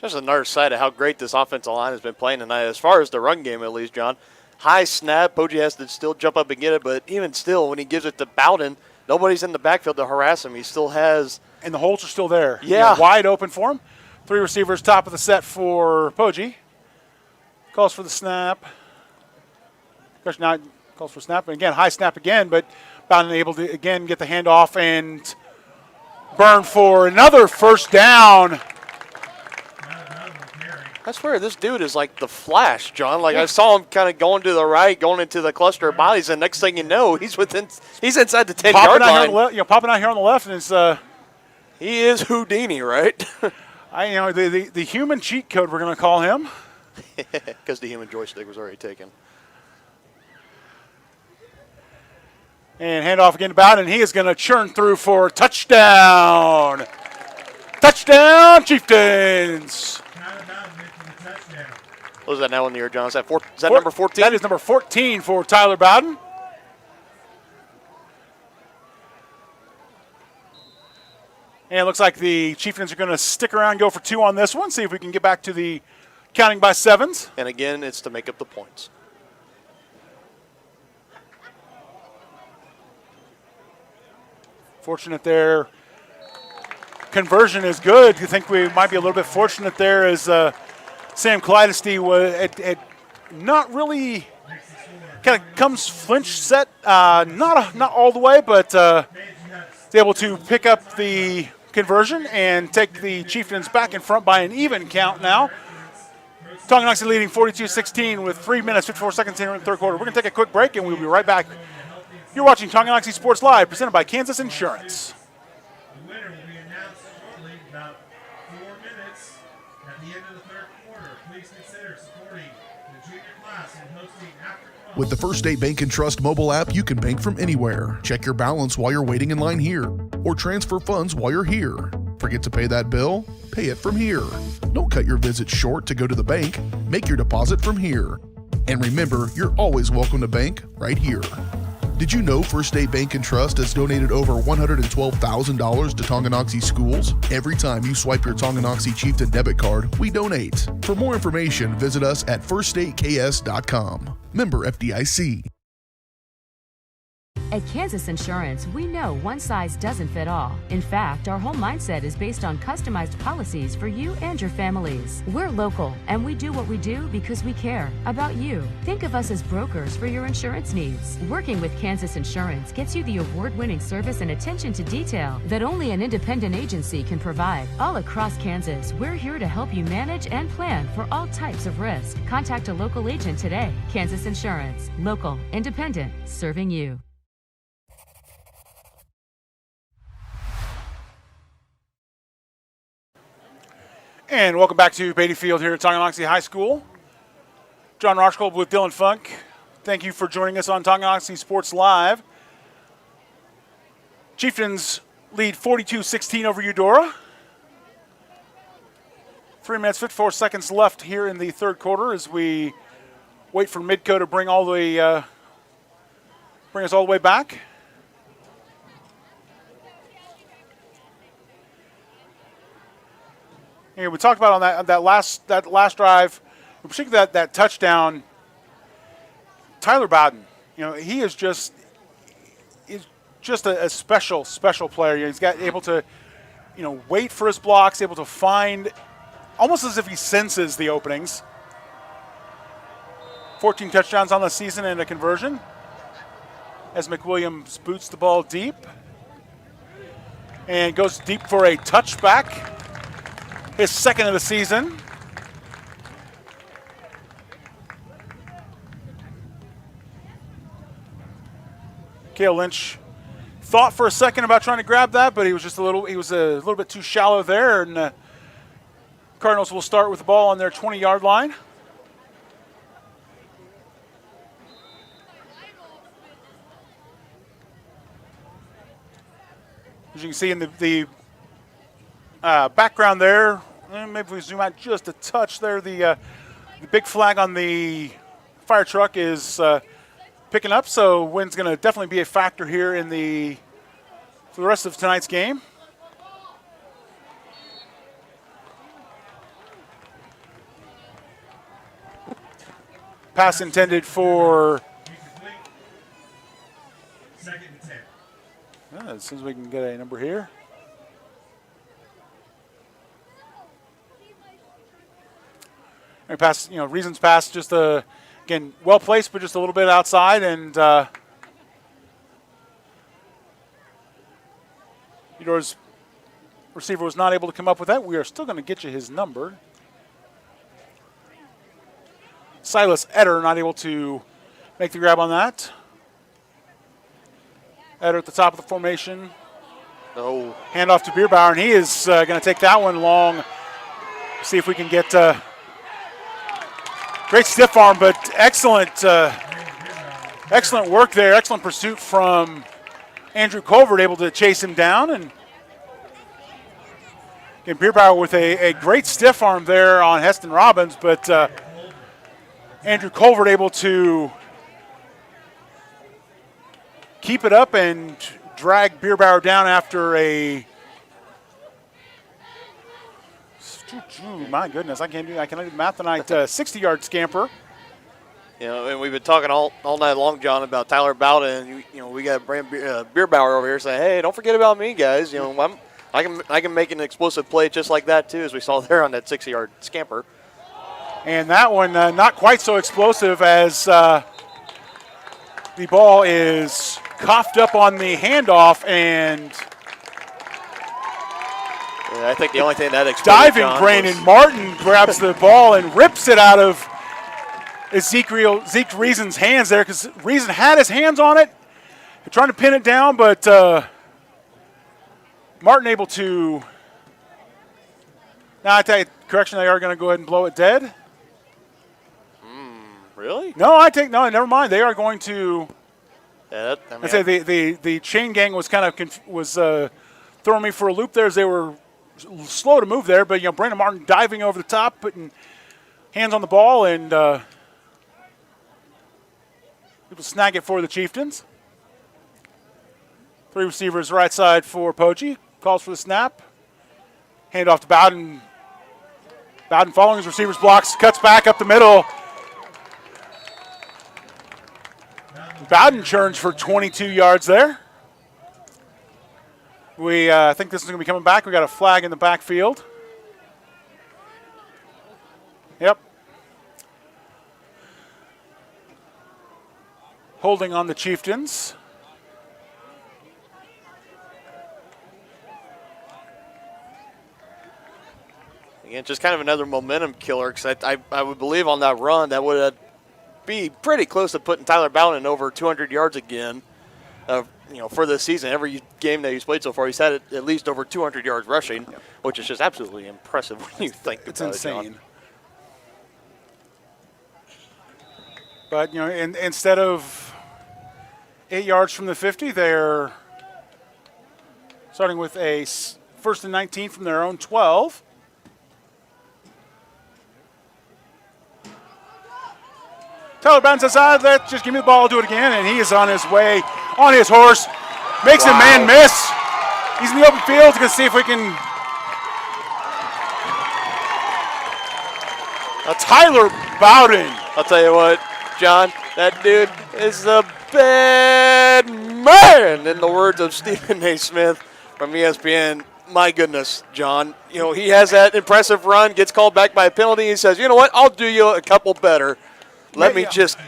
Just another side of how great this offensive line has been playing tonight, as far as the run game at least, John. High snap, Poggi has to still jump up and get it, but even still, when he gives it to Bowden, nobody's in the backfield to harass him. He still has. And the holes are still there. Yeah. Wide open for him. Three receivers, top of the set for Poggi. Calls for the snap. Gosh, now calls for snap. And again, high snap again, but Bowden able to, again, get the handoff and burn for another first down. I swear, this dude is like the Flash, John. Like, I saw him kind of going to the right, going into the cluster of bodies, and next thing you know, he's inside the 10-yard line. Popping out here on the left, and it's he is Houdini, right? The human cheat code, we're going to call him. Because the human joystick was already taken. And handoff again to Bowden, and he is going to churn through for touchdown. Touchdown, Chieftains. What is that now in the air, John? Is that number 14? That is number 14 for Tyler Bowden. And it looks like the Chieftains are going to stick around and go for two on this one, see if we can get back to the counting by sevens. And again, it's to make up the points. Fortunate their conversion is good. You think we might be a little bit fortunate there as Sam Cladesty was not really kind of comes flinch set, not all the way, but is able to pick up the conversion and take the Chieftains back in front by an even count now. Tonganoxie leading 42-16 with 3 minutes, 54 seconds here in the third quarter. We're going to take a quick break, and we'll be right back. You're watching Tonganoxie Sports Live, presented by Kansas Insurance. The winner will be announced shortly, about 4 minutes at the end of the third quarter. Please consider supporting the junior class and hosting after. With the First State Bank and Trust mobile app, you can bank from anywhere. Check your balance while you're waiting in line here, or transfer funds while you're here. Forget to pay that bill? Pay it from here. Don't cut your visit short to go to the bank. Make your deposit from here. And remember, you're always welcome to bank right here. Did you know First State Bank and Trust has donated over $112,000 to Tonganoxie schools? Every time you swipe your Tonganoxie Chieftain debit card, we donate. For more information, visit us at firststateks.com. Member FDIC. At Kansas Insurance, we know one size doesn't fit all. In fact, our whole mindset is based on customized policies for you and your families. We're local, and we do what we do because we care about you. Think of us as brokers for your insurance needs. Working with Kansas Insurance gets you the award-winning service and attention to detail that only an independent agency can provide. All across Kansas, we're here to help you manage and plan for all types of risk. Contact a local agent today. Kansas Insurance. Local, independent, serving you. And welcome back to Beatty Field here at Tonganoxie High School. John Rochkold with Dylan Funk. Thank you for joining us on Tonganoxie Sports Live. Chieftains lead 42-16 over Eudora. 3 minutes, 54 seconds left here in the third quarter as we wait for Midco to bring us all the way back. And we talked about on that last drive, in particular that touchdown. Tyler Bowden, he is just a special player. He's able to, wait for his blocks, able to find, almost as if he senses the openings. 14 touchdowns on the season and a conversion. As McWilliams boots the ball deep and goes deep for a touchback. His second of the season. Cale Lynch thought for a second about trying to grab that, but he was a little bit too shallow there, and Cardinals will start with the ball on their 20-yard line. As you can see in the background there, maybe if we zoom out just a touch there, the big flag on the fire truck is picking up, so wind's going to definitely be a factor here for the rest of tonight's game. Pass intended for. Second and 10. As soon as we can get a number here. Pass, Reason's pass just again well placed, but just a little bit outside, and Eudora's receiver was not able to come up with that. We are still going to get you his number. Silas Etter not able to make the grab on that. Etter at the top of the formation. No. Handoff to Bierbauer, and he is going to take that one long. See if we can get. Great stiff arm, but excellent work there. Excellent pursuit from Andrew Colvert, able to chase him down. And again, Bierbauer with a great stiff arm there on Heston Robbins, but Andrew Colvert able to keep it up and drag Bierbauer down after a. My goodness, I cannot do math tonight. 60-yard scamper. And we've been talking all night long, John, about Tyler Bowden. We got Brand Bierbauer over here saying, "Hey, don't forget about me, guys. I can make an explosive play just like that too, as we saw there on that 60-yard scamper." And that one not quite so explosive as the ball is coughed up on the handoff and. I think the only thing that exploded, diving Brandon Martin grabs the ball and rips it out of Zeke Reason's hands there, because Reason had his hands on it, trying to pin it down, but Martin able to. Now I tell you, correction, they are going to go ahead and blow it dead. Really? No, never mind. They are going to. Yeah, I'd say the chain gang was kind of throwing me for a loop there as they were slow to move there, but Brandon Martin diving over the top, putting hands on the ball, and People snag it for the Chieftains. 3 receivers right side for Poggi. Calls for the snap. Hand off to Bowden. Bowden following his receivers blocks, cuts back up the middle. Bowden churns for 22 yards there. We think this is going to be coming back. We got a flag in the backfield. Yep. Holding on the Chieftains. Again, just kind of another momentum killer, because I would believe on that run that would be pretty close to putting Tyler Bowden over 200 yards again. For this season, every game that he's played so far, he's had at least over 200 yards rushing, which is just absolutely impressive when you think it's about insane. it, John. But instead of 8 yards from the 50, they're starting with a 1st and 19 from their own 12. Tyler Bowden says, just give me the ball, I'll do it again. And he is on his way, on his horse. Makes a man miss. He's in the open field. Going to see if we can. Tyler Bowden. I'll tell you what, John, that dude is a bad man, in the words of Stephen A. Smith from ESPN. My goodness, John. He has that impressive run, gets called back by a penalty. He says, you know what, I'll do you a couple better. Let me just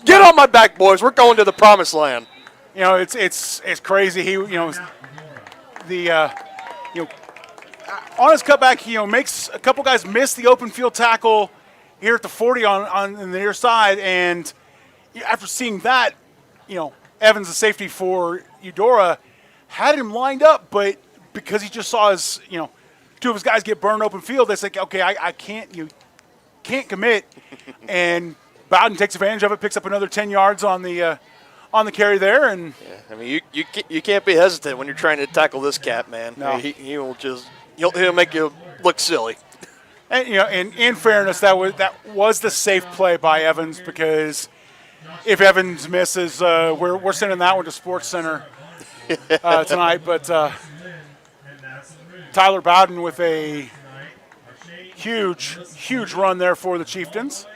get on my back, boys. We're going to the promised land. It's crazy. He, on his cutback, he makes a couple guys miss the open field tackle here at the 40 on the near side, and after seeing that, Evans, the safety for Eudora, had him lined up, but because he just saw his, 2 of his guys get burned open field, that's like, okay, I can't commit, and Bowden takes advantage of it, picks up another 10 yards on the carry there, and you can't be hesitant when you're trying to tackle this cat, man. No. He will just he'll make you look silly. And and in fairness, that was the safe play by Evans, because if Evans misses, we're sending that one to Sports Center tonight. But Tyler Bowden with a huge run there for the Chieftains.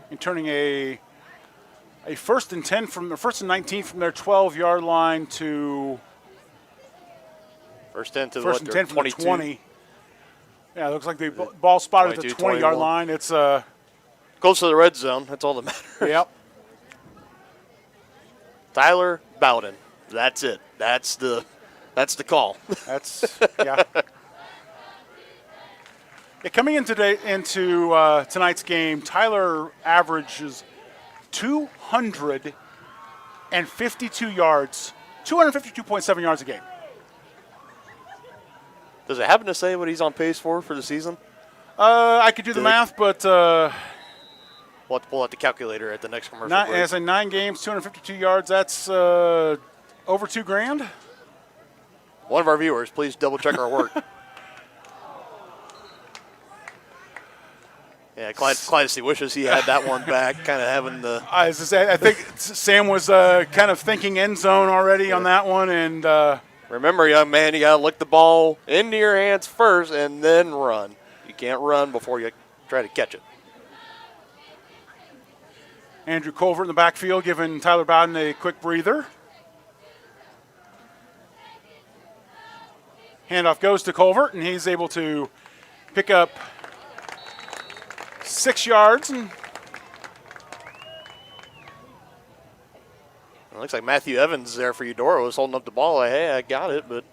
And turning a 1st and 10 from the 1st and 19 from their 12-yard line to 1st and 10 to first and 10 from the 20. Yeah, it looks like the Yeah. ball spotted at the 22, 20-yard 21. line. It's Close to the red zone. That's all that matters. Yep. Tyler Bowden. That's it. That's the call. That's yeah. Yeah, coming into tonight's game, Tyler averages 252 yards, 252.7 yards a game. Does it happen to say what he's on pace for the season? I could do the math, but we'll have to pull out the calculator at the next commercial break. As in 9 games, 252 yards. That's over $2,000. One of our viewers, please double check our work. Yeah, Clyde wishes he had that one back, kind of having the. I think Sam was kind of thinking end zone already on that one, and. Remember, young man, you got to lick the ball into your hands first and then run. You can't run before you try to catch it. Andrew Culver in the backfield giving Tyler Bowden a quick breather. Handoff goes to Culver, and he's able to pick up 6 yards. And it looks like Matthew Evans there for Eudora was holding up the ball like, hey, I got it, but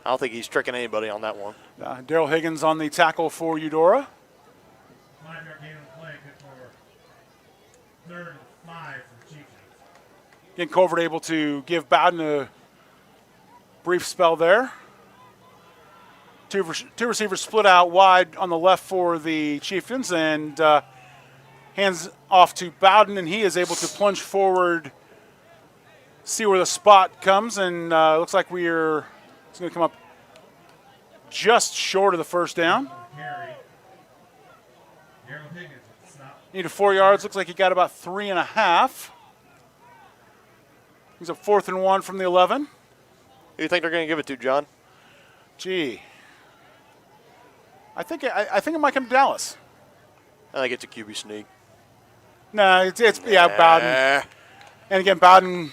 I don't think he's tricking anybody on that one. Daryl Higgins on the tackle for Eudora. 5-yard gain on play, good for 3rd and 5 for the Chieftains. Again, Culver able to give Bowden a brief spell there. Two receivers split out wide on the left for the Chieftains, and hands off to Bowden, and he is able to plunge forward, see where the spot comes, and looks like it's going to come up just short of the first down. carry. Daryl Higgins with the stop. Needed 4 yards. Looks like he got about 3.5. He's a 4th and 1 from the 11. Who do you think they're going to give it to, John? Gee. I think it might come to Dallas. I think it's a QB sneak. No, it's Bowden. And again, Bowden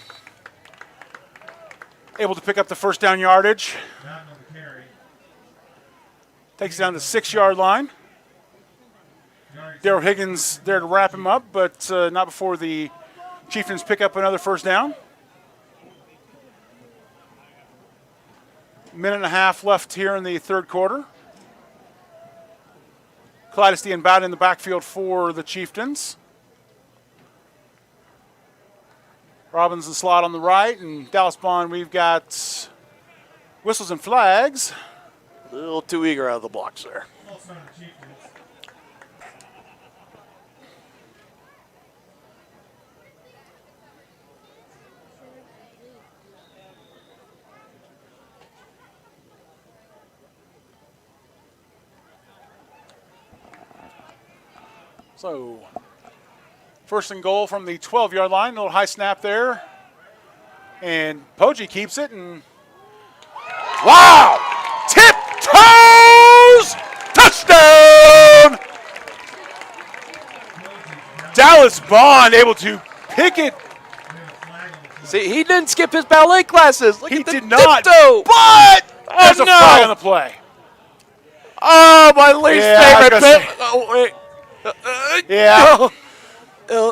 able to pick up the first down yardage. Bowden on the carry. Takes it down to the 6-yard line. Daryl Higgins there to wrap him up, but not before the Chieftains pick up another first down. Minute and a half left here in the third quarter. Clydesty and Bowden in the backfield for the Chieftains. Robbins and slot on the right, and Dallas Bond, we've got whistles and flags. A little too eager out of the blocks there. False on the Chieftains. So, first and goal from the 12-yard line. A little high snap there. And Poggi keeps it. And wow! Tiptoes! Touchdown! Dallas Bond able to pick it. See, he didn't skip his ballet classes. Look He at the did not. tiptoe. But there's a flag on the play. Oh, my least favorite bit. Oh, wait. Yeah.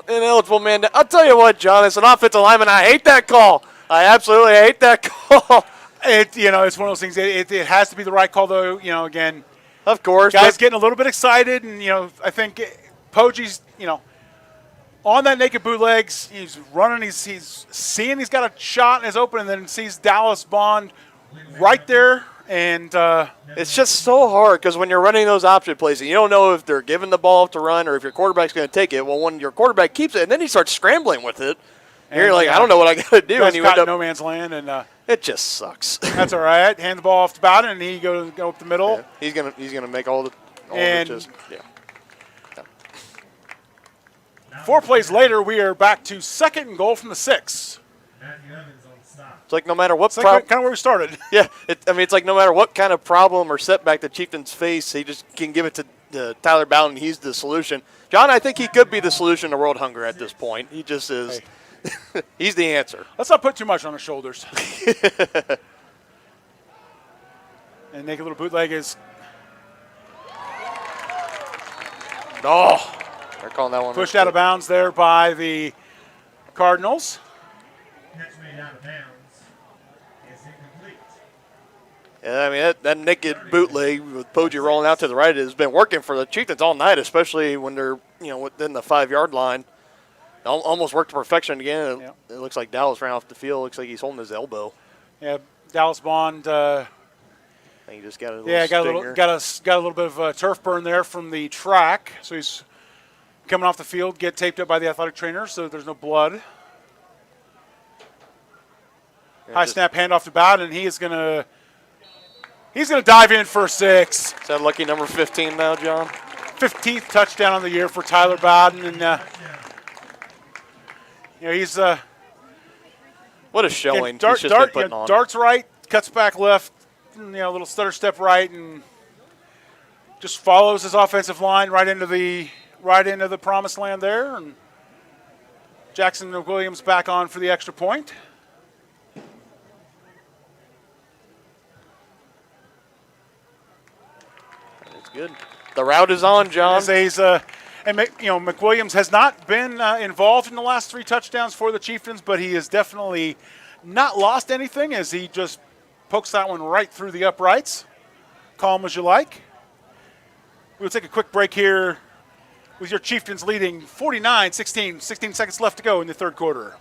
Ineligible man. I'll tell you what, John, as an offensive lineman, I hate that call. I absolutely hate that call. It's one of those things. It has to be the right call, though. Again, of course, guys getting a little bit excited, and I think Poggi's on that naked bootlegs. He's running. He's seeing he's got a shot and is open, and then sees Dallas Bond right there. And it's just so hard because when you're running those option plays, and you don't know if they're giving the ball to run or if your quarterback's going to take it. Well, when your quarterback keeps it, and then he starts scrambling with it, and you're like, I don't know what I got to do. And you end up no man's land, and it just sucks. That's all right. Hand the ball off to Bowden, and he go up the middle. Yeah. He's gonna make all the and just 4 plays later, we are back to 2nd and goal from the 6. Matthew Evans on the stop. It's like no matter what kind of where we started. Yeah, it's like no matter what kind of problem or setback the Chieftains face, he just can give it to Tyler Bowden. He's the solution. John, I think he could be the solution to world hunger at this point. He just is. Hey. He's the answer. Let's not put too much on his shoulders. And naked little bootleg is. Oh, they're calling that one. Pushed out of bounds there by the Cardinals. Catch made out of bounds. Is incomplete. Yeah, I mean, that naked bootleg with Poggi rolling out to the right has been working for the Chieftains all night, especially when they're, within the 5-yard line. Almost worked to perfection again. It looks like Dallas ran off the field. Looks like he's holding his elbow. Yeah, Dallas Bond. I think he just got a little got a little bit of turf burn there from the track. So he's coming off the field, get taped up by the athletic trainer, so there's no blood. High snap handoff to Bowden, and he's gonna dive in for 6. Is that lucky number 15 now, John? 15th touchdown on the year for Tyler Bowden, and he's what a showing. He's just been putting on. Darts right, cuts back left, a little stutter step right, and just follows his offensive line right into the promised land there. And Jackson Williams back on for the extra point. It's good. The route is on, John. And McWilliams has not been involved in the last 3 touchdowns for the Chieftains, but he has definitely not lost anything as he just pokes that one right through the uprights. Call him as you like. We'll take a quick break here with your Chieftains leading 49-16. 16 seconds left to go in the third quarter.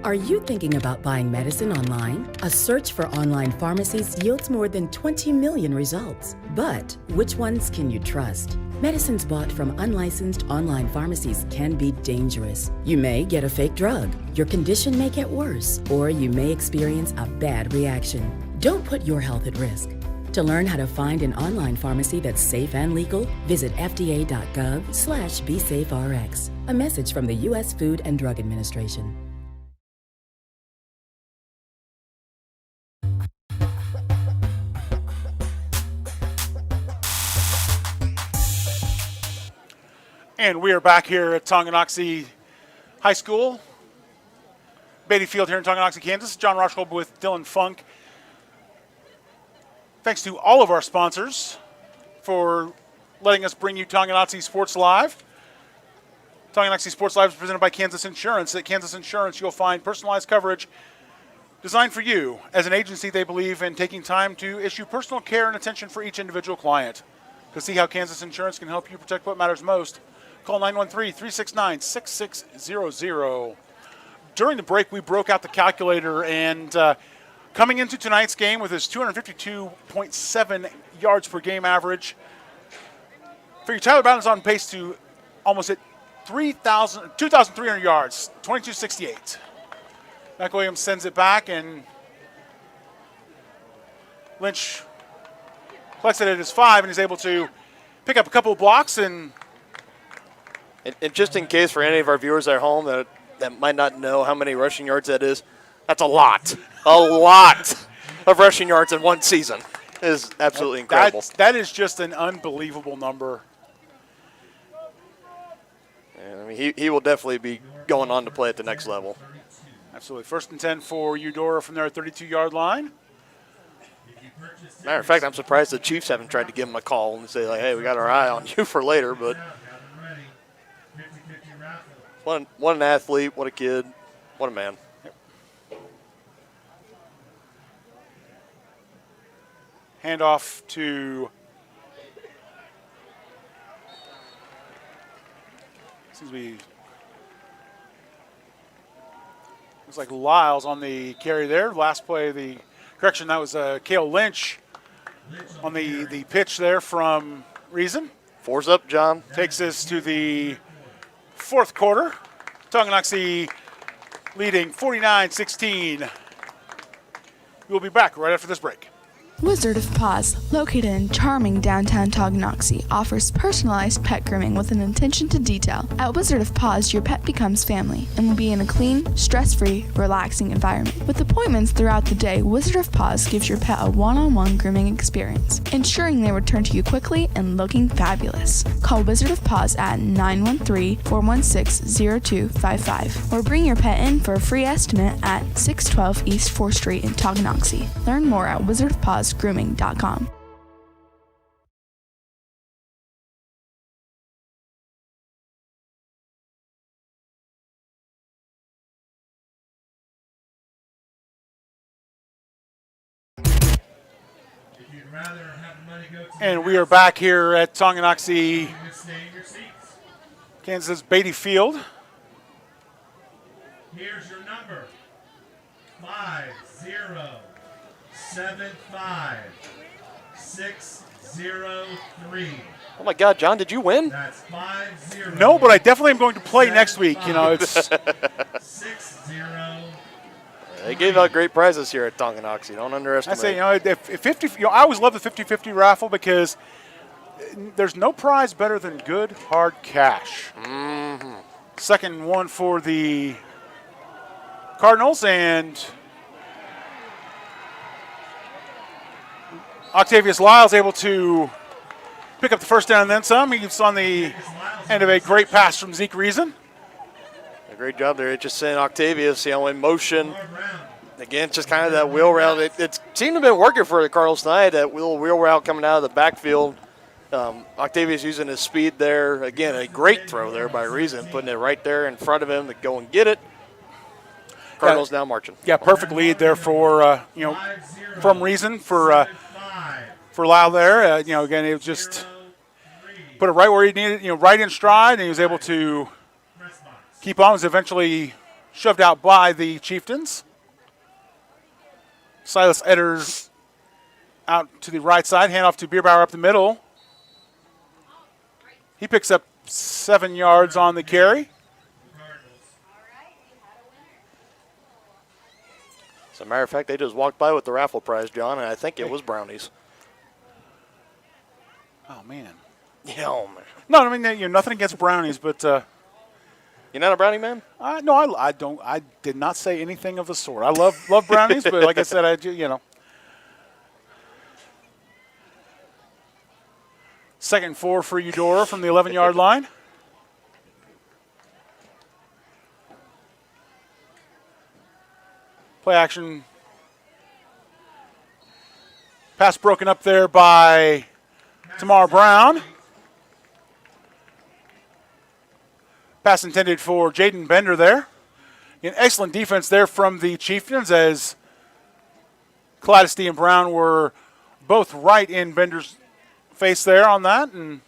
Are you thinking about buying medicine online? A search for online pharmacies yields more than 20 million results. But which ones can you trust? Medicines bought from unlicensed online pharmacies can be dangerous. You may get a fake drug, your condition may get worse, or you may experience a bad reaction. Don't put your health at risk. To learn how to find an online pharmacy that's safe and legal, visit fda.gov/BeSafeRx. A message from the U.S. Food and Drug Administration. And we are back here at Tonganoxie High School, Beatty Field here in Tonganoxie, Kansas. John Rochhold with Dylan Funk. Thanks to all of our sponsors for letting us bring you Tonganoxie Sports Live. Tonganoxie Sports Live is presented by Kansas Insurance. At Kansas Insurance, you'll find personalized coverage designed for you. As an agency, they believe in taking time to issue personal care and attention for each individual client. To see how Kansas Insurance can help you protect what matters most, call 913-369-6600. During the break, we broke out the calculator, and coming into tonight's game with his 252.7 yards per game average, figure Tyler Bowden is on pace to almost hit 2,300 yards, 22.68. Mac Williams sends it back, and Lynch collects it at his 5, and he's able to pick up a couple of blocks. And just in case for any of our viewers at home that might not know how many rushing yards that is, that's a lot of rushing yards in one season. It is absolutely incredible. That is just an unbelievable number. And, I mean, he will definitely be going on to play at the next level. Absolutely. 1st and 10 for Eudora from their 32-yard line. Matter of fact, I'm surprised the Chiefs haven't tried to give him a call and say, like, hey, we got our eye on you for later. But what an athlete, what a kid, what a man. Handoff to looks like Lyles on the carry there. Last play, that was Cale Lynch on the pitch there from Reason. 4's up, John. Takes us to the 4th quarter. Tonganoxie leading 49-16. We'll be back right after this break. Wizard of Paws, located in charming downtown Tonganoxie, offers personalized pet grooming with an attention to detail. At Wizard of Paws, your pet becomes family and will be in a clean, stress-free, relaxing environment. With appointments throughout the day, Wizard of Paws gives your pet a one-on-one grooming experience, ensuring they return to you quickly and looking fabulous. Call Wizard of Paws at 913-416-0255 or bring your pet in for a free estimate at 612 East 4th Street in Tonganoxie. Learn more at wizardofpawsgrooming.com. And we are back here at Tonganoxie, Kansas Beatty Field. Here's your number: 5075603. Oh my God, John, did you win? That's 50. No, but I definitely am going to play next week. You know, it's 60. They gave out great prizes here at Tonganoxie. Don't I underestimate. say, if 50, I always love the 50-50 raffle because there's no prize better than good hard cash. Mm-hmm. Second one for the Cardinals, and Octavius Lyles able to pick up the first down and then some. He's on the end of a great pass from Zeke Reason. A great job there. Just saying Octavius, in motion. Again, just kind of that wheel route. It seemed to have been working for the Cardinals tonight, that wheel route coming out of the backfield. Octavius using his speed there. Again, a great throw there by Reason, putting it right there in front of him to go and get it. Cardinals now marching. Yeah, perfect lead there for, from Reason for Lyle there. Again, it was just put it right where he needed, right in stride, and he was able to keep on. Was eventually shoved out by the Chieftains. Silas Edders out to the right side, handoff to Bierbauer up the middle. He picks up 7 yards on the carry. As a matter of fact, they just walked by with the raffle prize, John, and I think it was brownies. Oh, man. Yeah, oh, man. No, I mean, nothing against brownies, but You're not a brownie man? no, I don't. I did not say anything of the sort. I love brownies, but like I said, Second and 4 for Eudora from the 11-yard line. Play action. Pass broken up there by Tamar Brown. Pass intended for Jaden Bender there. An excellent defense there from the Chieftains as Kaleidosty and Brown were both right in Bender's face there on that. And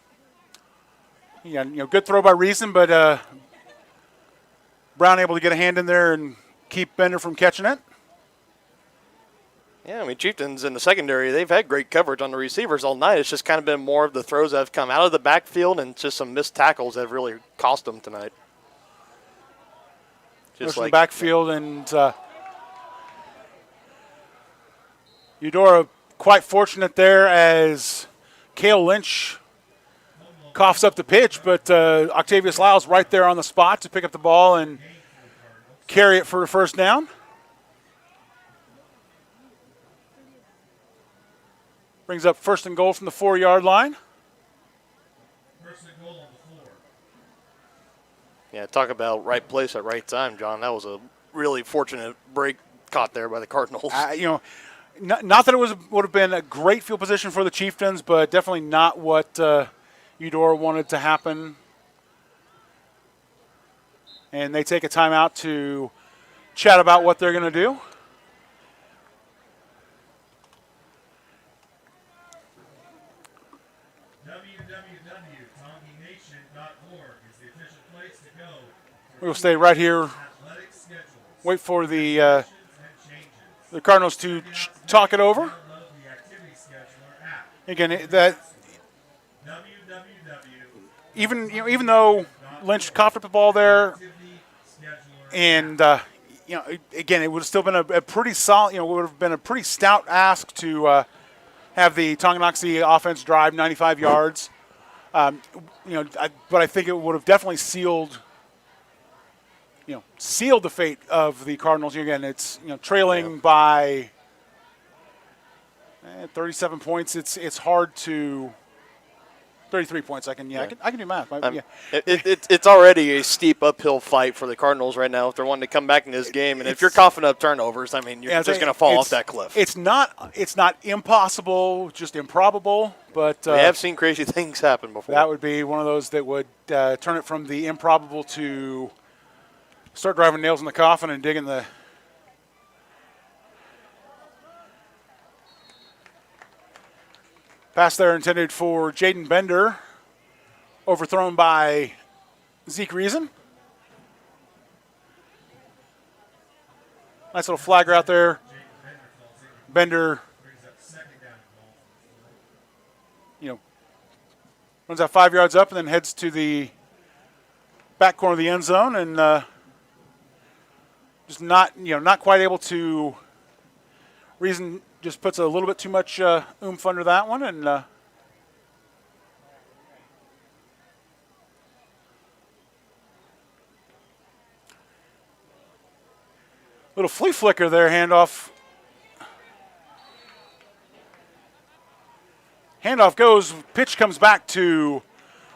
good throw by Reason, but Brown able to get a hand in there and keep Bender from catching it. Yeah, I mean, Chieftains in the secondary, they've had great coverage on the receivers all night. It's just kind of been more of the throws that have come out of the backfield and just some missed tackles that have really cost them tonight. Just like the backfield, and Eudora quite fortunate there as Cale Lynch coughs up the pitch, but Octavius Lyles right there on the spot to pick up the ball and carry it for a first down. Brings up first and goal from the 4-yard line. First and goal on the 4. Yeah, talk about right place at right time, John. That was a really fortunate break caught there by the Cardinals. Not that it would have been a great field position for the Chieftains, but definitely not what Eudora wanted to happen. And they take a timeout to chat about what they're going to do. We will stay right here, wait for the Cardinals to talk it over. Again, even though Lynch coughed up the ball there, and again, it would have still been a pretty solid. It would have been a pretty stout ask to have the Tonganoxie offense drive 95 yards. But I think it would have definitely sealed the fate of the Cardinals. Again, it's trailing by 37 points. It's hard to 33 points. I can do math. It's already a steep uphill fight for the Cardinals right now if they're wanting to come back in this game. And if you're coughing up turnovers, I mean, you're just going to fall off that cliff. It's not impossible, just improbable. But we have seen crazy things happen before. That would be one of those that would turn it from the improbable to start driving nails in the coffin and digging the pass there intended for Jaden Bender, overthrown by Zeke Reason. Nice little flagger out there. Bender, runs out 5 yards up and then heads to the back corner of the end zone and just not quite able to. Reason just puts a little bit too much oomph under that one, and little flea flicker there, handoff. Handoff goes, pitch comes back to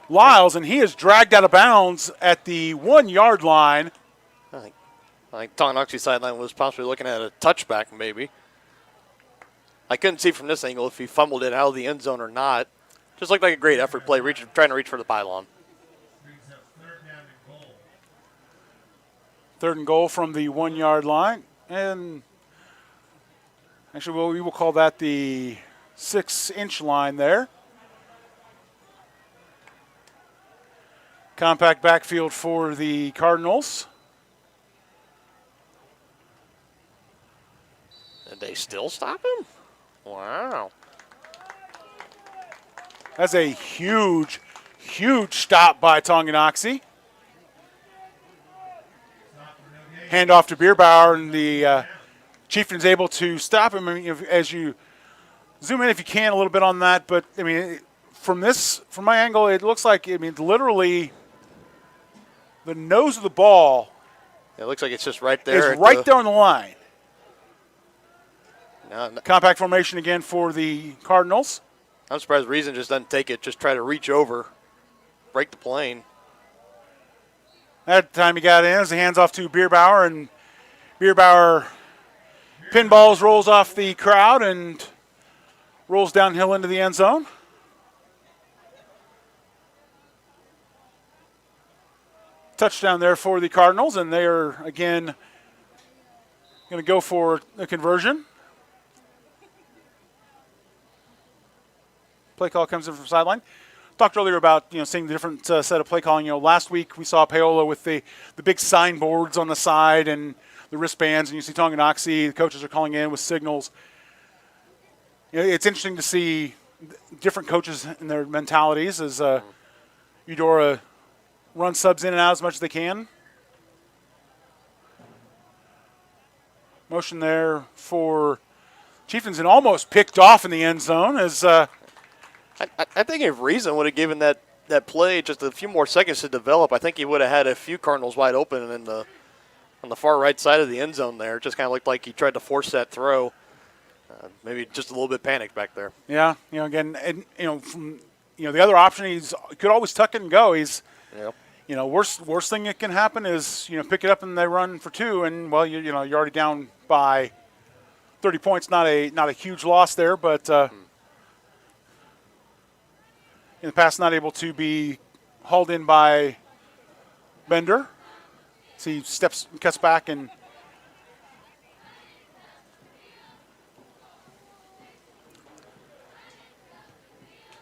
Lyles, and he is dragged out of bounds at the 1-yard line. I think Tonganoxie sideline was possibly looking at a touchback maybe. I couldn't see from this angle if he fumbled it out of the end zone or not. Just looked like a great effort play, trying to reach for the pylon. Third and goal from the 1-yard line. And actually, we will call that the 6-inch line there. Compact backfield for the Cardinals. Did they still stop him? Wow. That's a huge, huge stop by Tonganoxie. Handoff to Bierbauer, and the Chieftains able to stop him. I mean, as you zoom in, if you can, a little bit on that, but I mean, from my angle, it looks like, literally the nose of the ball. It looks like it's just right there. It's right there on the line. No. Compact formation again for the Cardinals. I'm surprised Reason just doesn't take it, just try to reach over, break the plane. That time he got in, his hands off to Bierbauer, and Bierbauer pinballs, rolls off the crowd, and rolls downhill into the end zone. Touchdown there for the Cardinals, and they are, again, going to go for a conversion. Play call comes in from sideline. Talked earlier about seeing the different set of play calling. Last week we saw Paola with the big signboards on the side and the wristbands, and you see Tonganoxie. The coaches are calling in with signals. It's interesting to see different coaches and their mentalities as Eudora run subs in and out as much as they can. Motion there for Chieftains and almost picked off in the end zone as. I think if Reason would have given that play just a few more seconds to develop, I think he would have had a few Cardinals wide open on the far right side of the end zone there. It just kind of looked like he tried to force that throw. Maybe just a little bit panicked back there. Yeah, again, and from the other option, he could always tuck it and go. He's, worst thing that can happen is pick it up and they run for two, and well, you're already down by 30 points. Not a huge loss there, but. In the past, not able to be hauled in by Bender. So he cuts back, and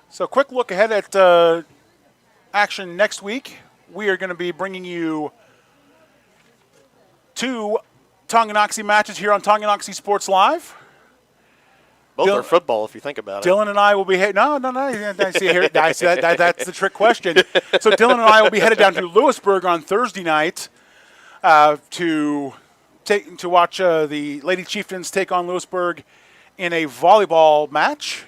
so quick look ahead at action next week. We are going to be bringing you 2 Tonganoxie matches here on Tonganoxie Sports Live. Both are football, if you think about it. Dylan and I will be no. I see here. That's the trick question. So Dylan and I will be headed down to Lewisburg on Thursday night to watch the Lady Chieftains take on Lewisburg in a volleyball match,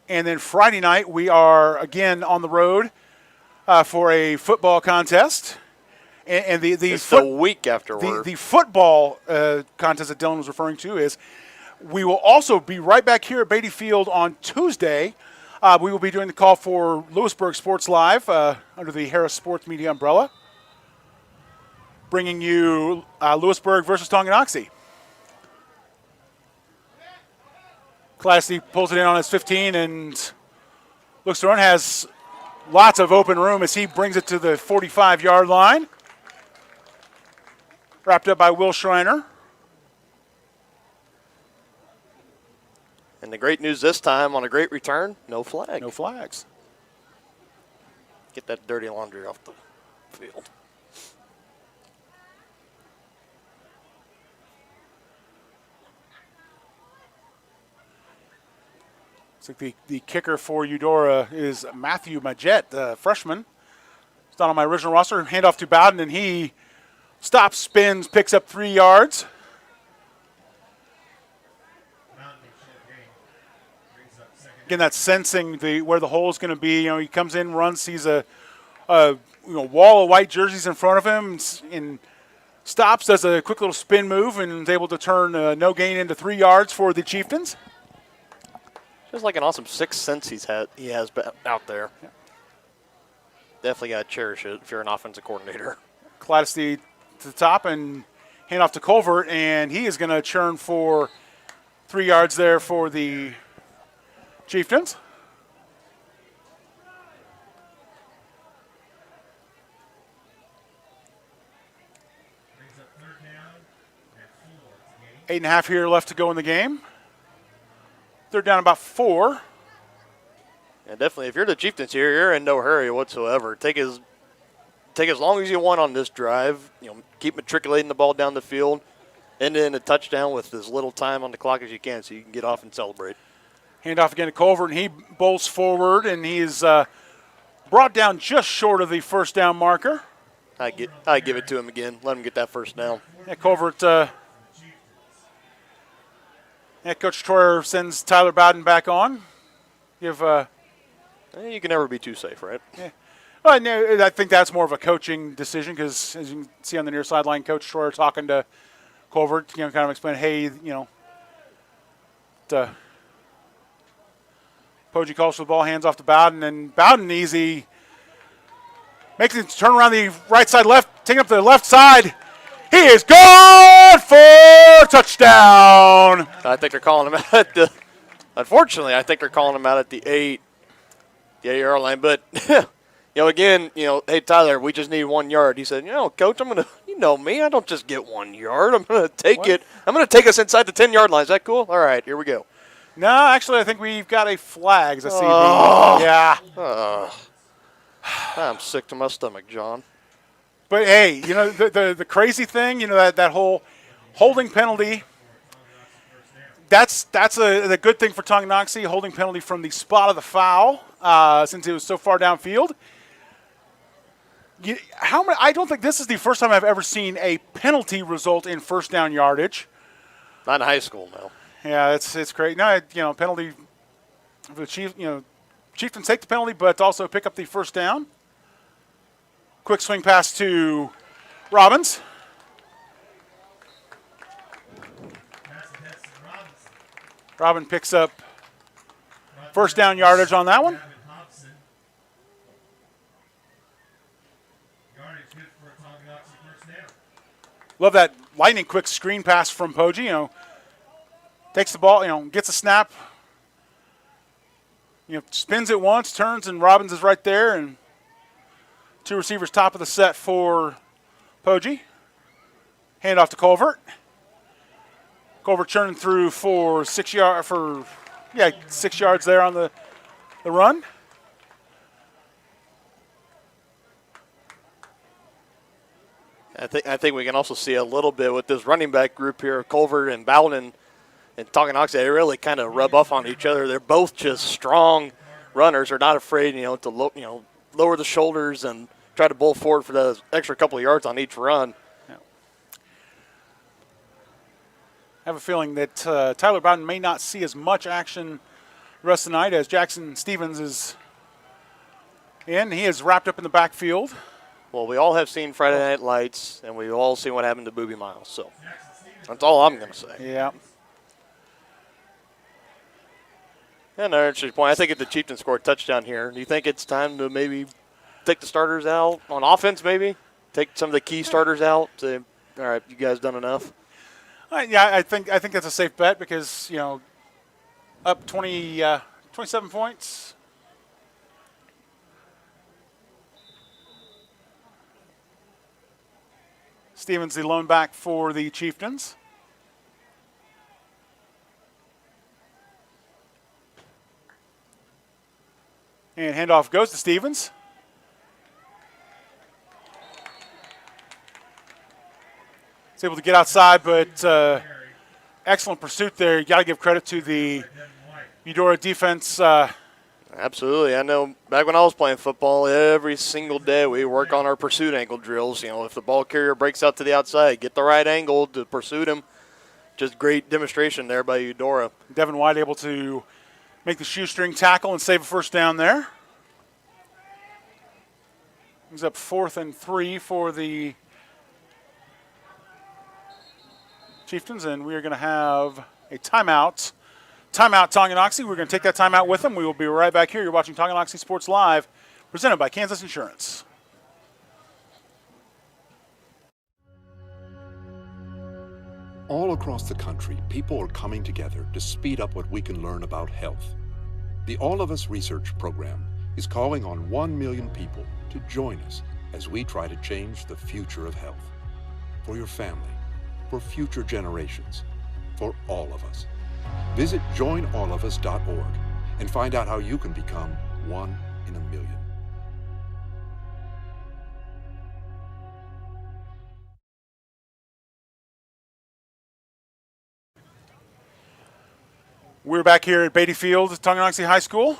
and then Friday night we are again on the road for a football contest. And the week afterward. The football contest that Dylan was referring to is. We will also be right back here at Beatty Field on Tuesday. We will be doing the call for Lewisburg Sports Live under the Harris Sports Media umbrella, bringing you Lewisburg versus Tonganoxie. Classy pulls it in on his 15 and looks to run, has lots of open room as he brings it to the 45-yard line. Wrapped up by Will Schreiner. And the great news this time, on a great return, no flag. No flags. Get that dirty laundry off the field. Looks like the kicker for Eudora is Matthew Majette, freshman. He's not on my original roster. Handoff to Bowden, and he stops, spins, picks up 3 yards. Again, that's sensing where the hole is going to be. He comes in, runs, sees a wall of white jerseys in front of him, and stops, does a quick little spin move, and is able to turn no gain into 3 yards for the Chieftains. Just like an awesome sixth sense he has out there. Yeah. Definitely got to cherish it if you're an offensive coordinator. Cladesty to the top and hand off to Colvert, and he is going to churn for 3 yards there for the Chieftains. Eight and a half here left to go in the game. They're down about 4. Yeah, definitely. If you're the Chieftains here, you're in no hurry whatsoever. Take as long as you want on this drive. Keep matriculating the ball down the field, end in a touchdown with as little time on the clock as you can, so you can get off and celebrate. Handoff again to Culver, and he bolts forward, and he is brought down just short of the first down marker. I give it to him again. Let him get that first down. Yeah, Culvert. Coach Troyer sends Tyler Bowden back on. Give You can never be too safe, right? Yeah. Well, no, I think that's more of a coaching decision because, as you can see on the near sideline, Coach Schroyer talking to Colbert, kind of explain, hey, Poggi calls for the ball, hands off to Bowden, and Bowden easy makes it turn around the right side left, taking up the left side. He is gone for touchdown. I think they're calling him out at the. Unfortunately, I think they're calling him out at the 8-yard line. But again, hey Tyler, we just need 1 yard. He said, Coach, I'm gonna, you know me, I don't just get 1 yard. I'm gonna take it. I'm gonna take us inside the 10-yard line. Is that cool? All right, here we go. No, actually, I think we've got a flag as a CB. Yeah. I'm sick to my stomach, John. But hey, the crazy thing, that whole holding penalty. That's a good thing for Tonganoxie, holding penalty from the spot of the foul, since it was so far downfield. I don't think this is the first time I've ever seen a penalty result in first down yardage. Not in high school, no. Yeah, it's great. No, penalty for the Chieftains take the penalty, but also pick up the first down. Quick swing pass to Robbins. Robin picks up first down yardage on that one. Love that lightning quick screen pass from Poggi. Takes the ball, gets a snap. Spins it once, turns, and Robbins is right there. And two receivers top of the set for Poggi. Hand off to Colbert. Colbert churning through for 6 yards there on the run. I think we can also see a little bit with this running back group here, Colbert and Bowden and Tonganoxie. They really kind of rub off on each other. They're both just strong runners. They're not afraid, to lower the shoulders and try to bowl forward for the extra couple of yards on each run. I have a feeling that Tyler Bowden may not see as much action the rest of the night as Jackson Stevens is in. He is wrapped up in the backfield. Well, we all have seen Friday Night Lights, and we've all seen what happened to Booby Miles. So that's all I'm going to say. Yeah. Another interesting point. I think if the Chieftains score a touchdown here, do you think it's time to maybe take the starters out on offense maybe? Take some of the key starters out? Say, all right, you guys done enough? Yeah, I think that's a safe bet because, up 27 points. Stevens, the lone back for the Chieftains. And handoff goes to Stevens. He's able to get outside, but excellent pursuit there. You got to give credit to the Eudora defense. Absolutely. I know back when I was playing football, every single day we work on our pursuit angle drills. If the ball carrier breaks out to the outside, get the right angle to pursue him. Just great demonstration there by Eudora. Devin White able to make the shoestring tackle and save a first down there. He's up 4th and 3 for the Chieftains, and we are going to have a timeout. Timeout, Tonganoxie. We're going to take that timeout with them. We will be right back here. You're watching Tonganoxie Sports Live, presented by Kansas Insurance. All across the country, people are coming together to speed up what we can learn about health. The All of Us Research Program is calling on 1 million people to join us as we try to change the future of health. For your family, for future generations, for all of us. Visit joinallofus.org and find out how you can become 1 in a million. We're back here at Beatty Field, Tonganoxie High School.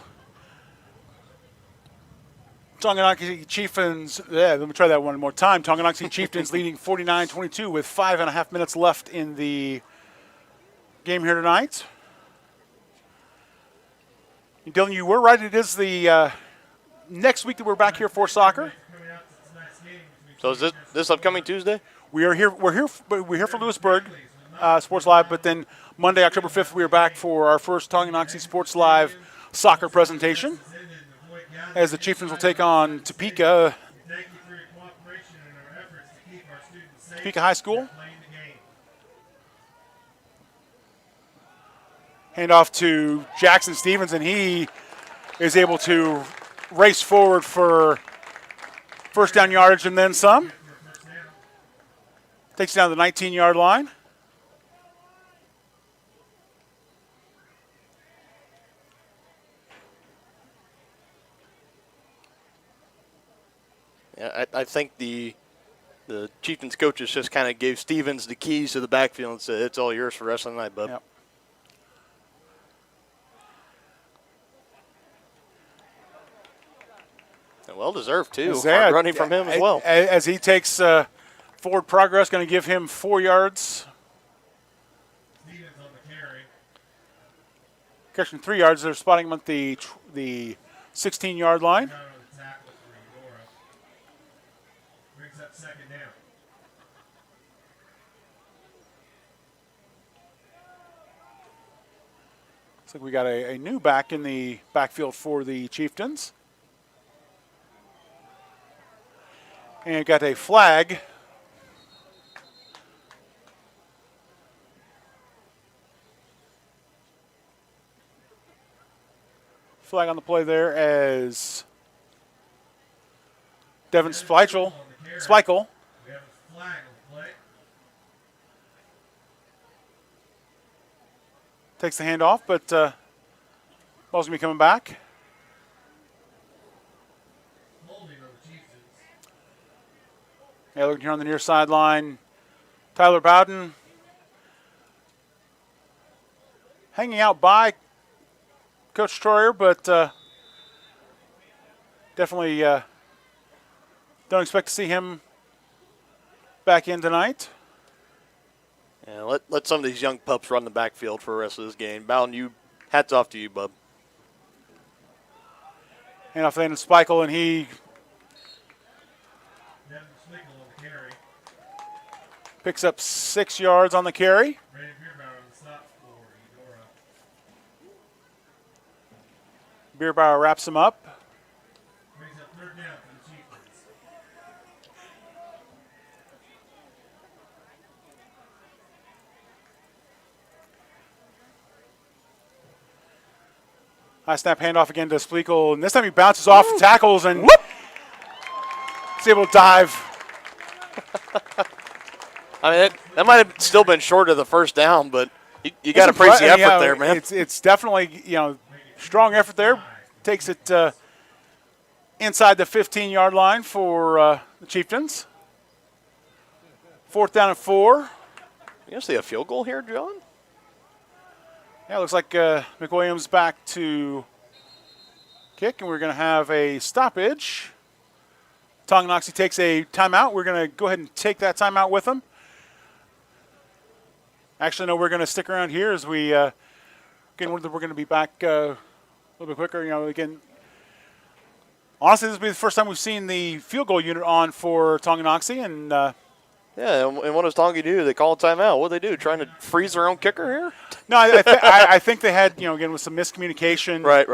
Tonganoxie Chieftains, let me try that one more time. Tonganoxie Chieftains leading 49-22 with 5.5 minutes left in the game here tonight. Dylan, you were right. It is the next week that we're back here for soccer. So is this upcoming Tuesday? We are here. We're here for Lewisburg Sports Live, but then Monday, October 5th, we are back for our first Tonganoxie Sports Live soccer presentation, as the Chieftains will take on Topeka High School. Hand off to Jackson Stevens, and he is able to race forward for first down yardage and then some. Takes it down to the 19-yard line. Yeah, I think the Chieftains coaches just kind of gave Stevens the keys to the backfield and said, it's all yours for the rest of the night, bub. Yep. And well deserved, too. Hard running from him as well. As he takes forward progress, going to give him 4 yards. Catching 3 yards. They're spotting him at the 16-yard line. Brings up second down. Looks like we got a new back in the backfield for the Chieftains. And got a flag. Flag on the play there as Devin Spikel. We have a flag on the play. Takes the handoff, but ball's going to be coming back. Holding on the Chieftains. Yeah, looking here on the near sideline. Tyler Bowden hanging out by Coach Troyer, but definitely don't expect to see him back in tonight. Yeah, let some of these young pups run the backfield for the rest of this game. Bowden, hats off to you, bub. Hand off then to Spikel, and he picks up 6 yards on the carry. Bierbauer wraps him up. Brings up third down for the Chieftains. High snap handoff again to Spikel, and this time he bounces off tackles and is able to dive. I mean, that might have still been short of the first down, but you got to praise the effort there, man. It's definitely, strong effort there. Takes it inside the 15-yard line for the Chieftains. 4th down and 4. You going to see a field goal here, John? Yeah, it looks like McWilliams back to kick, and we're going to have a stoppage. Tonganoxie takes a timeout. We're going to go ahead and take that timeout with them. Actually, no, we're going to stick around here as we, again, we're going to be back a little bit quicker. Again, honestly, this will be the first time we've seen the field goal unit on for Tonganoxie, and yeah, and what does Tonga do? They call a timeout. What do they do? Trying to freeze their own kicker here? No, I think they had, again, with some miscommunication. Right.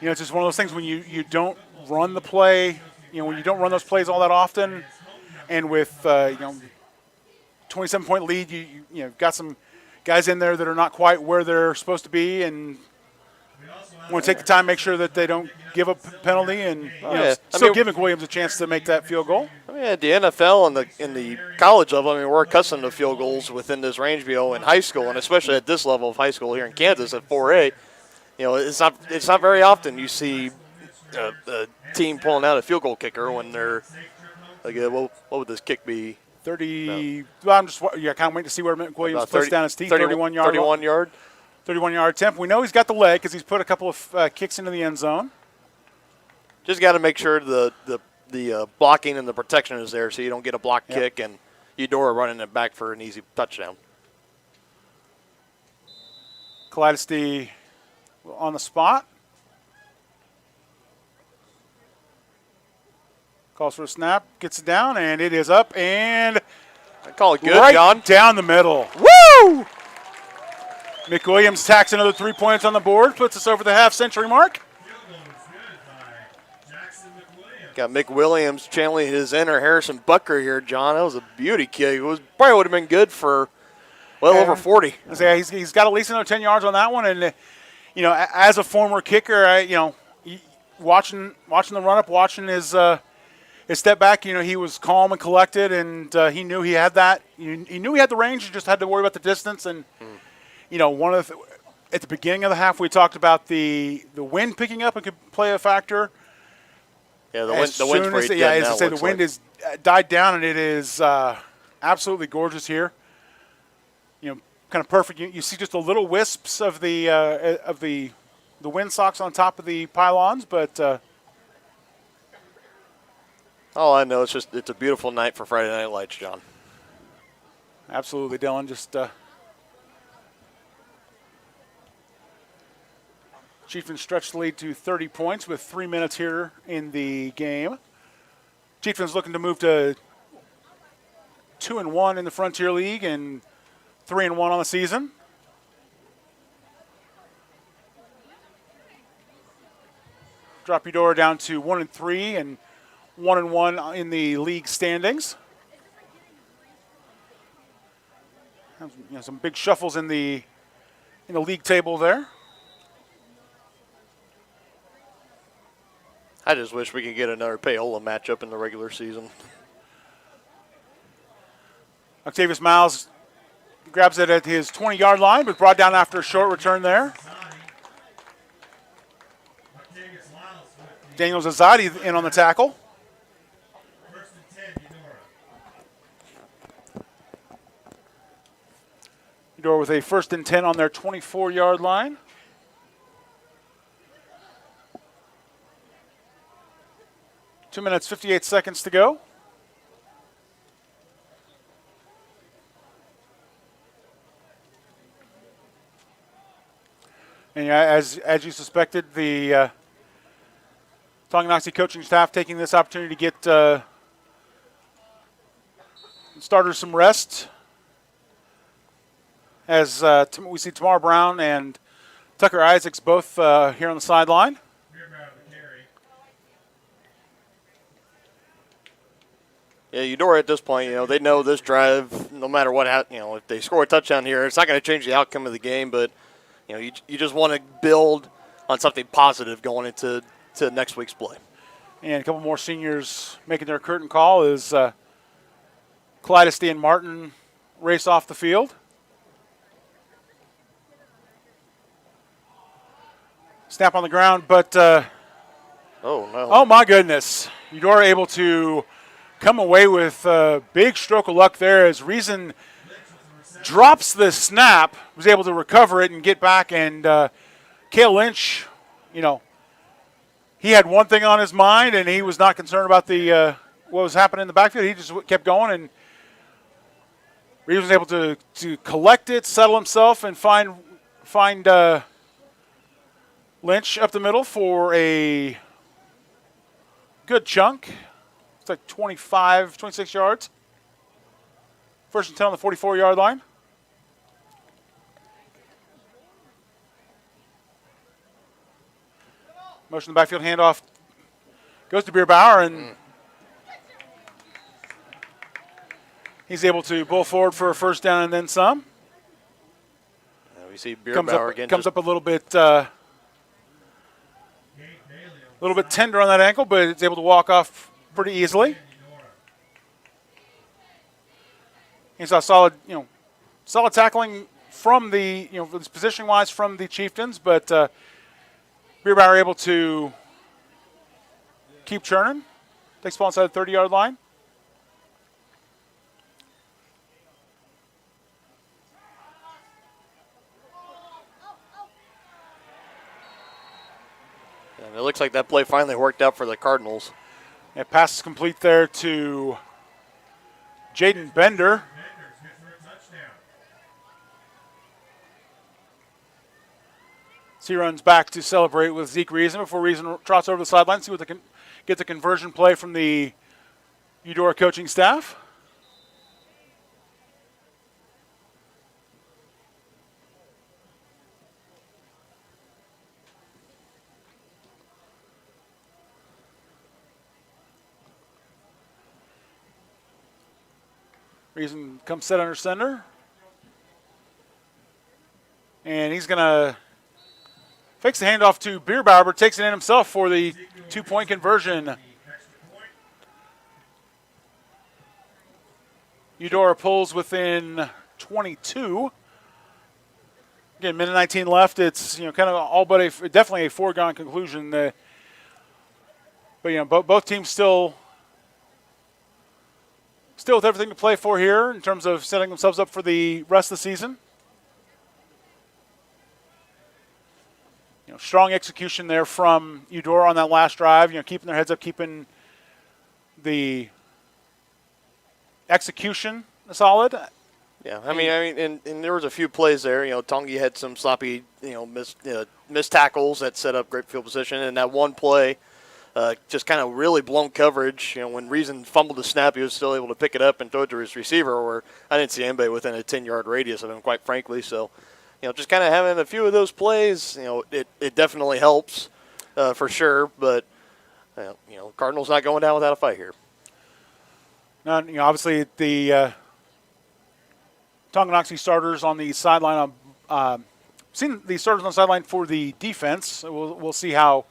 It's just one of those things when you don't run the play, when you don't run those plays all that often, and with 27-point lead, you've got some guys in there that are not quite where they're supposed to be, and want to take the time, make sure that they don't give up penalty, and still give McWilliams a chance to make that field goal. I mean, at the NFL and in the college level, we're accustomed to field goals within this range in high school, and especially at this level of high school here in Kansas at 4A. It's not very often you see a team pulling out a field goal kicker when they're like, what would this kick be? 30. Well, I'm just kind of waiting to see where McWilliams puts down his teeth. 31 yard. 31-yard attempt. We know he's got the leg because he's put a couple of kicks into the end zone. Just got to make sure the blocking and the protection is there, so you don't get a block kick and Eudora running it back for an easy touchdown. Kaleidosty on the spot. Calls for a snap, gets it down, and it is up, and I call it good, right John. down the middle. Woo! McWilliams tacks another 3 points on the board, puts us over the half-century mark. Got McWilliams channeling his inner Harrison Bucker here, John. That was a beauty kick. It was probably would have been good for over 40. He's got at least another 10 yards on that one, and as a former kicker, watching the run-up, watching his step back, he was calm and collected, and he knew he had that. He knew he had the range. He just had to worry about the distance. And at the beginning of the half, we talked about the wind picking up and could play a factor. Yeah, the wind's pretty dead as now, I say, the wind is died down, and it is absolutely gorgeous here. Kind of perfect. You see just the little wisps of the windsocks on top of the pylons, but. All I know is it's a beautiful night for Friday Night Lights, John. Absolutely, Dylan. Just Chieftains stretch the lead to 30 points with 3 minutes here in the game. Chieftains looking to move to 2-1 in the Frontier League and 3-1 on the season. Drop Eudora down to 1-3 and 1-1 in the league standings. Some big shuffles in the league table there. I just wish we could get another Paola matchup in the regular season. Octavius Miles grabs it at his 20-yard line, but brought down after a short return there. Daniel Zazadi in on the tackle. Eudora with a 1st and 10 on their 24-yard line. Two minutes, 58 seconds to go. And as you suspected, the Tonganoxie coaching staff taking this opportunity to get starters some rest. As we see Tamar Brown and Tucker Isaacs both here on the sideline. Yeah, Eudora at this point, they know this drive, no matter what, if they score a touchdown here, it's not going to change the outcome of the game, but, you just want to build on something positive going into next week's play. And a couple more seniors making their curtain call as Clydesty and Martin race off the field. Snap on the ground, but oh no! Oh my goodness! Eudora able to come away with a big stroke of luck there as Reason drops the snap, was able to recover it and get back. And Cale Lynch, he had one thing on his mind, and he was not concerned about the what was happening in the backfield. He just kept going, and Reason was able to collect it, settle himself, and find Lynch up the middle for a good chunk. It's like 25, 26 yards. 1st and 10 on the 44-yard line. Motion in the backfield handoff goes to Bierbauer, and he's able to bull forward for a 1st down and then some. We see Bierbauer again. Comes up a little bit tender on that ankle, but it's able to walk off pretty easily. He saw solid tackling from the, positioning-wise from the Chieftains, but Bierbauer able to keep churning. Takes ball inside the 30-yard line. And it looks like that play finally worked out for the Cardinals. Yeah, pass is complete there to Jaden Bender. So he runs back to celebrate with Zeke Reason before Reason trots over the sideline, see what they can get the conversion play from the Eudora coaching staff. Reason comes set under center. And he's going to fakes the handoff to Bierbauer, but takes it in himself for the 2-point conversion. Eudora pulls within 22. Again, minute 19 left. It's kind of all but definitely a foregone conclusion. But both teams still with everything to play for here in terms of setting themselves up for the rest of the season. Strong execution there from Eudora on that last drive. Keeping their heads up, keeping the execution solid. Yeah, I mean, and there was a few plays there. Tongi had some sloppy, missed tackles that set up great field position, and that one play, just kind of really blown coverage. When Reason fumbled the snap, he was still able to pick it up and throw it to his receiver. Where I didn't see anybody within a 10-yard radius of him, quite frankly. So, just kind of having a few of those plays, it definitely helps for sure. But Cardinals not going down without a fight here. Now, obviously the Tonganoxie starters on the sideline. Seen the starters on the sideline for the defense. We'll see how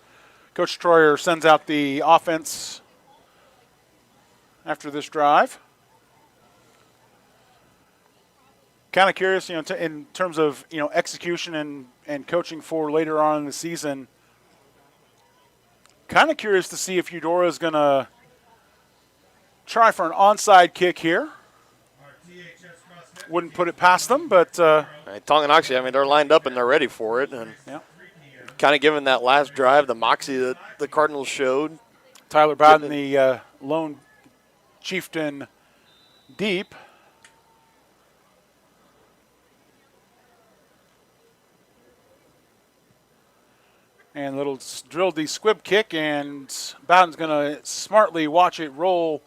Coach Troyer sends out the offense after this drive. Kind of curious, in terms of execution and coaching for later on in the season. Kind of curious to see if Eudora is going to try for an onside kick here. Wouldn't put it past them, but Tonganoxie, they're lined up and they're ready for it, and kind of given that last drive, the moxie that the Cardinals showed. Tyler Bowden, the lone Chieftain, deep. And a little drilled the squib kick, and Bowden's going to smartly watch it roll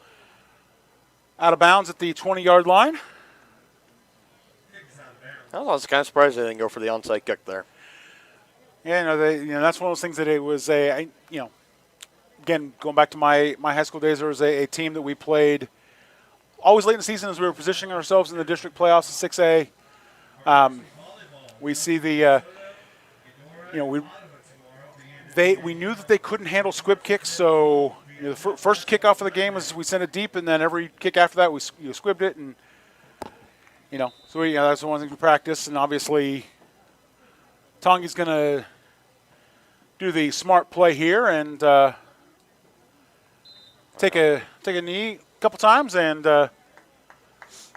out of bounds at the 20-yard line. I was kind of surprised they didn't go for the onside kick there. Yeah, that's one of those things that it was again, going back to my high school days, there was a team that we played always late in the season as we were positioning ourselves in the district playoffs at 6A. We see the, we knew that they couldn't handle squib kicks, so the first kickoff of the game was we sent it deep, and then every kick after that we squibbed it, and so that's the one thing we practice, and obviously Tongi's going to do the smart play here and take a knee a couple times, and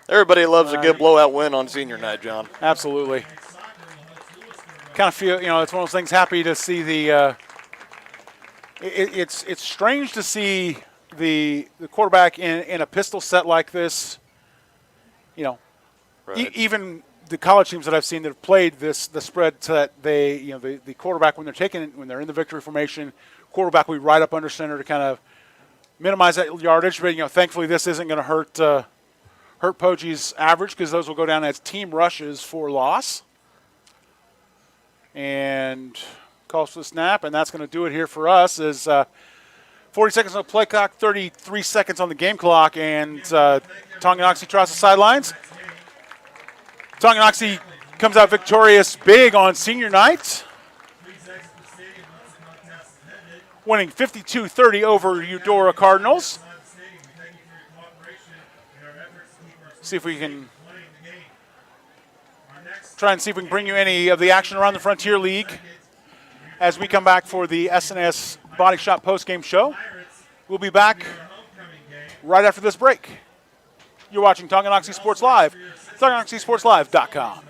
everybody loves a good blowout win on senior night, John. Absolutely. Kind of feel, it's one of those things. Happy to see the. It's strange to see the quarterback in a pistol set like this. Right. Even the college teams that I've seen that have played the spread that they, the quarterback when they're in the victory formation, quarterback will be right up under center to kind of minimize that yardage. But thankfully this isn't going to hurt Poggi's average, because those will go down as team rushes for loss. And calls for the snap, and that's going to do it here for us. As 40 seconds on the play clock, 33 seconds on the game clock, and Tonganoxie tries the sidelines. Tonganoxie comes out victorious big on senior night, winning 52-30 over Eudora Cardinals. See if we can try and see if we can bring you any of the action around the Frontier League as we come back for the SNS Body Shop postgame show. We'll be back right after this break. You're watching Tonganoxie Sports Live, TonganoxieSportsLive.com.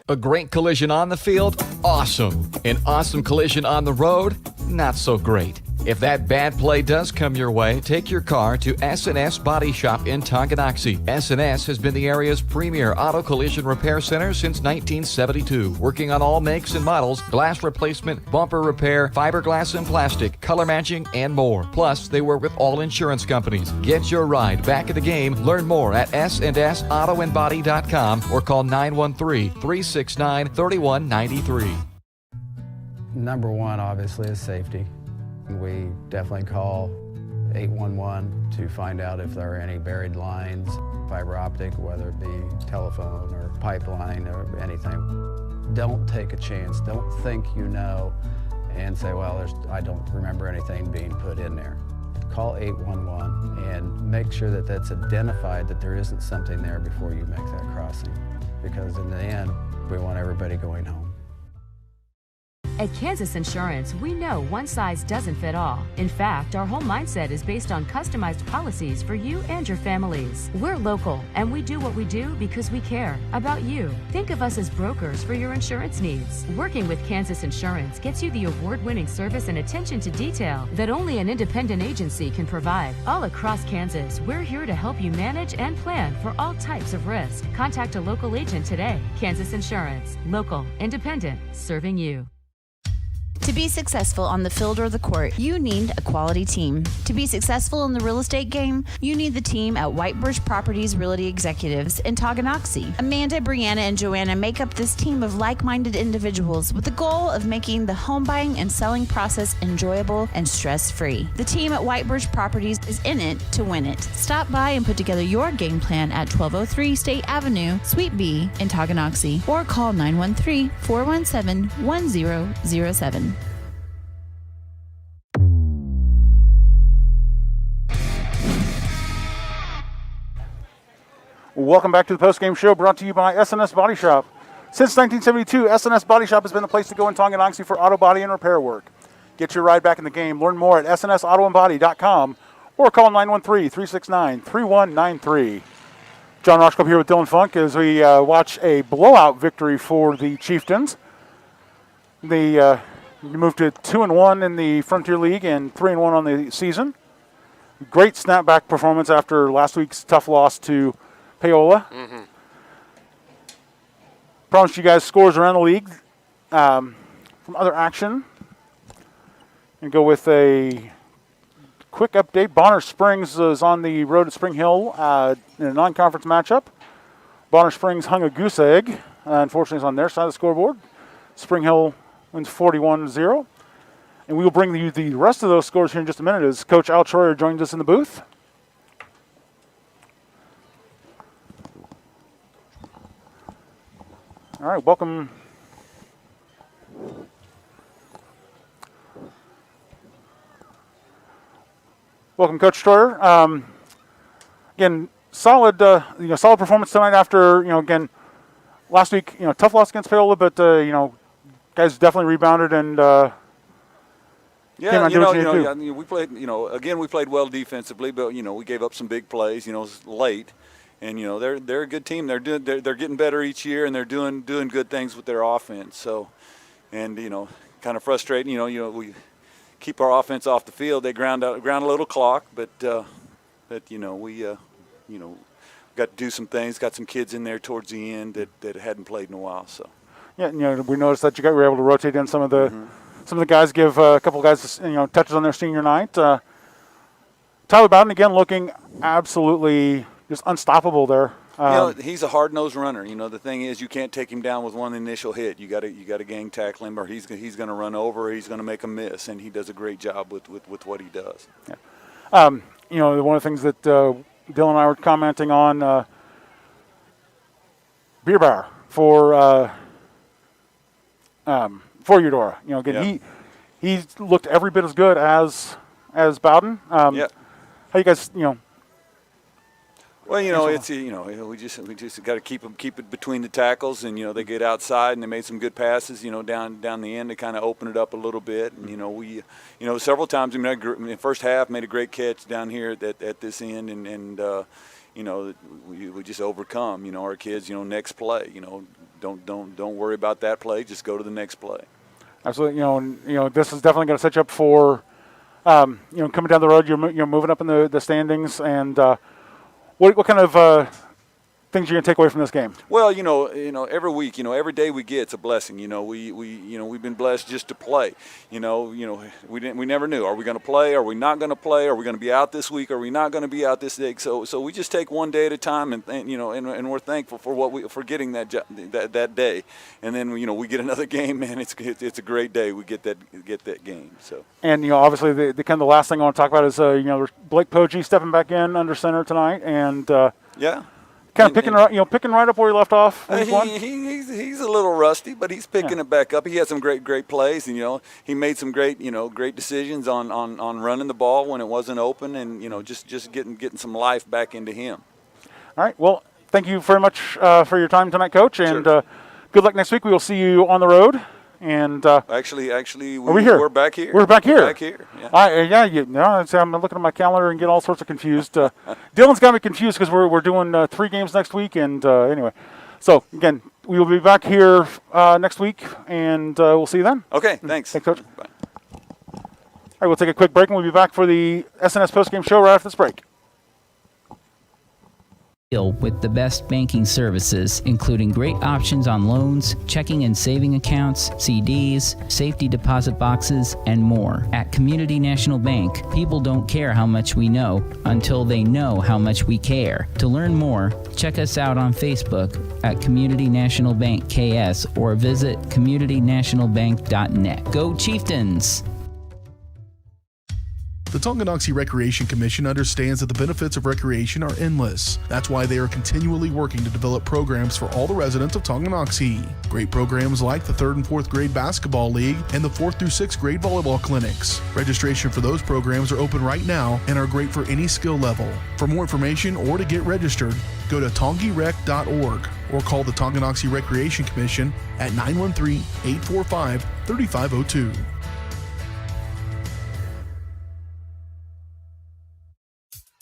A great collision on the field? Awesome. An awesome collision on the road? Not so great. If that bad play does come your way, take your car to S&S Body Shop in Tonganoxie. S&S has been the area's premier auto collision repair center since 1972, working on all makes and models, glass replacement, bumper repair, fiberglass and plastic, color matching, and more. Plus, they work with all insurance companies. Get your ride back in the game. Learn more at S&SAutoandBody.com or call 913-369-3193. Number one, obviously, is safety. We definitely call 811 to find out if there are any buried lines, fiber optic, whether it be telephone or pipeline or anything. Don't take a chance. Don't think you know and say, well, I don't remember anything being put in there. Call 811 and make sure that that's identified, that there isn't something there before you make that crossing. Because in the end, we want everybody going home. At Kansas Insurance, we know one size doesn't fit all. In fact, our whole mindset is based on customized policies for you and your families. We're local, and we do what we do because we care about you. Think of us as brokers for your insurance needs. Working with Kansas Insurance gets you the award-winning service and attention to detail that only an independent agency can provide. All across Kansas, we're here to help you manage and plan for all types of risk. Contact a local agent today. Kansas Insurance. Local, independent, serving you. To be successful on the field or the court, you need a quality team. To be successful in the real estate game, you need the team at White Birch Properties Realty Executives in Tonganoxie. Amanda, Brianna, and Joanna make up this team of like-minded individuals with the goal of making the home buying and selling process enjoyable and stress-free. The team at White Birch Properties is in it to win it. Stop by and put together your game plan at 1203 State Avenue, Suite B in Tonganoxie, or call 913-417-1007. Welcome back to the post-game show brought to you by S&S Body Shop. Since 1972, S&S Body Shop has been the place to go in Tonganoxie for auto body and repair work. Get your ride back in the game. Learn more at SNSAutoandBody.com or call 913-369-3193. John Roshkop here with Dylan Funk as we watch a blowout victory for the Chieftains. They moved to 2-1 in the Frontier League and 3-1 on the season. Great snapback performance after last week's tough loss to Paola. Mm-hmm. Promised you guys scores around the league from other action. And go with a quick update. Bonner Springs is on the road to Spring Hill in a non-conference matchup. Bonner Springs hung a goose egg. Unfortunately, it's on their side of the scoreboard. Spring Hill wins 41-0. And we will bring you the rest of those scores here in just a minute as Coach Al Troyer joins us in the booth. All right, welcome. Welcome, Coach Troyer. Again, solid, solid performance tonight after, again, last week, tough loss against Paola, but, guys definitely rebounded and we played, again, we played well defensively, but, we gave up some big plays, late. And they're a good team. They're getting better each year, and they're doing good things with their offense. So, and kind of frustrating. We keep our offense off the field. They ground a little clock, but we got to do some things. Got some kids in there towards the end that hadn't played in a while. So yeah, we noticed that you were able to rotate in some of the guys, give a couple of guys touches on their senior night. Tyler Bowden again looking absolutely just unstoppable there. He's a hard-nosed runner. The thing is, you can't take him down with one initial hit. You got to gang tackle him, or he's going to run over, or he's going to make a miss, and he does a great job with what he does. Yeah. One of the things that Dylan and I were commenting on, Beer for Eudora. Again, he looked every bit as good as Bowden. How you guys, Well, it's we just got to keep it between the tackles, and they get outside, and they made some good passes, down the end to kind of open it up a little bit, and we several times in the first half made a great catch down here at this end, and we just overcome, our kids, next play, don't worry about that play, just go to the next play. Absolutely, this is definitely going to set you up for coming down the road, you're moving up in the standings, and what kind of things you're gonna take away from this game? Well, every week, every day we get, it's a blessing. We've been blessed just to play. We never knew. Are we going to play? Are we not going to play? Are we going to be out this week? Are we not going to be out this day? So we just take one day at a time, and we're thankful for getting that day. And then we get another game, man. It's a great day. We get that game. So. And obviously the kind of the last thing I want to talk about is Blake Poggi stepping back in under center tonight, and yeah. Kind of picking right up where he left off. He's a little rusty, but he's picking it back up. He had some great plays, and he made some great decisions on running the ball when it wasn't open, and just getting some life back into him. All right. Well, thank you very much for your time tonight, Coach, and good luck next week. We will see you on the road. And actually, we're back here. We're back here. Yeah. I'm looking at my calendar and get all sorts of confused. Dylan's got me confused because we're doing 3 games next week, and anyway. So again, we will be back here next week, and we'll see you then. Okay. Thanks. Thanks, Coach. Bye. All right, we'll take a quick break, and we'll be back for the SNS postgame show right after this break. With the best banking services, including great options on loans, checking and saving accounts, CDs, safety deposit boxes, and more. At Community National Bank, people don't care how much we know until they know how much we care. To learn more, check us out on Facebook at Community National Bank KS or visit communitynationalbank.net. Go Chieftains! The Tonganoxie Recreation Commission understands that the benefits of recreation are endless. That's why they are continually working to develop programs for all the residents of Tonganoxie. Great programs like the 3rd and 4th grade basketball league and the 4th through 6th grade volleyball clinics. Registration for those programs are open right now and are great for any skill level. For more information or to get registered, go to tongirec.org or call the Tonganoxie Recreation Commission at 913-845-3502.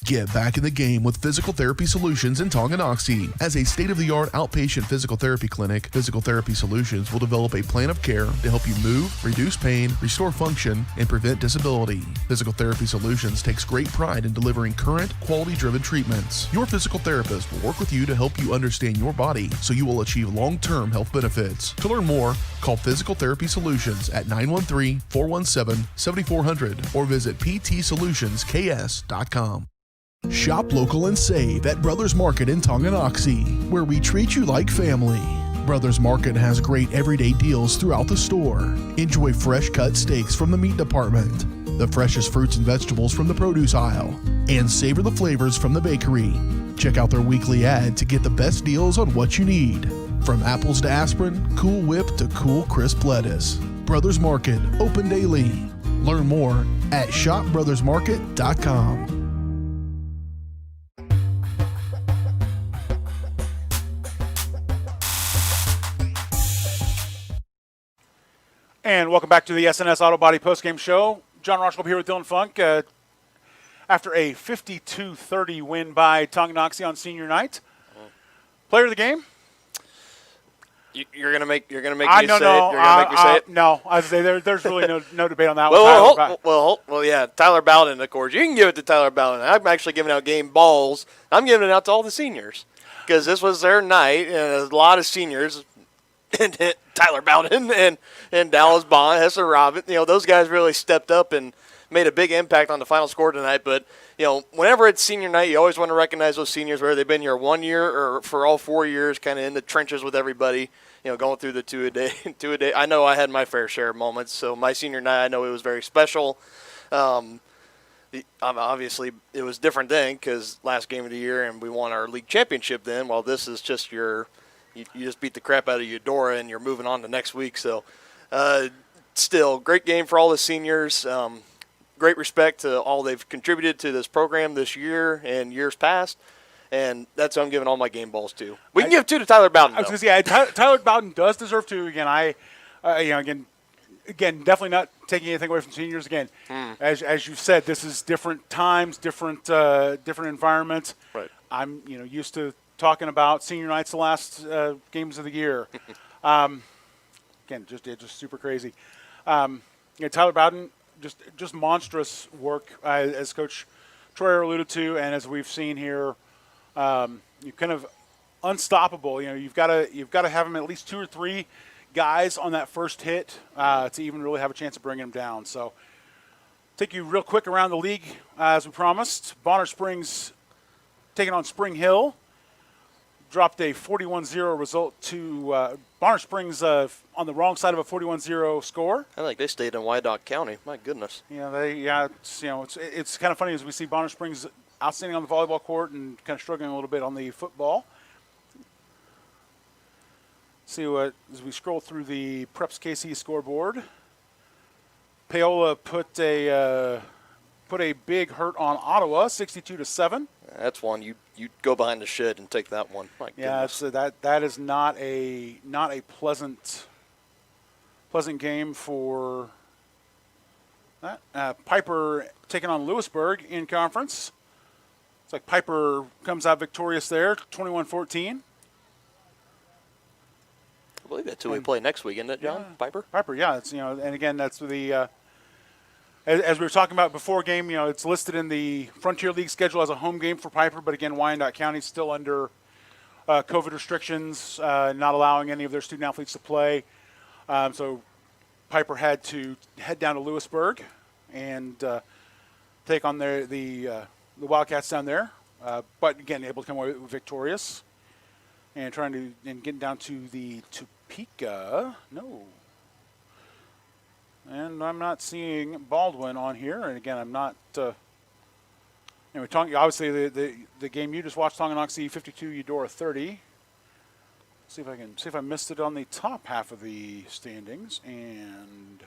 Get back in the game with Physical Therapy Solutions in Tonganoxie. As a state-of-the-art outpatient physical therapy clinic, Physical Therapy Solutions will develop a plan of care to help you move, reduce pain, restore function, and prevent disability. Physical Therapy Solutions takes great pride in delivering current, quality-driven treatments. Your physical therapist will work with you to help you understand your body so you will achieve long-term health benefits. To learn more, call Physical Therapy Solutions at 913-417-7400 or visit ptsolutionsks.com. Shop local and save at Brothers Market in Tonganoxie, where we treat you like family. Brothers Market has great everyday deals throughout the store. Enjoy fresh cut steaks from the meat department, the freshest fruits and vegetables from the produce aisle, and savor the flavors from the bakery. Check out their weekly ad to get the best deals on what you need. From apples to aspirin, Cool Whip to cool crisp lettuce. Brothers Market, open daily. Learn more at shopbrothersmarket.com. And welcome back to the SNS Auto Body postgame show. John Rochel here with Dylan Funk. After a 52-30 win by Tonganoxie on senior night. Player of the game? You're gonna make me say it. You're gonna make me say it. No, I was say there's really no debate on that. Well, yeah, Tyler Bowden, of course. You can give it to Tyler Bowden. I'm actually giving out game balls. I'm giving it out to all the seniors because this was their night, and a lot of seniors. And Tyler Bowden and Dallas Bond, Hester Robin, those guys really stepped up and made a big impact on the final score tonight. But, whenever it's senior night, you always want to recognize those seniors, whether they've been here 1 year or for all 4 years, kind of in the trenches with everybody, going through the two a day. I know I had my fair share of moments. So my senior night, I know it was very special. Obviously, it was different then because last game of the year and we won our league championship then, while this is just you just beat the crap out of Eudora and you're moving on to next week. So still, great game for all the seniors. Great respect to all they've contributed to this program this year and years past. And that's who I'm giving all my game balls to. We can give two to Tyler Bowden, I was going to say, Tyler Bowden does deserve two. Again, again, definitely not taking anything away from seniors. Again, as you said, this is different times, different environments. Right. I'm used to talking about senior nights the last games of the year. Again, just super crazy. Tyler Bowden, just monstrous work, as Coach Troyer alluded to, and as we've seen here, you're kind of unstoppable. You've got to have them at least 2 or 3 guys on that first hit to even really have a chance of bringing them down. So, take you real quick around the league as we promised. Bonner Springs taking on Spring Hill. Dropped a 41-0 result to Bonner Springs on the wrong side of a 41-0 score. I think they stayed in Wyandotte County. My goodness. It's kind of funny as we see Bonner Springs outstanding on the volleyball court and kind of struggling a little bit on the football. See what as we scroll through the Preps KC scoreboard. Paola put a big hurt on Ottawa, 62-7. That's one you go behind the shed and take that one. My goodness. So that is not a pleasant game for that. Piper taking on Lewisburg in conference. It's like Piper comes out victorious there, 21-14. I believe that's who we play next week, isn't it, John? Yeah. Piper, yeah. It's and again that's the as we were talking about before game, it's listed in the Frontier League schedule as a home game for Piper, but again, Wyandotte County is still under COVID restrictions, not allowing any of their student athletes to play. So Piper had to head down to Lewisburg and take on the Wildcats down there, but again, able to come away victorious and getting down to the Topeka. No. And I'm not seeing Baldwin on here. And again, I'm not. Obviously, the game you just watched, Tonganoxie 52, Eudora 30. See if I missed it on the top half of the standings. And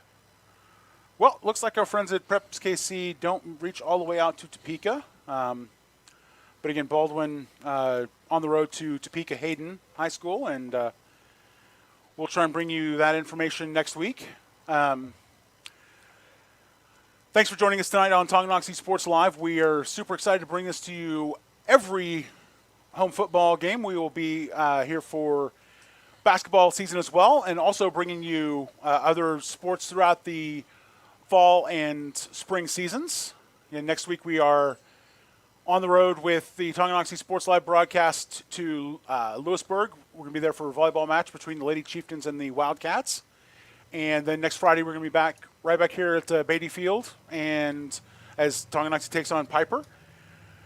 well, looks like our friends at Preps KC don't reach all the way out to Topeka. But again, Baldwin on the road to Topeka Hayden High School, and we'll try and bring you that information next week. Thanks for joining us tonight on Tonganoxie Sports Live. We are super excited to bring this to you every home football game. We will be here for basketball season as well, and also bringing you other sports throughout the fall and spring seasons. And next week we are on the road with the Tonganoxie Sports Live broadcast to Lewisburg. We're going to be there for a volleyball match between the Lady Chieftains and the Wildcats. And then next Friday we're going to be right back here at Beatty Field, and as Tonganoxie takes on Piper.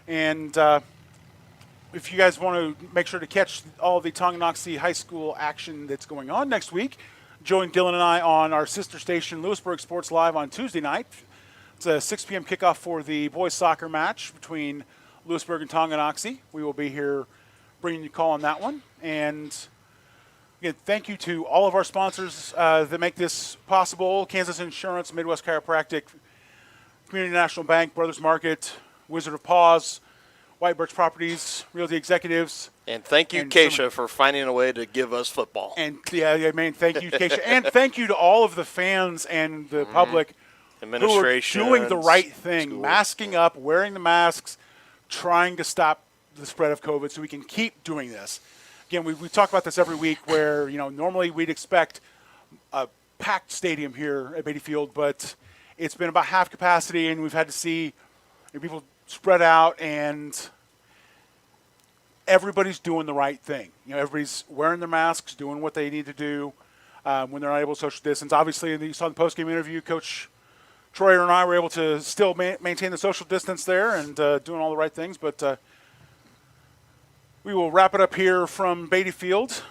And if you guys want to make sure to catch all the Tonganoxie High School action that's going on next week, join Dylan and I on our sister station, Lewisburg Sports Live, on Tuesday night. It's a 6 p.m. kickoff for the boys soccer match between Lewisburg and Tonganoxie. We will be here bringing you a call on that one. And again, thank you to all of our sponsors that make this possible: Kansas Insurance, Midwest Chiropractic, Community National Bank, Brothers Market, Wizard of Paws, White Birch Properties, Realty Executives. And thank you, Keisha, for finding a way to give us football. And thank you, Keisha. And thank you to all of the fans and the public administration, who are doing the right thing, masking up, wearing the masks, trying to stop the spread of COVID so we can keep doing this. Again, we talk about this every week where, normally we'd expect a packed stadium here at Beatty Field, but it's been about half capacity, and we've had to see people spread out, and everybody's doing the right thing. Everybody's wearing their masks, doing what they need to do when they're not able to social distance. Obviously, you saw the post-game interview, Coach Troyer and I were able to still maintain the social distance there and doing all the right things, but we will wrap it up here from Beatty Field.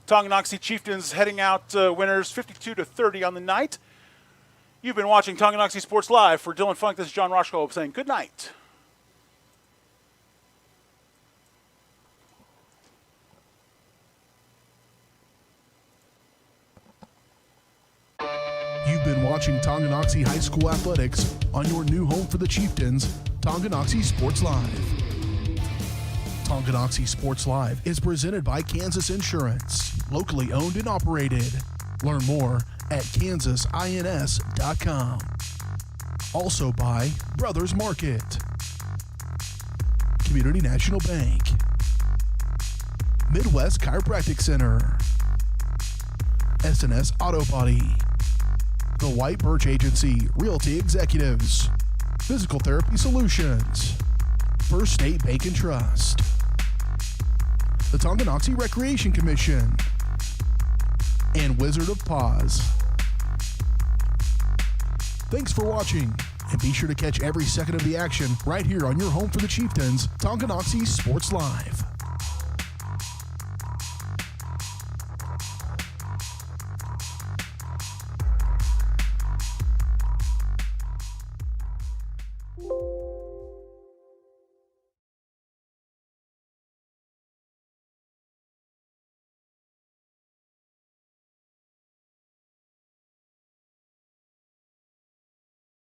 Tonganoxie Chieftains heading out winners 52-30 on the night. You've been watching Tonganoxie Sports Live. For Dylan Funk, this is John Roshko saying good night. You've been watching Tonganoxie High School Athletics on your new home for the Chieftains, Tonganoxie Sports Live. Tonganoxie Sports Live is presented by Kansas Insurance, locally owned and operated. Learn more at kansasins.com. Also by Brothers Market, Community National Bank, Midwest Chiropractic Center, SNS Auto Body, The White Birch Agency, Realty Executives, Physical Therapy Solutions, First State Bank and Trust, the Tonganoxie Recreation Commission, and Wizard of Paws. Thanks for watching, and be sure to catch every second of the action right here on your home for the Chieftains, Tonganoxie Sports Live.